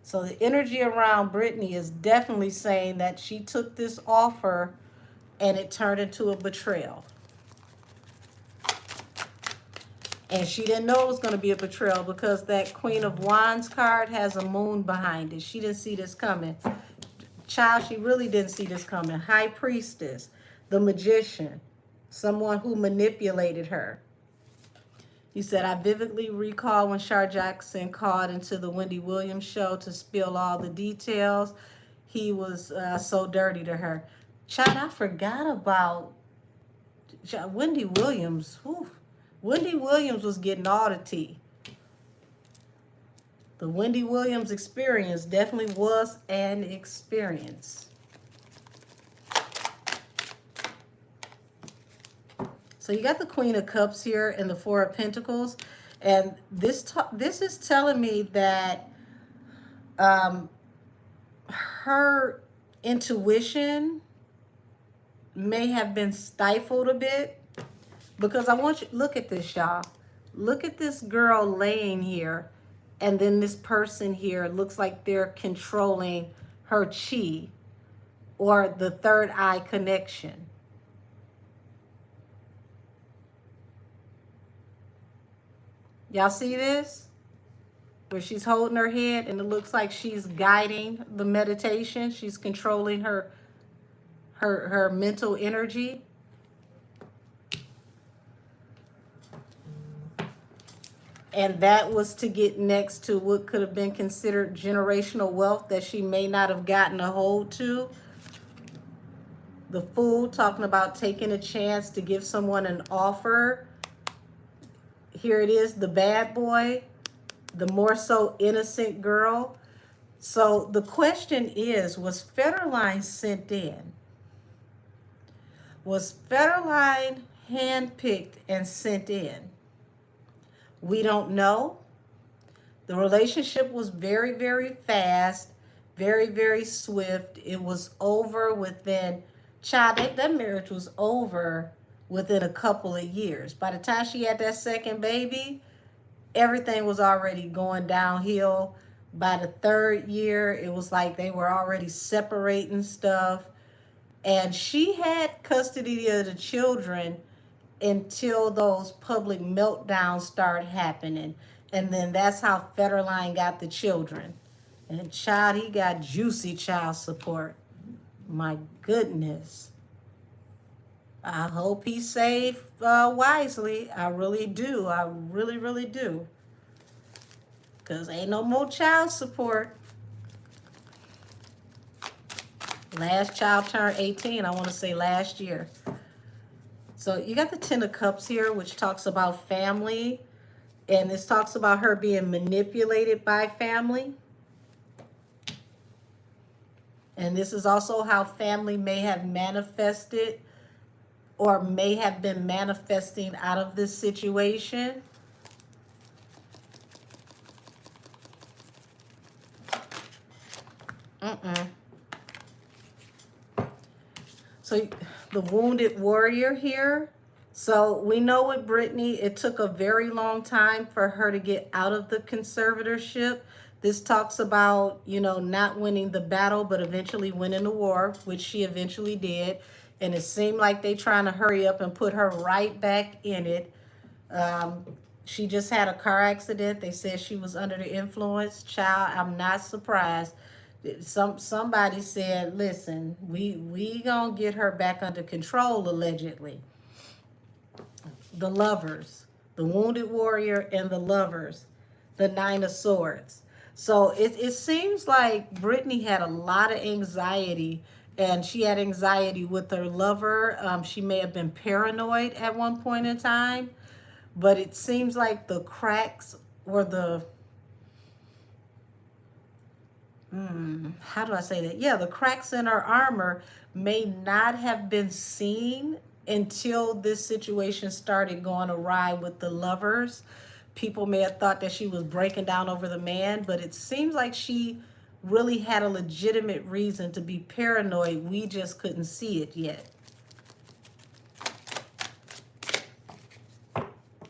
[SPEAKER 1] So the energy around Brittany is definitely saying that she took this offer and it turned into a betrayal. And she didn't know it was going to be a betrayal because that Queen of Wands card has a moon behind it. She didn't see this coming. Child, she really didn't see this coming. High Priestess, the Magician, someone who manipulated her. He said, I vividly recall when Shar Jackson called into the Wendy Williams show to spill all the details. He was so dirty to her. Child, I forgot about Wendy Williams. Whew. Wendy Williams was getting all the tea. The Wendy Williams experience definitely was an experience. So you got the Queen of Cups here and the Four of Pentacles. And this is telling me that her intuition may have been stifled a bit. Because I want you, look at this, y'all. Look at this girl laying here. And then this person here looks like they're controlling her chi or the third eye connection. Y'all see this? Where she's holding her head and it looks like she's guiding the meditation. She's controlling her mental energy. And that was to get next to what could have been considered generational wealth that she may not have gotten a hold to. The Fool, talking about taking a chance to give someone an offer. Here it is, the bad boy, the more so innocent girl. So the question is, was Federline sent in? Was Federline handpicked and sent in? We don't know. The relationship was very, very fast, very, very swift. It was over within, child, that marriage was over within a couple of years. By the time she had that second baby, everything was already going downhill. By the third year, it was like they were already separating stuff. And she had custody of the children until those public meltdowns started happening. And then that's how Federline got the children. And child, he got juicy child support. My goodness. I hope he saved wisely. I really do. I really, really do. Because ain't no more child support. Last child turned 18, I want to say last year. So you got the Ten of Cups here, which talks about family. And this talks about her being manipulated by family. And this is also how family may have manifested or may have been manifesting out of this situation. So the Wounded Warrior here. So we know with Brittany, it took a very long time for her to get out of the conservatorship This talks about, you know, not winning the battle, but eventually winning the war, which she eventually did. And it seemed like they trying to hurry up and put her right back in it. Um, she just had a car accident. They said she was under the influence. Child, I'm not surprised. Somebody said, listen, we gonna get her back under control, allegedly. The Lovers, the Wounded Warrior, and the Lovers, the Nine of Swords. So it seems like Brittany had a lot of anxiety, and she had anxiety with her lover. She may have been paranoid at one point in time, but it seems like the cracks or the how do I say that? Yeah, the cracks in her armor may not have been seen until this situation started going awry with the Lovers. People may have thought that she was breaking down over the man, but it seems like she really had a legitimate reason to be paranoid. We just couldn't see it yet.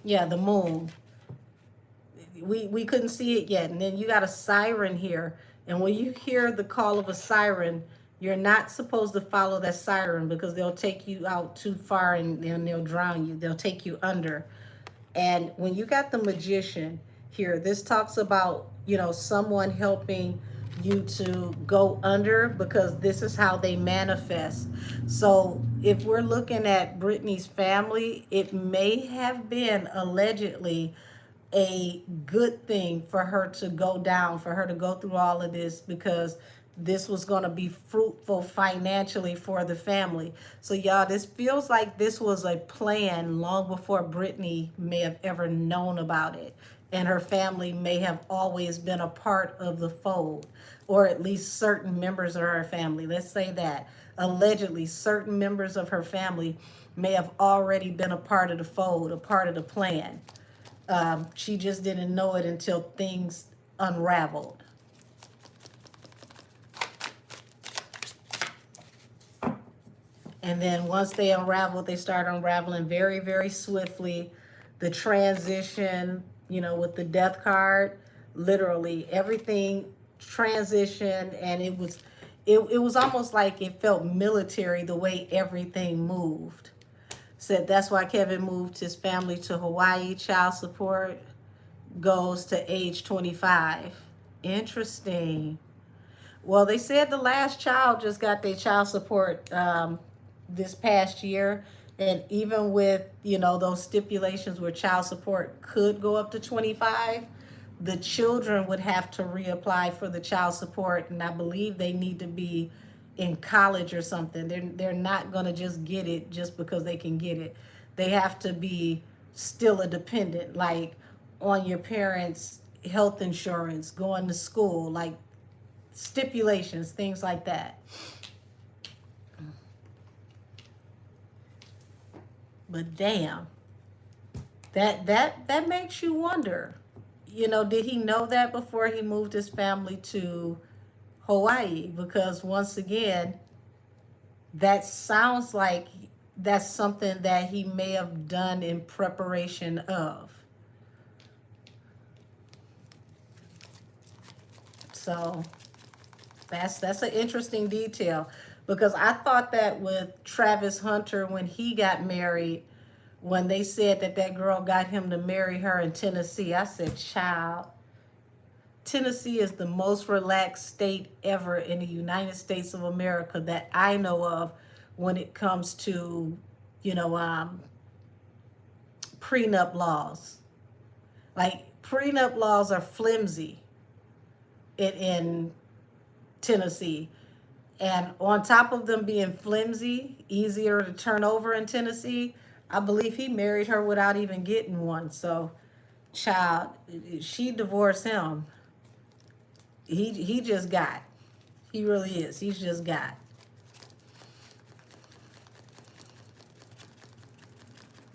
[SPEAKER 1] Yeah, the moon. We couldn't see it yet. And then you got a siren here. And when you hear the call of a siren, you're not supposed to follow that siren because they'll take you out too far and then they'll drown you. They'll take you under. And when you got the Magician here, this talks about, you know, someone helping you to go under because this is how they manifest. So if we're looking at Brittany's family, it may have been allegedly a good thing for her to go down, for her to go through all of this, because this was going to be fruitful financially for the family. So y'all, this feels like this was a plan long before Brittany may have ever known about it. And her family may have always been a part of the fold, or at least certain members of her family. Let's say that. Allegedly, certain members of her family may have already been a part of the fold, a part of the plan. She just didn't know it until things unraveled. And then once they unraveled, they start unraveling very, very swiftly. The transition, you know, with the death card, literally everything transitioned, and it was almost like it felt military the way everything moved. Said that's why Kevin moved his family to Hawaii. Child support goes to age 25. Interesting. Well, they said the last child just got their child support this past year. And even with, you know, those stipulations where child support could go up to 25, the children would have to reapply for the child support. And I believe they need to be in college or something. They're not going to just get it just because they can get it. They have to be still a dependent, like on your parents' health insurance, going to school, like stipulations, things like that. But damn, that makes you wonder. You know, did he know that before he moved his family to Hawaii? Because once again, that sounds like that's something that he may have done in preparation of. So that's an interesting detail, because I thought that with Travis Hunter, when he got married, when they said that that girl got him to marry her in Tennessee, I said, child, Tennessee is the most relaxed state ever in the United States of America that I know of when it comes to, you know, prenup laws. Like, prenup laws are flimsy in Tennessee. And on top of them being flimsy, easier to turn over in Tennessee, I believe he married her without even getting one. So, child, she divorced him. He just got. He really is. He's just got.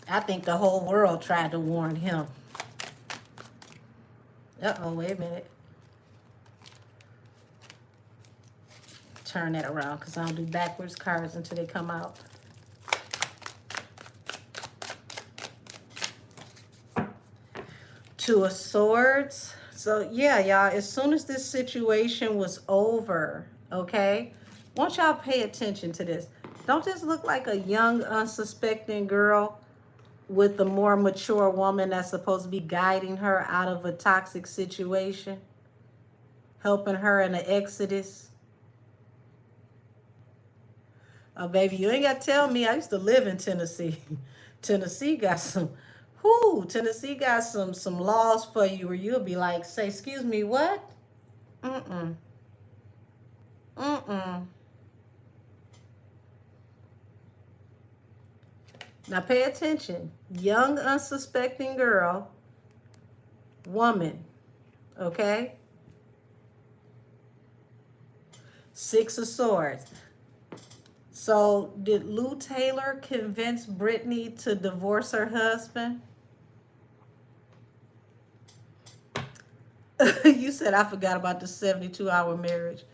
[SPEAKER 1] I think the whole world tried to warn him. Uh-oh, wait a minute. Turn that around, because I don't do backwards cards until they come out. Two of Swords. So yeah, y'all, as soon as this situation was over, okay, I want y'all pay attention to this. Don't this look like a young, unsuspecting girl with a more mature woman that's supposed to be guiding her out of a toxic situation, helping her in the exodus? Oh, baby, you ain't got to tell me. I used to live in Tennessee. Tennessee got some, Tennessee got some laws for you where you'll be like, say, excuse me, what? Mm-mm. Mm-mm. Now pay attention. Young, unsuspecting girl, woman, okay? Six of Swords. So did Lou Taylor convince Brittany to divorce her husband? You said I forgot about the 72-hour marriage.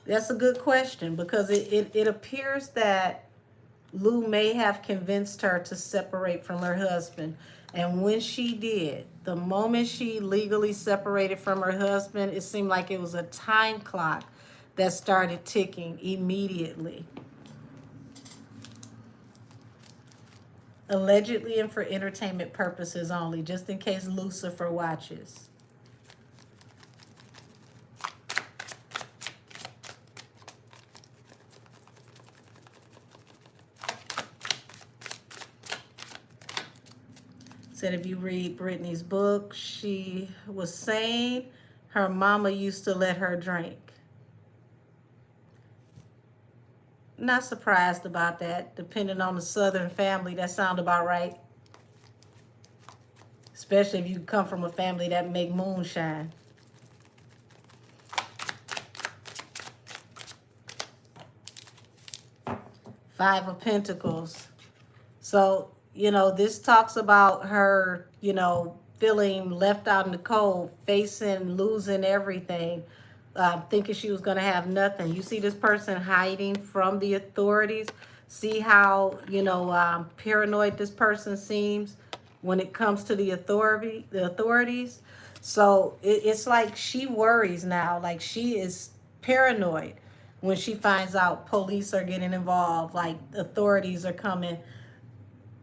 [SPEAKER 1] That's a good question because it appears that Lou may have convinced her to separate from her husband. And when she did, the moment she legally separated from her husband, it seemed like it was a time clock that started ticking immediately. Allegedly and for entertainment purposes only, just in case Lucifer watches. Said if you read Brittany's book, she was saying her mama used to let her drink. Not surprised about that. Depending on the Southern family, that sounds about right. Especially if you come from a family that make moonshine. Five of Pentacles. So, this talks about her, feeling left out in the cold, facing, losing everything, thinking she was going to have nothing. You see this person hiding from the authorities. See how, paranoid this person seems when it comes to the authorities. So it's like she worries now, like she is paranoid when she finds out police are getting involved, like authorities are coming.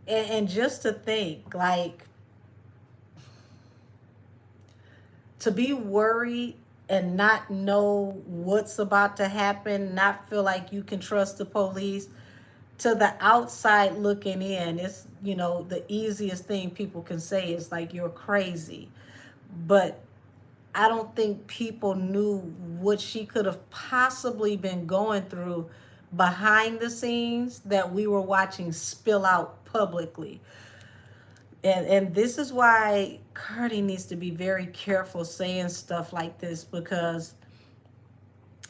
[SPEAKER 1] And just to think, like, to be worried and not know what's about to happen, not feel like you can trust the police, to the outside looking in, it's, the easiest thing people can say is like, you're crazy. But I don't think people knew what she could have possibly been going through behind the scenes that we were watching spill out publicly. And this is why Cardi needs to be very careful saying stuff like this, because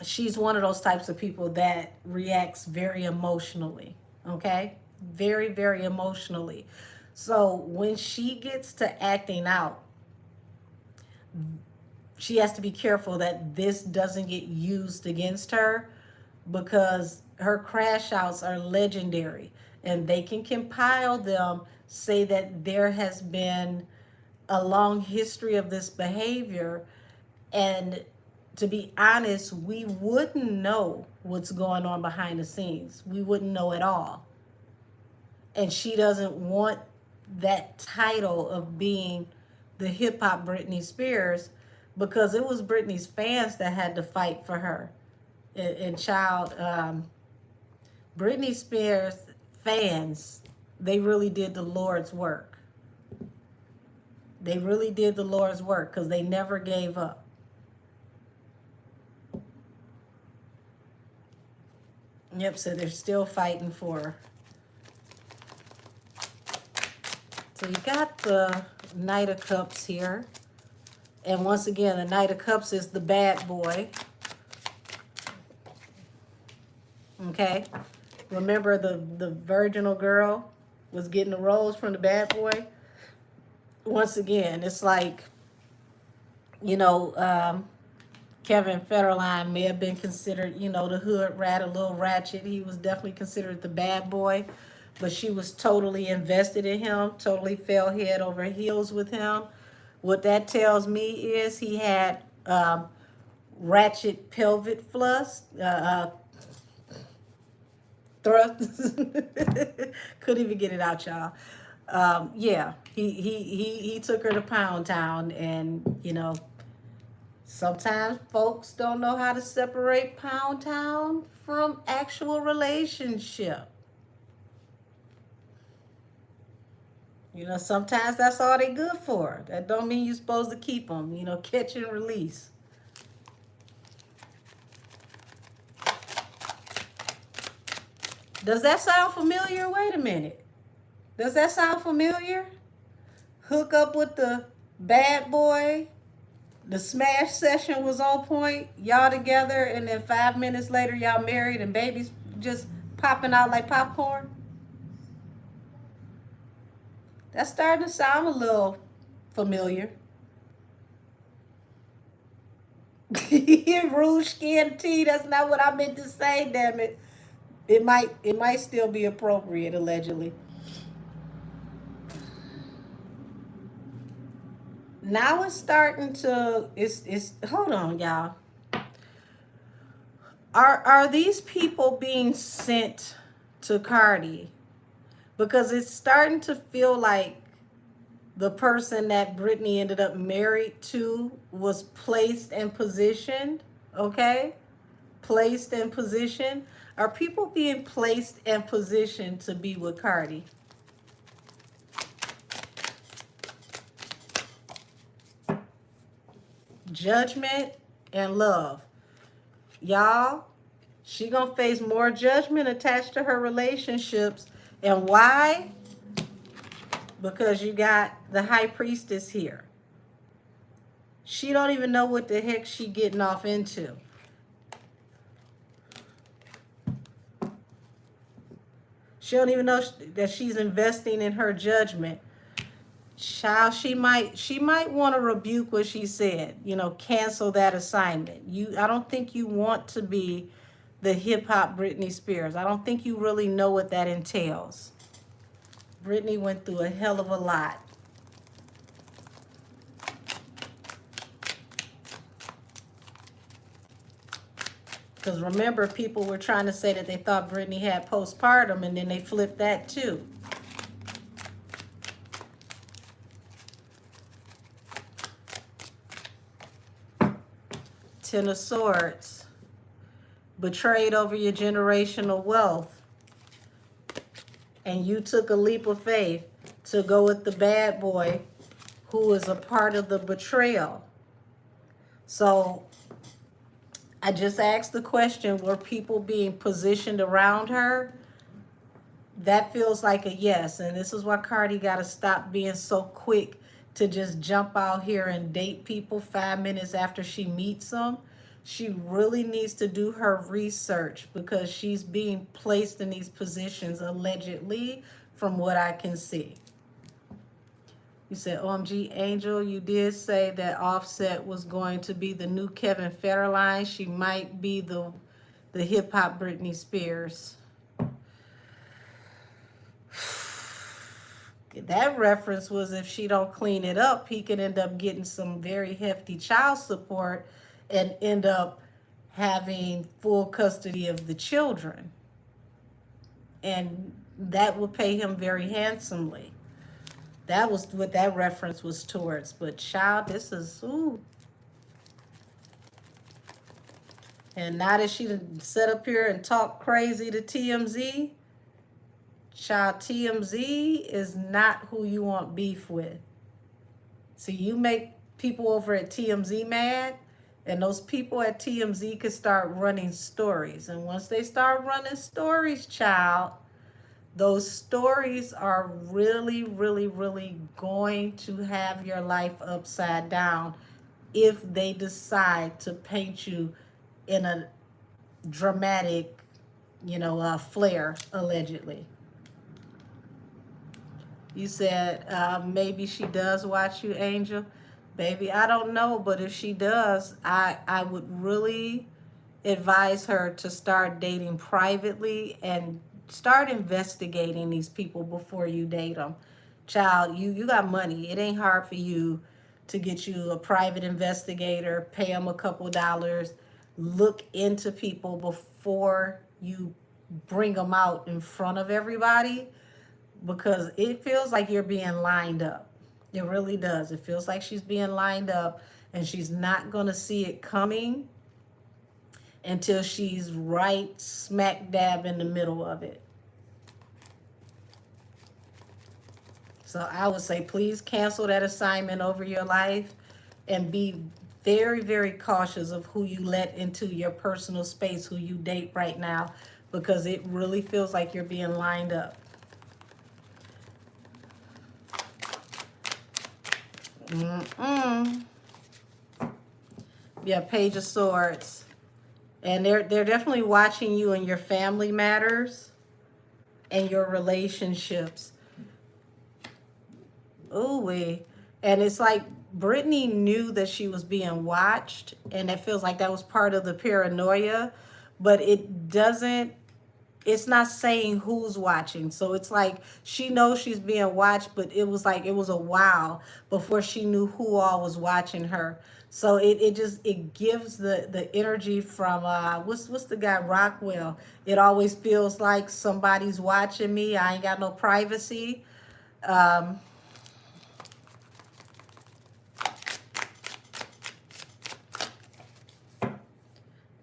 [SPEAKER 1] she's one of those types of people that reacts very emotionally, okay? Very, very emotionally. So when she gets to acting out, she has to be careful that this doesn't get used against her, because her crash outs are legendary and they can compile them, say that there has been a long history of this behavior. And to be honest, we wouldn't know what's going on behind the scenes. We wouldn't know at all. And she doesn't want that title of being the hip hop Britney Spears, because it was Britney's fans that had to fight for her. And child, Britney Spears fans, they really did the Lord's work. They really did the Lord's work because they never gave up. Yep, so they're still fighting for her. So you got the Knight of Cups here. And once again, the Knight of Cups is the bad boy. Okay? Remember the virginal girl was getting the rose from the bad boy? Once again, it's like, Kevin Federline may have been considered, the hood rat, a little ratchet. He was definitely considered the bad boy, but she was totally invested in him, totally fell head over heels with him. What that tells me is he had ratchet pelvic thrust. Thrust. Couldn't even get it out, y'all. Yeah, he took her to Pound Town, and you know, sometimes folks don't know how to separate Pound Town from actual relationship. You know, sometimes that's all they good for. That don't mean you're supposed to keep them. You know, catch and release. Does that sound familiar? Wait a minute. Does that sound familiar? Hook up with the bad boy. The smash session was on point. Y'all together, and then 5 minutes later, y'all married, and babies just popping out like popcorn. That's starting to sound a little familiar. Rouge skin tea. That's not what I meant to say. Damn it. It might still be appropriate, allegedly. Now it's starting to. It's. Hold on, y'all. Are these people being sent to Cardi? Because it's starting to feel like the person that Brittany ended up married to was placed and positioned, okay? Placed and positioned. Are people being placed and positioned to be with Cardi? Judgment and love. Y'all, she gonna face more judgment attached to her relationships. And why? Because you got the high priestess here. She don't even know what the heck she getting off into. She don't even know that she's investing in her judgment. Child, she might want to rebuke what she said. You know, cancel that assignment. I don't think you want to be the hip hop Britney Spears. I don't think you really know what that entails. Britney went through a hell of a lot. Because remember, people were trying to say that they thought Britney had postpartum, and then they flipped that too. Ten of Swords. Betrayed over your generational wealth. And you took a leap of faith to go with the bad boy who is a part of the betrayal. So I just asked the question, were people being positioned around her? That feels like a yes. And this is why Cardi got to stop being so quick to just jump out here and date people 5 minutes after she meets them. She really needs to do her research, because she's being placed in these positions allegedly, from what I can see. You said, OMG, Angel, you did say that Offset was going to be the new Kevin Federline. She might be the hip-hop Britney Spears. That reference was, if she don't clean it up, he could end up getting some very hefty child support and end up having full custody of the children. And that would pay him very handsomely. That was what that reference was towards. But child, this is, ooh. And now that she sit up here and talk crazy to TMZ, child, TMZ is not who you want beef with. See, you make people over at TMZ mad, and those people at TMZ could start running stories. And once they start running stories, child, those stories are really, really, really going to have your life upside down if they decide to paint you in a dramatic, flare, allegedly. You said maybe she does watch you, Angel. Baby, I don't know, but if she does, I would really advise her to start dating privately and start investigating these people before you date them. Child, you got money. It ain't hard for you to get you a private investigator, pay them a couple dollars, look into people before you bring them out in front of everybody, because it feels like you're being lined up. It really does. It feels like she's being lined up, and she's not going to see it coming until she's right smack dab in the middle of it. So I would say, please cancel that assignment over your life and be very, very cautious of who you let into your personal space, who you date right now, because it really feels like you're being lined up. Yeah, Page of Swords. And they're definitely watching you in your family matters and your relationships. Ooh, and it's like Brittany knew that she was being watched, and it feels like that was part of the paranoia, but it's not saying who's watching. So it's like she knows she's being watched, but it was like it was a while before she knew who all was watching her. So it gives the energy from what's the guy, Rockwell. It always feels like somebody's watching me. I ain't got no privacy.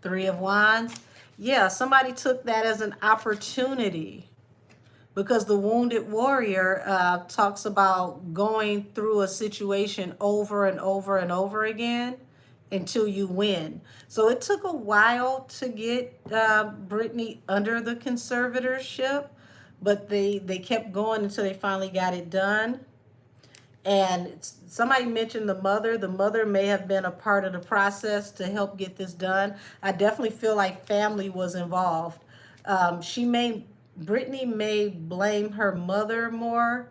[SPEAKER 1] Three of Wands. Yeah, somebody took that as an opportunity, because the Wounded Warrior talks about going through a situation over and over and over again until you win. So it took a while to get Brittany under the conservatorship, but they kept going until they finally got it done. And somebody mentioned the mother. The mother may have been a part of the process to help get this done. I definitely feel like family was involved. Brittany may blame her mother more,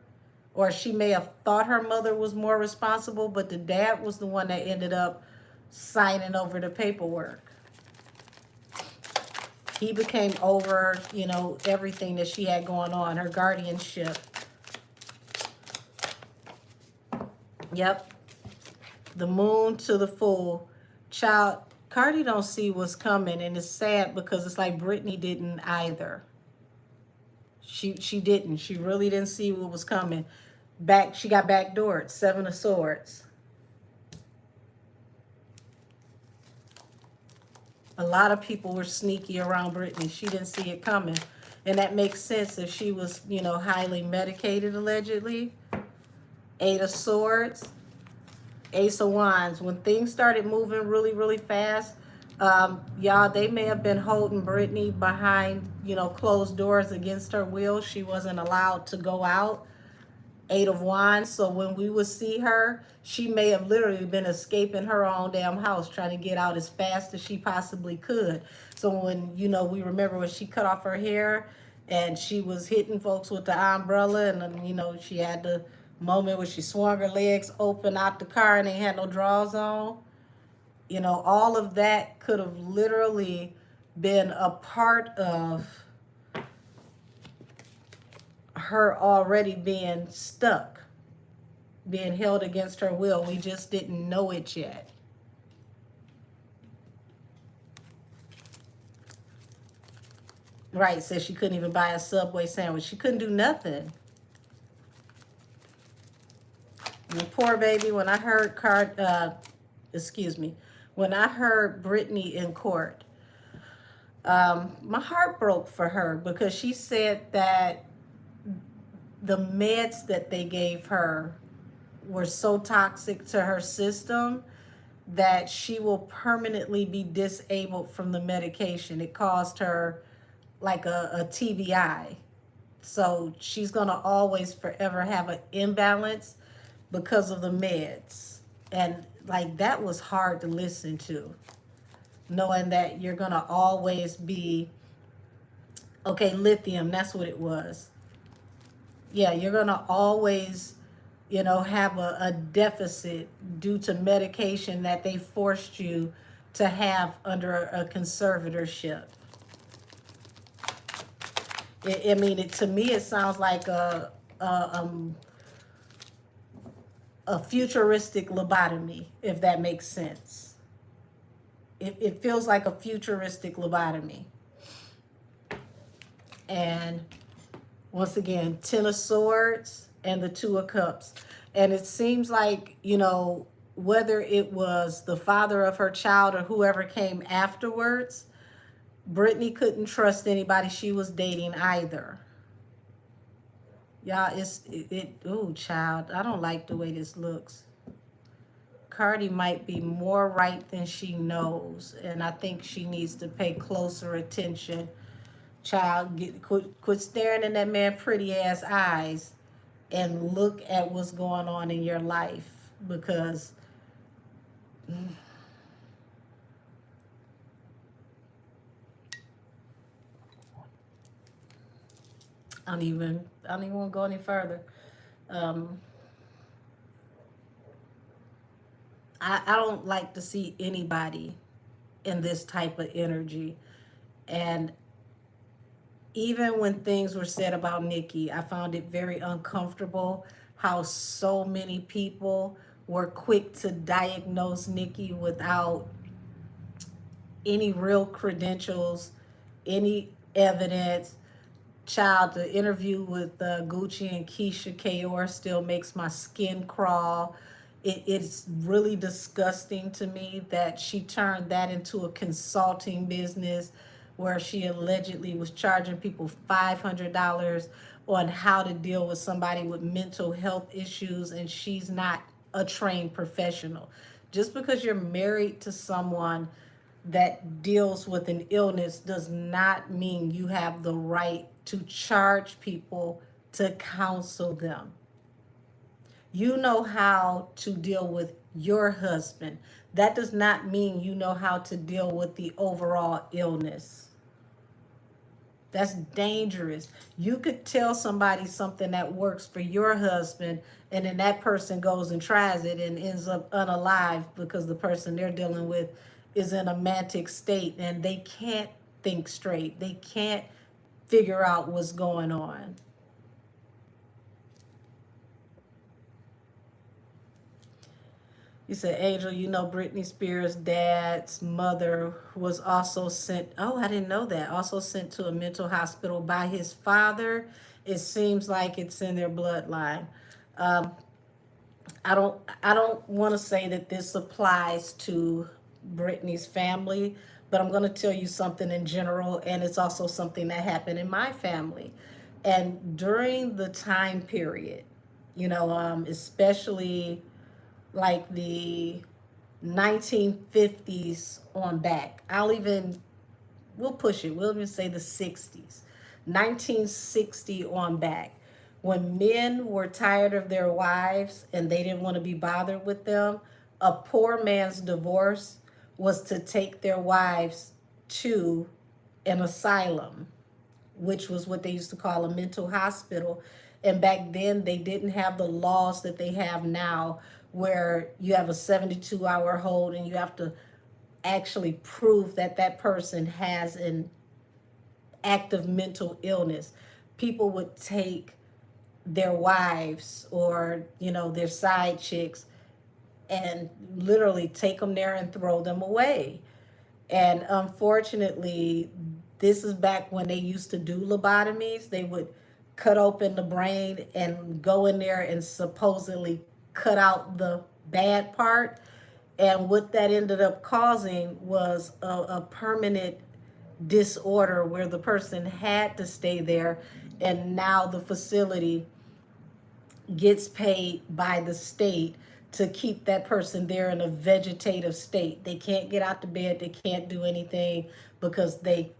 [SPEAKER 1] or she may have thought her mother was more responsible, but the dad was the one that ended up signing over the paperwork. He became over, everything that she had going on, her guardianship. Yep. The Moon to the Fool. Child, Cardi don't see what's coming, and it's sad because it's like Brittany didn't either. She didn't. She really didn't see what was coming. She got backdoored. Seven of Swords. A lot of people were sneaky around Brittany. She didn't see it coming. And that makes sense if she was, highly medicated, allegedly. Eight of Swords. Ace of Wands. When things started moving really, really fast, y'all, they may have been holding Brittany behind, closed doors against her will. She wasn't allowed to go out. Eight of Wands. So when we would see her, she may have literally been escaping her own damn house, trying to get out as fast as she possibly could. So when, we remember when she cut off her hair and she was hitting folks with the umbrella, and then, she had the moment where she swung her legs open out the car and they had no drawers on. All of that could have literally been a part of her already being stuck, being held against her will. We just didn't know it yet. Right, says she couldn't even buy a Subway sandwich. She couldn't do nothing. And poor baby, when I heard when I heard Brittany in court, my heart broke for her, because she said that the meds that they gave her were so toxic to her system that she will permanently be disabled from the medication. It caused her like a TBI. So she's going to always forever have an imbalance because of the meds. And like, that was hard to listen to, knowing that you're going to always be, okay, lithium, that's what it was. Yeah, you're going to always, have a deficit due to medication that they forced you to have under a conservatorship. To me, it sounds like a a futuristic lobotomy, if that makes sense. It feels like a futuristic lobotomy. And once again, Ten of Swords and the Two of Cups. And it seems like, you know, whether it was the father of her child or whoever came afterwards, Brittany couldn't trust anybody she was dating either. Y'all, oh, child, I don't like the way this looks. Cardi might be more right than she knows, and I think she needs to pay closer attention. Child, quit staring in that man pretty ass eyes and look at what's going on in your life, because I don't even want to go any further. Um, I don't like to see anybody in this type of energy. And even when things were said about Nikki, I found it very uncomfortable how so many people were quick to diagnose Nikki without any real credentials, any evidence. Child, the interview with Gucci and Keisha Kayor still makes my skin crawl. It's really disgusting to me that she turned that into a consulting business where she allegedly was charging people $500 on how to deal with somebody with mental health issues, and she's not a trained professional. Just because you're married to someone that deals with an illness does not mean you have the right to charge people to counsel them. You know how to deal with your husband. That does not mean you know how to deal with the overall illness. That's dangerous. You could tell somebody something that works for your husband, and then that person goes and tries it and ends up unalive because the person they're dealing with is in a manic state and they can't think straight. They can't figure out what's going on. You said, Angel, you know Britney Spears' dad's mother was also sent, oh, I didn't know that, also sent to a mental hospital by his father. It seems like it's in their bloodline. Um, I don't want to say that this applies to Britney's family, but I'm going to tell you something in general, and it's also something that happened in my family. And during the time period, you know, especially like the 1950s on back. We'll push it. We'll even say the 60s. 1960 on back. When men were tired of their wives and they didn't want to be bothered with them, a poor man's divorce was to take their wives to an asylum, which was what they used to call a mental hospital. And back then, they didn't have the laws that they have now, where you have a 72-hour hold and you have to actually prove that that person has an active mental illness. People would take their wives or, you know, their side chicks and literally take them there and throw them away. And unfortunately, this is back when they used to do lobotomies. They would cut open the brain and go in there and supposedly cut out the bad part. And what that ended up causing was a permanent disorder where the person had to stay there. And now the facility gets paid by the state to keep that person there in a vegetative state. They can't get out the bed, they can't do anything because they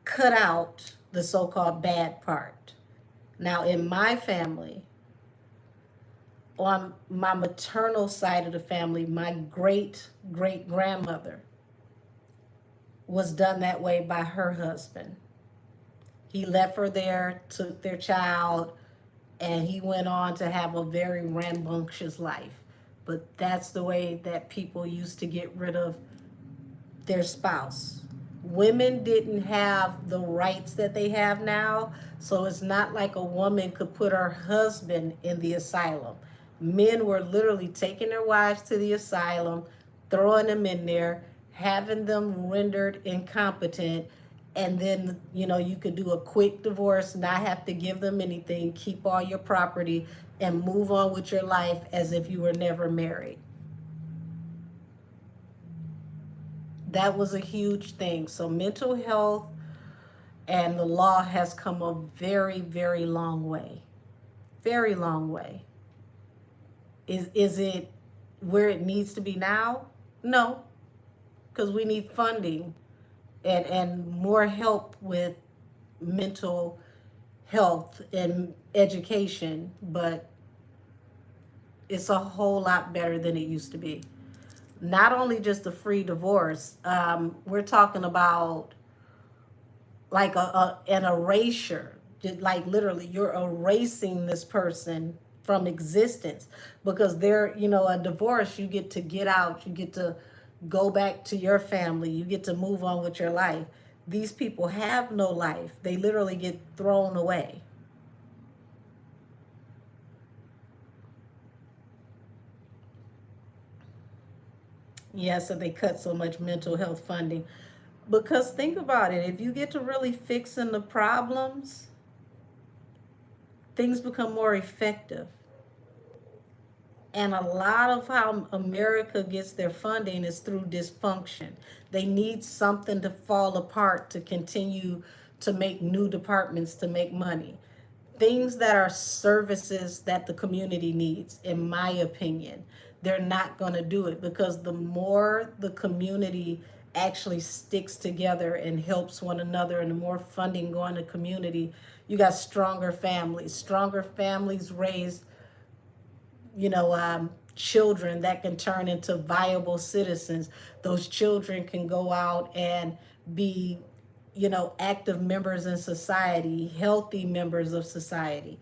[SPEAKER 1] cut out the so-called bad part. Now, in my family, on my maternal side of the family, my great-great-grandmother was done that way by her husband. He left her there, took their child, and he went on to have a very rambunctious life. But that's the way that people used to get rid of their spouse. Women didn't have the rights that they have now, so it's not like a woman could put her husband in the asylum. Men were literally taking their wives to the asylum, throwing them in there, having them rendered incompetent, and then, you know, you could do a quick divorce, not have to give them anything, keep all your property, and move on with your life as if you were never married. That was a huge thing. So mental health and the law has come a very, very long way. Very long way. Is it where it needs to be now? No, because we need funding and more help with mental health and education, but it's a whole lot better than it used to be. Not only just a free divorce, we're talking about like an erasure. Like literally, you're erasing this person from existence because they're, you know, a divorce, you get out, you get to go back to your family, you get to move on with your life. These people have no life. They literally get thrown away. Yeah, so they cut so much mental health funding. Because think about it, if you get to really fixing the problems, things become more effective. And a lot of how America gets their funding is through dysfunction. They need something to fall apart to continue to make new departments to make money. Things that are services that the community needs, in my opinion, they're not going to do it because the more the community actually sticks together and helps one another and the more funding going to community, you got stronger families. Stronger families raise, you know, children that can turn into viable citizens. Those children can go out and be, you know, active members in society, healthy members of society.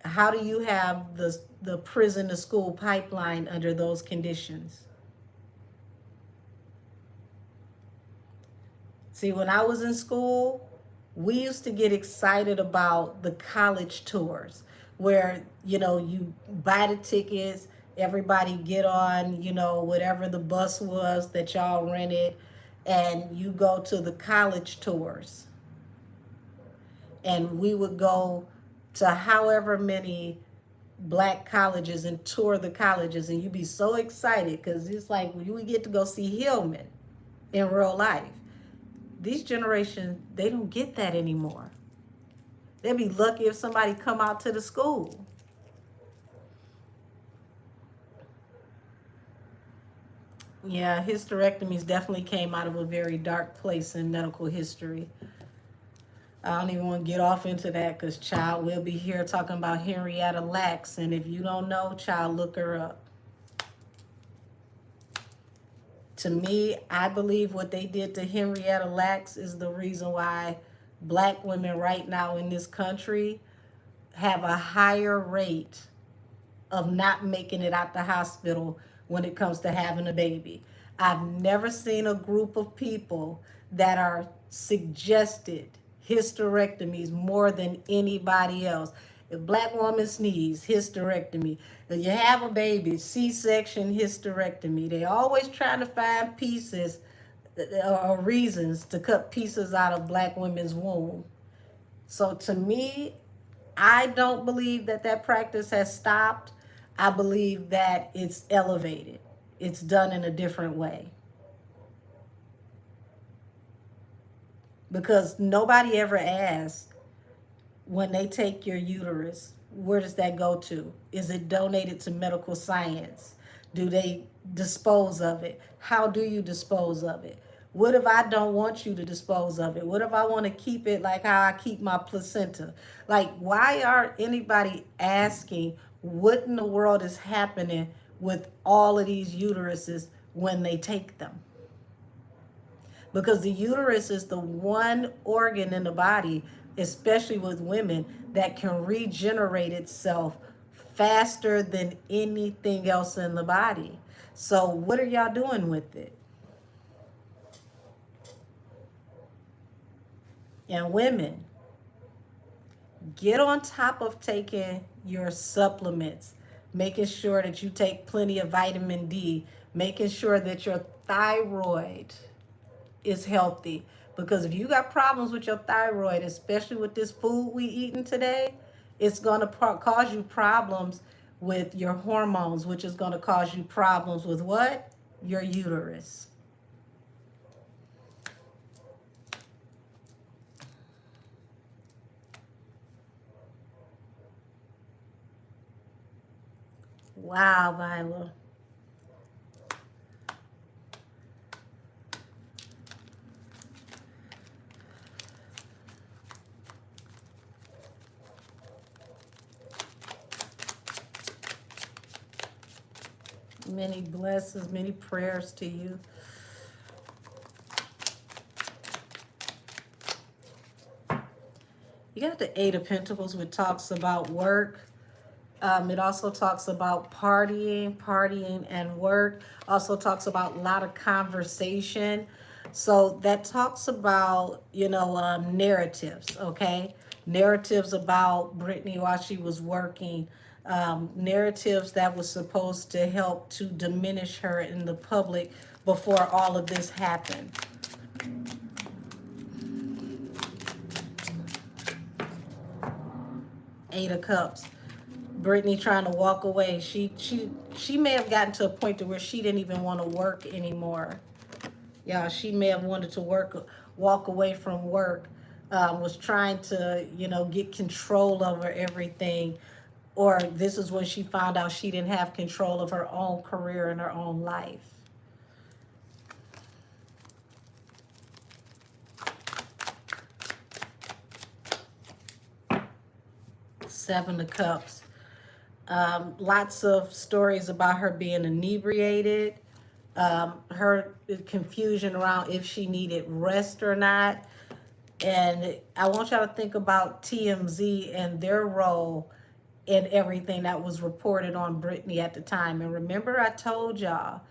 [SPEAKER 1] How do you have the prison to school pipeline under those conditions? See, when I was in school, we used to get excited about the college tours where, you know, you buy the tickets, everybody get on, you know, whatever the bus was that y'all rented, and you go to the college tours. And we would go to however many black colleges and tour the colleges, and you'd be so excited because it's like we get to go see Hillman in real life. These generations, they don't get that anymore. They'd be lucky if somebody come out to the school. Yeah, hysterectomies definitely came out of a very dark place in medical history. I don't even want to get off into that because, child, we'll be here talking about Henrietta Lacks. And if you don't know, child, look her up. To me, I believe what they did to Henrietta Lacks is the reason why black women right now in this country have a higher rate of not making it out the hospital when it comes to having a baby. I've never seen a group of people that are suggested hysterectomies more than anybody else. If black woman sneeze, hysterectomy. If you have a baby, C-section, hysterectomy. They always trying to find pieces or reasons to cut pieces out of black women's womb. So to me, I don't believe that that practice has stopped. I believe that it's elevated. It's done in a different way. Because nobody ever asks when they take your uterus, where does that go to? Is it donated to medical science? Do they dispose of it? How do you dispose of it? What if I don't want you to dispose of it? What if I want to keep it like how I keep my placenta? Like, why aren't anybody asking what in the world is happening with all of these uteruses when they take them? Because the uterus is the one organ in the body, especially with women, that can regenerate itself faster than anything else in the body. So what are y'all doing with it? And women, get on top of taking your supplements. making sure that you take plenty of vitamin D, making sure that your thyroid is healthy. Because if you got problems with your thyroid, especially with this food we eating today, it's going to cause you problems with your hormones, which is going to cause you problems with what? Your uterus. Wow, Viola. Many blessings, many prayers to you. You got the Eight of Pentacles, which talks about work. It also talks about partying and work. Also talks about a lot of conversation. So that talks about, narratives, okay? Narratives about Brittany while she was working. Narratives that was supposed to help to diminish her in the public before all of this happened. Eight of Cups. Brittany trying to walk away. She may have gotten to a point to where she didn't even want to work anymore. Yeah, she may have wanted to walk away from work. Was trying to, get control over everything. Or this is when she found out she didn't have control of her own career and her own life. Seven of Cups. Lots of stories about her being inebriated, her confusion around if she needed rest or not. And I want y'all to think about TMZ and their role in everything that was reported on Brittany at the time. And remember, I told y'all,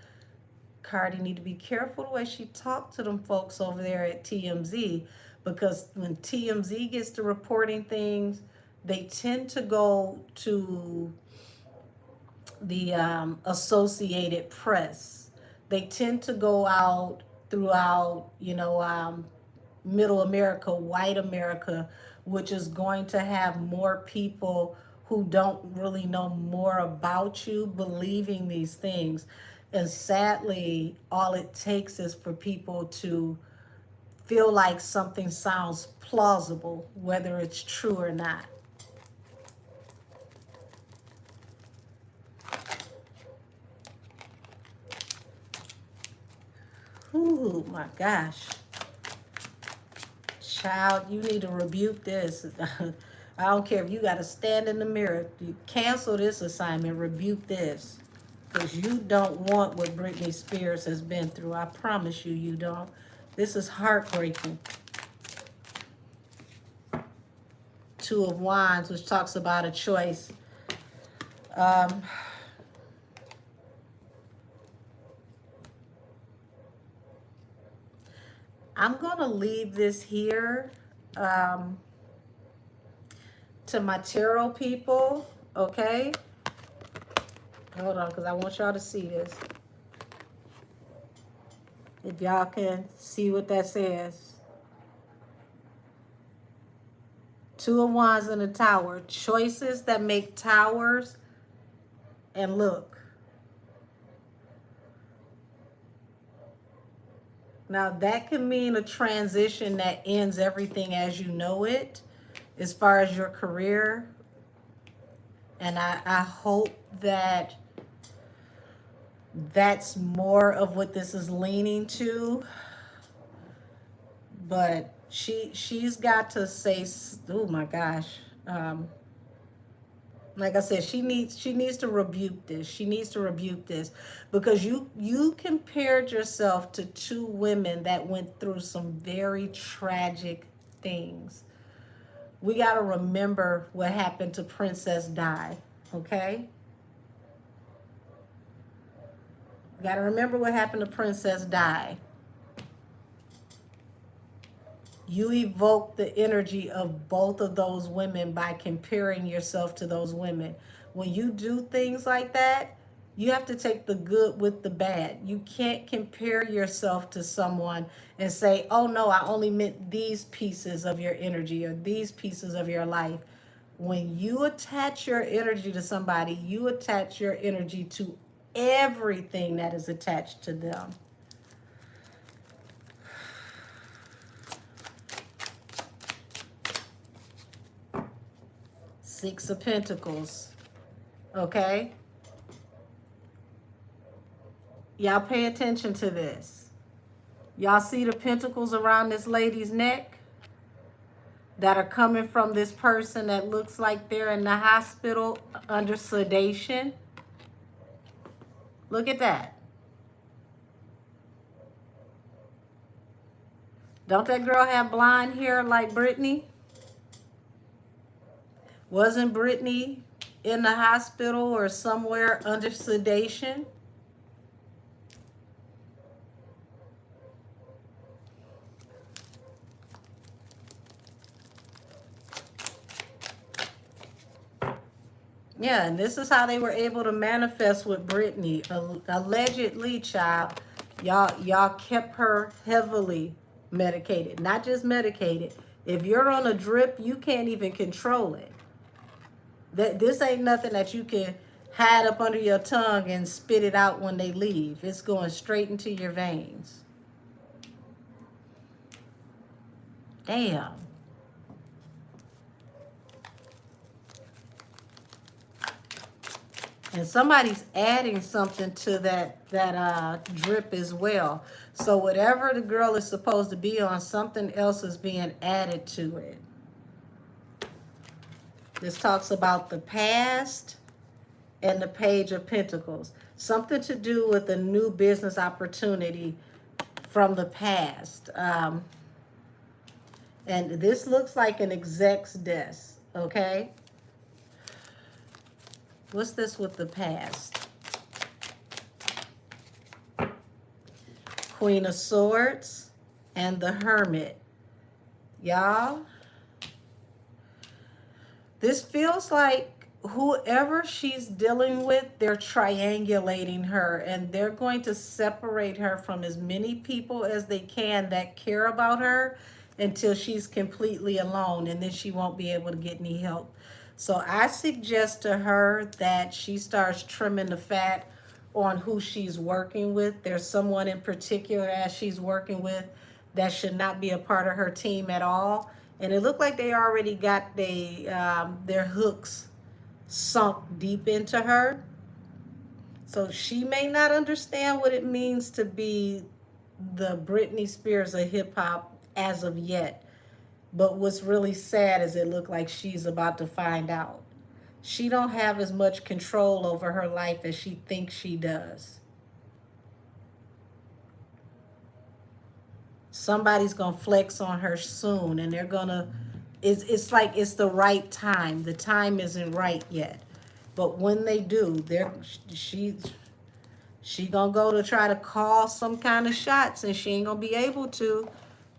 [SPEAKER 1] Cardi need to be careful the way she talked to them folks over there at TMZ, because when TMZ gets to reporting things, they tend to go to the Associated Press. They tend to go out throughout, middle America, white America, which is going to have more people who don't really know more about you believing these things. And sadly, all it takes is for people to feel like something sounds plausible, whether it's true or not. Ooh, my gosh. Child, you need to rebuke this. I don't care if you got to stand in the mirror. You cancel this assignment, rebuke this. Because you don't want what Britney Spears has been through. I promise you, you don't. This is heartbreaking. Two of Wands, which talks about a choice. I'm going to leave this here to my tarot people, okay? Hold on, because I want y'all to see this. If y'all can see what that says. Two of Wands in the Tower. Choices that make towers. And look. Now, that can mean a transition that ends everything as you know it, as far as your career. And I hope that that's more of what this is leaning to. But she's got to say, oh my gosh. Like I said, she needs to rebuke this. She needs to rebuke this, because you compared yourself to two women that went through some very tragic things. We got to remember what happened to Princess Di, okay? We got to remember what happened to Princess Di. You evoke the energy of both of those women by comparing yourself to those women. When you do things like that, you have to take the good with the bad. You can't compare yourself to someone and say, oh no, I only meant these pieces of your energy or these pieces of your life. When you attach your energy to somebody, you attach your energy to everything that is attached to them. Six of Pentacles. Okay? Y'all pay attention to this. Y'all see the pentacles around this lady's neck that are coming from this person that looks like they're in the hospital under sedation? Look at that. Don't that girl have blonde hair like Britney? Wasn't Britney in the hospital or somewhere under sedation? Yeah, and this is how they were able to manifest with Britney. Allegedly, child, y'all kept her heavily medicated. Not just medicated. If you're on a drip, you can't even control it. This ain't nothing that you can hide up under your tongue and spit it out when they leave. It's going straight into your veins. Damn. And somebody's adding something to that drip as well. So whatever the girl is supposed to be on, something else is being added to it. This talks about the past and the Page of Pentacles. Something to do with a new business opportunity from the past. And this looks like an exec's desk, okay? What's this with the past? Queen of Swords and the Hermit. Y'all, this feels like whoever she's dealing with, they're triangulating her and they're going to separate her from as many people as they can that care about her until she's completely alone, and then she won't be able to get any help. So I suggest to her that she starts trimming the fat on who she's working with. There's someone in particular as she's working with that should not be a part of her team at all. And it looked like they already got their hooks sunk deep into her. So she may not understand what it means to be the Britney Spears of hip hop as of yet. But what's really sad is it looked like she's about to find out. She don't have as much control over her life as she thinks she does. Somebody's gonna flex on her soon, and they're gonna, it's like it's the right time. The time isn't right yet. But when they do, she gonna go to try to call some kind of shots, and she ain't gonna be able to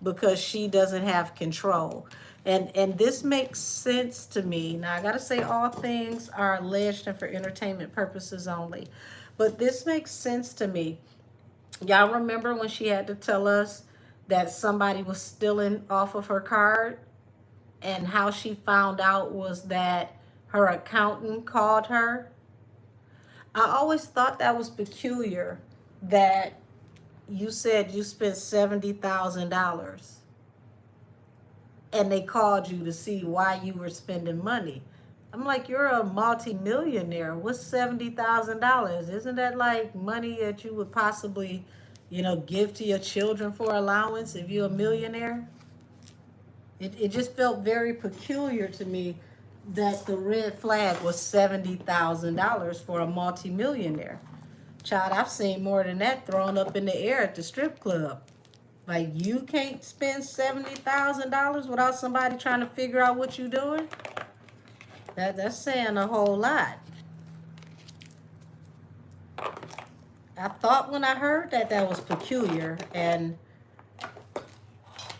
[SPEAKER 1] because she doesn't have control. And this makes sense to me. Now, I gotta say all things are alleged and for entertainment purposes only. But this makes sense to me. Y'all remember when she had to tell us that somebody was stealing off of her card? And how she found out was that her accountant called her. I always thought that was peculiar that you said you spent $70,000 and they called you to see why you were spending money. I'm like, you're a multi-millionaire. What's $70,000? Isn't that like money that you would possibly, give to your children for allowance if you're a millionaire? It just felt very peculiar to me that the red flag was $70,000 for a multimillionaire. Child, I've seen more than that thrown up in the air at the strip club. Like, you can't spend $70,000 without somebody trying to figure out what you're doing? That's saying a whole lot. I thought when I heard that was peculiar, and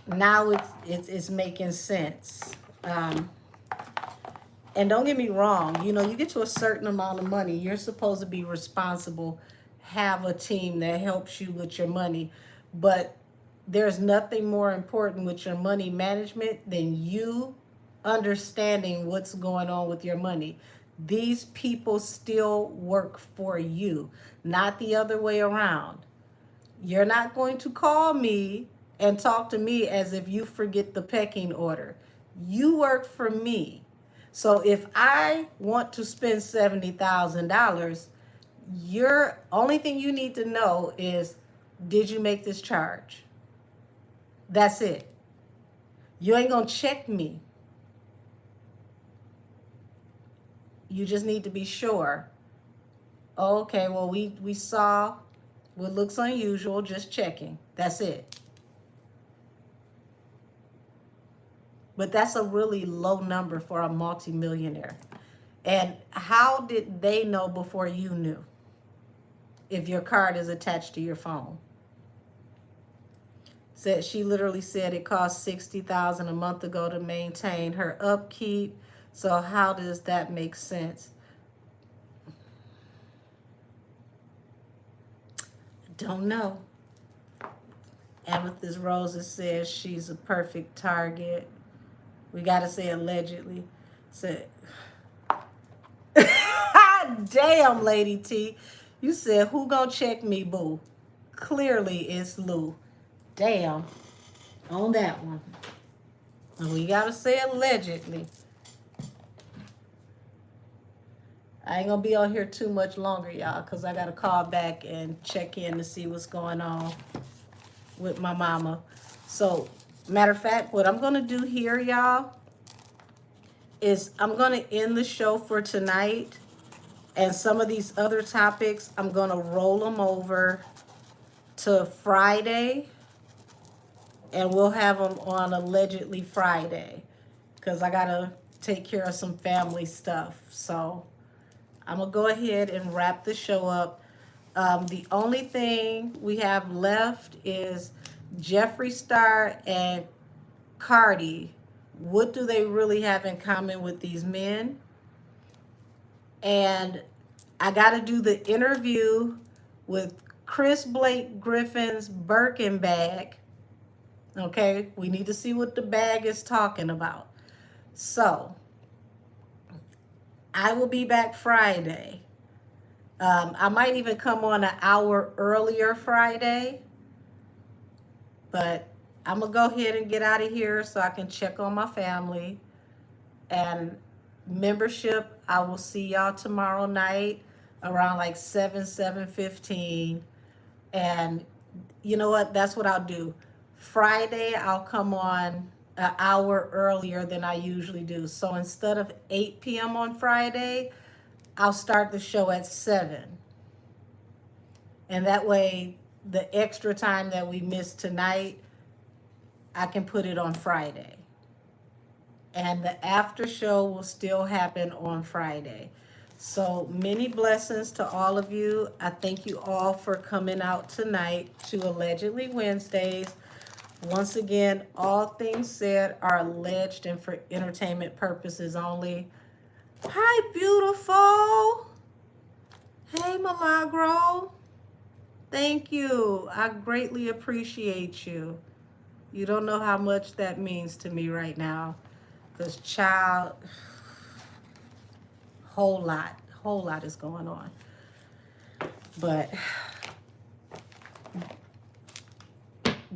[SPEAKER 1] Now it's making sense. And don't get me wrong, you know, you get to a certain amount of money, you're supposed to be responsible, have a team that helps you with your money. But there's nothing more important with your money management than you understanding what's going on with your money. These people still work for you, not the other way around. You're not going to call me and talk to me as if you forget the pecking order. You work for me. So if I want to spend $70,000, your only thing you need to know is, did you make this charge? That's it. You ain't gonna check me. You just need to be sure. Okay, well, we saw what looks unusual, just checking. That's it. But that's a really low number for a multimillionaire. And how did they know before you knew if your card is attached to your phone? Said she literally said it cost $60,000 a month ago to maintain her upkeep. So how does that make sense? Don't know. Amethyst Rosa says she's a perfect target. We got to say allegedly. Said, damn, Lady T. You said, who gonna check me, boo? Clearly it's Lou. Damn. On that one. And we got to say allegedly. I ain't gonna be on here too much longer, y'all, because I got to call back and check in to see what's going on with my mama. So, matter of fact, what I'm gonna do here, y'all, is I'm gonna end the show for tonight. And some of these other topics, I'm gonna roll them over to Friday. And we'll have them on allegedly Friday. Because I gotta take care of some family stuff. So, I'm gonna go ahead and wrap the show up. The only thing we have left is Jeffree Star and Cardi. What do they really have in common with these men? And I got to do the interview with Chris Blake Griffin's Birkin bag. Okay, we need to see what the bag is talking about. So, I will be back Friday. I might even come on an hour earlier Friday. But I'm going to go ahead and get out of here so I can check on my family. And membership, I will see y'all tomorrow night around like 7:15. And you know what? That's what I'll do. Friday, I'll come on an hour earlier than I usually do. So instead of 8 p.m. on Friday, I'll start the show at 7. And that way, the extra time that we missed tonight, I can put it on Friday. And the after show will still happen on Friday. So many blessings to all of you. I thank you all for coming out tonight to Allegedly Wednesdays. Once again, all things said are alleged and for entertainment purposes only. Hi, beautiful. Hey, Milagro. Thank you. I greatly appreciate you. You don't know how much that means to me right now. Because, child, whole lot is going on. But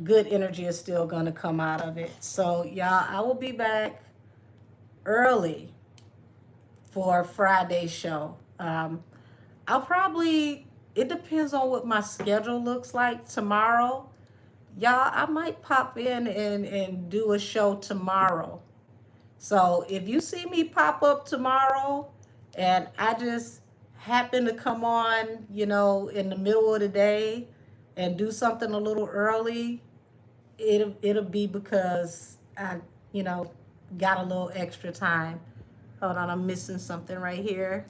[SPEAKER 1] good energy is still going to come out of it. So, y'all, I will be back early for Friday's show. I'll probably, it depends on what my schedule looks like tomorrow. Y'all, I might pop in and do a show tomorrow. So if you see me pop up tomorrow and I just happen to come on, you know, in the middle of the day and do something a little early, it'll be because I, you know, got a little extra time. Hold on, I'm missing something right here.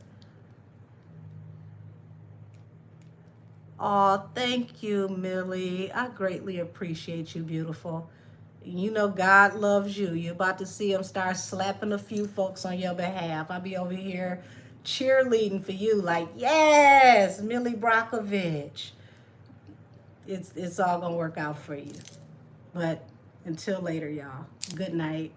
[SPEAKER 1] Oh, thank you, Millie. I greatly appreciate you, beautiful. You know God loves you. You're about to see him start slapping a few folks on your behalf. I'll be over here cheerleading for you like, yes, Millie Brockovich. It's all going to work out for you. But until later, y'all. Good night.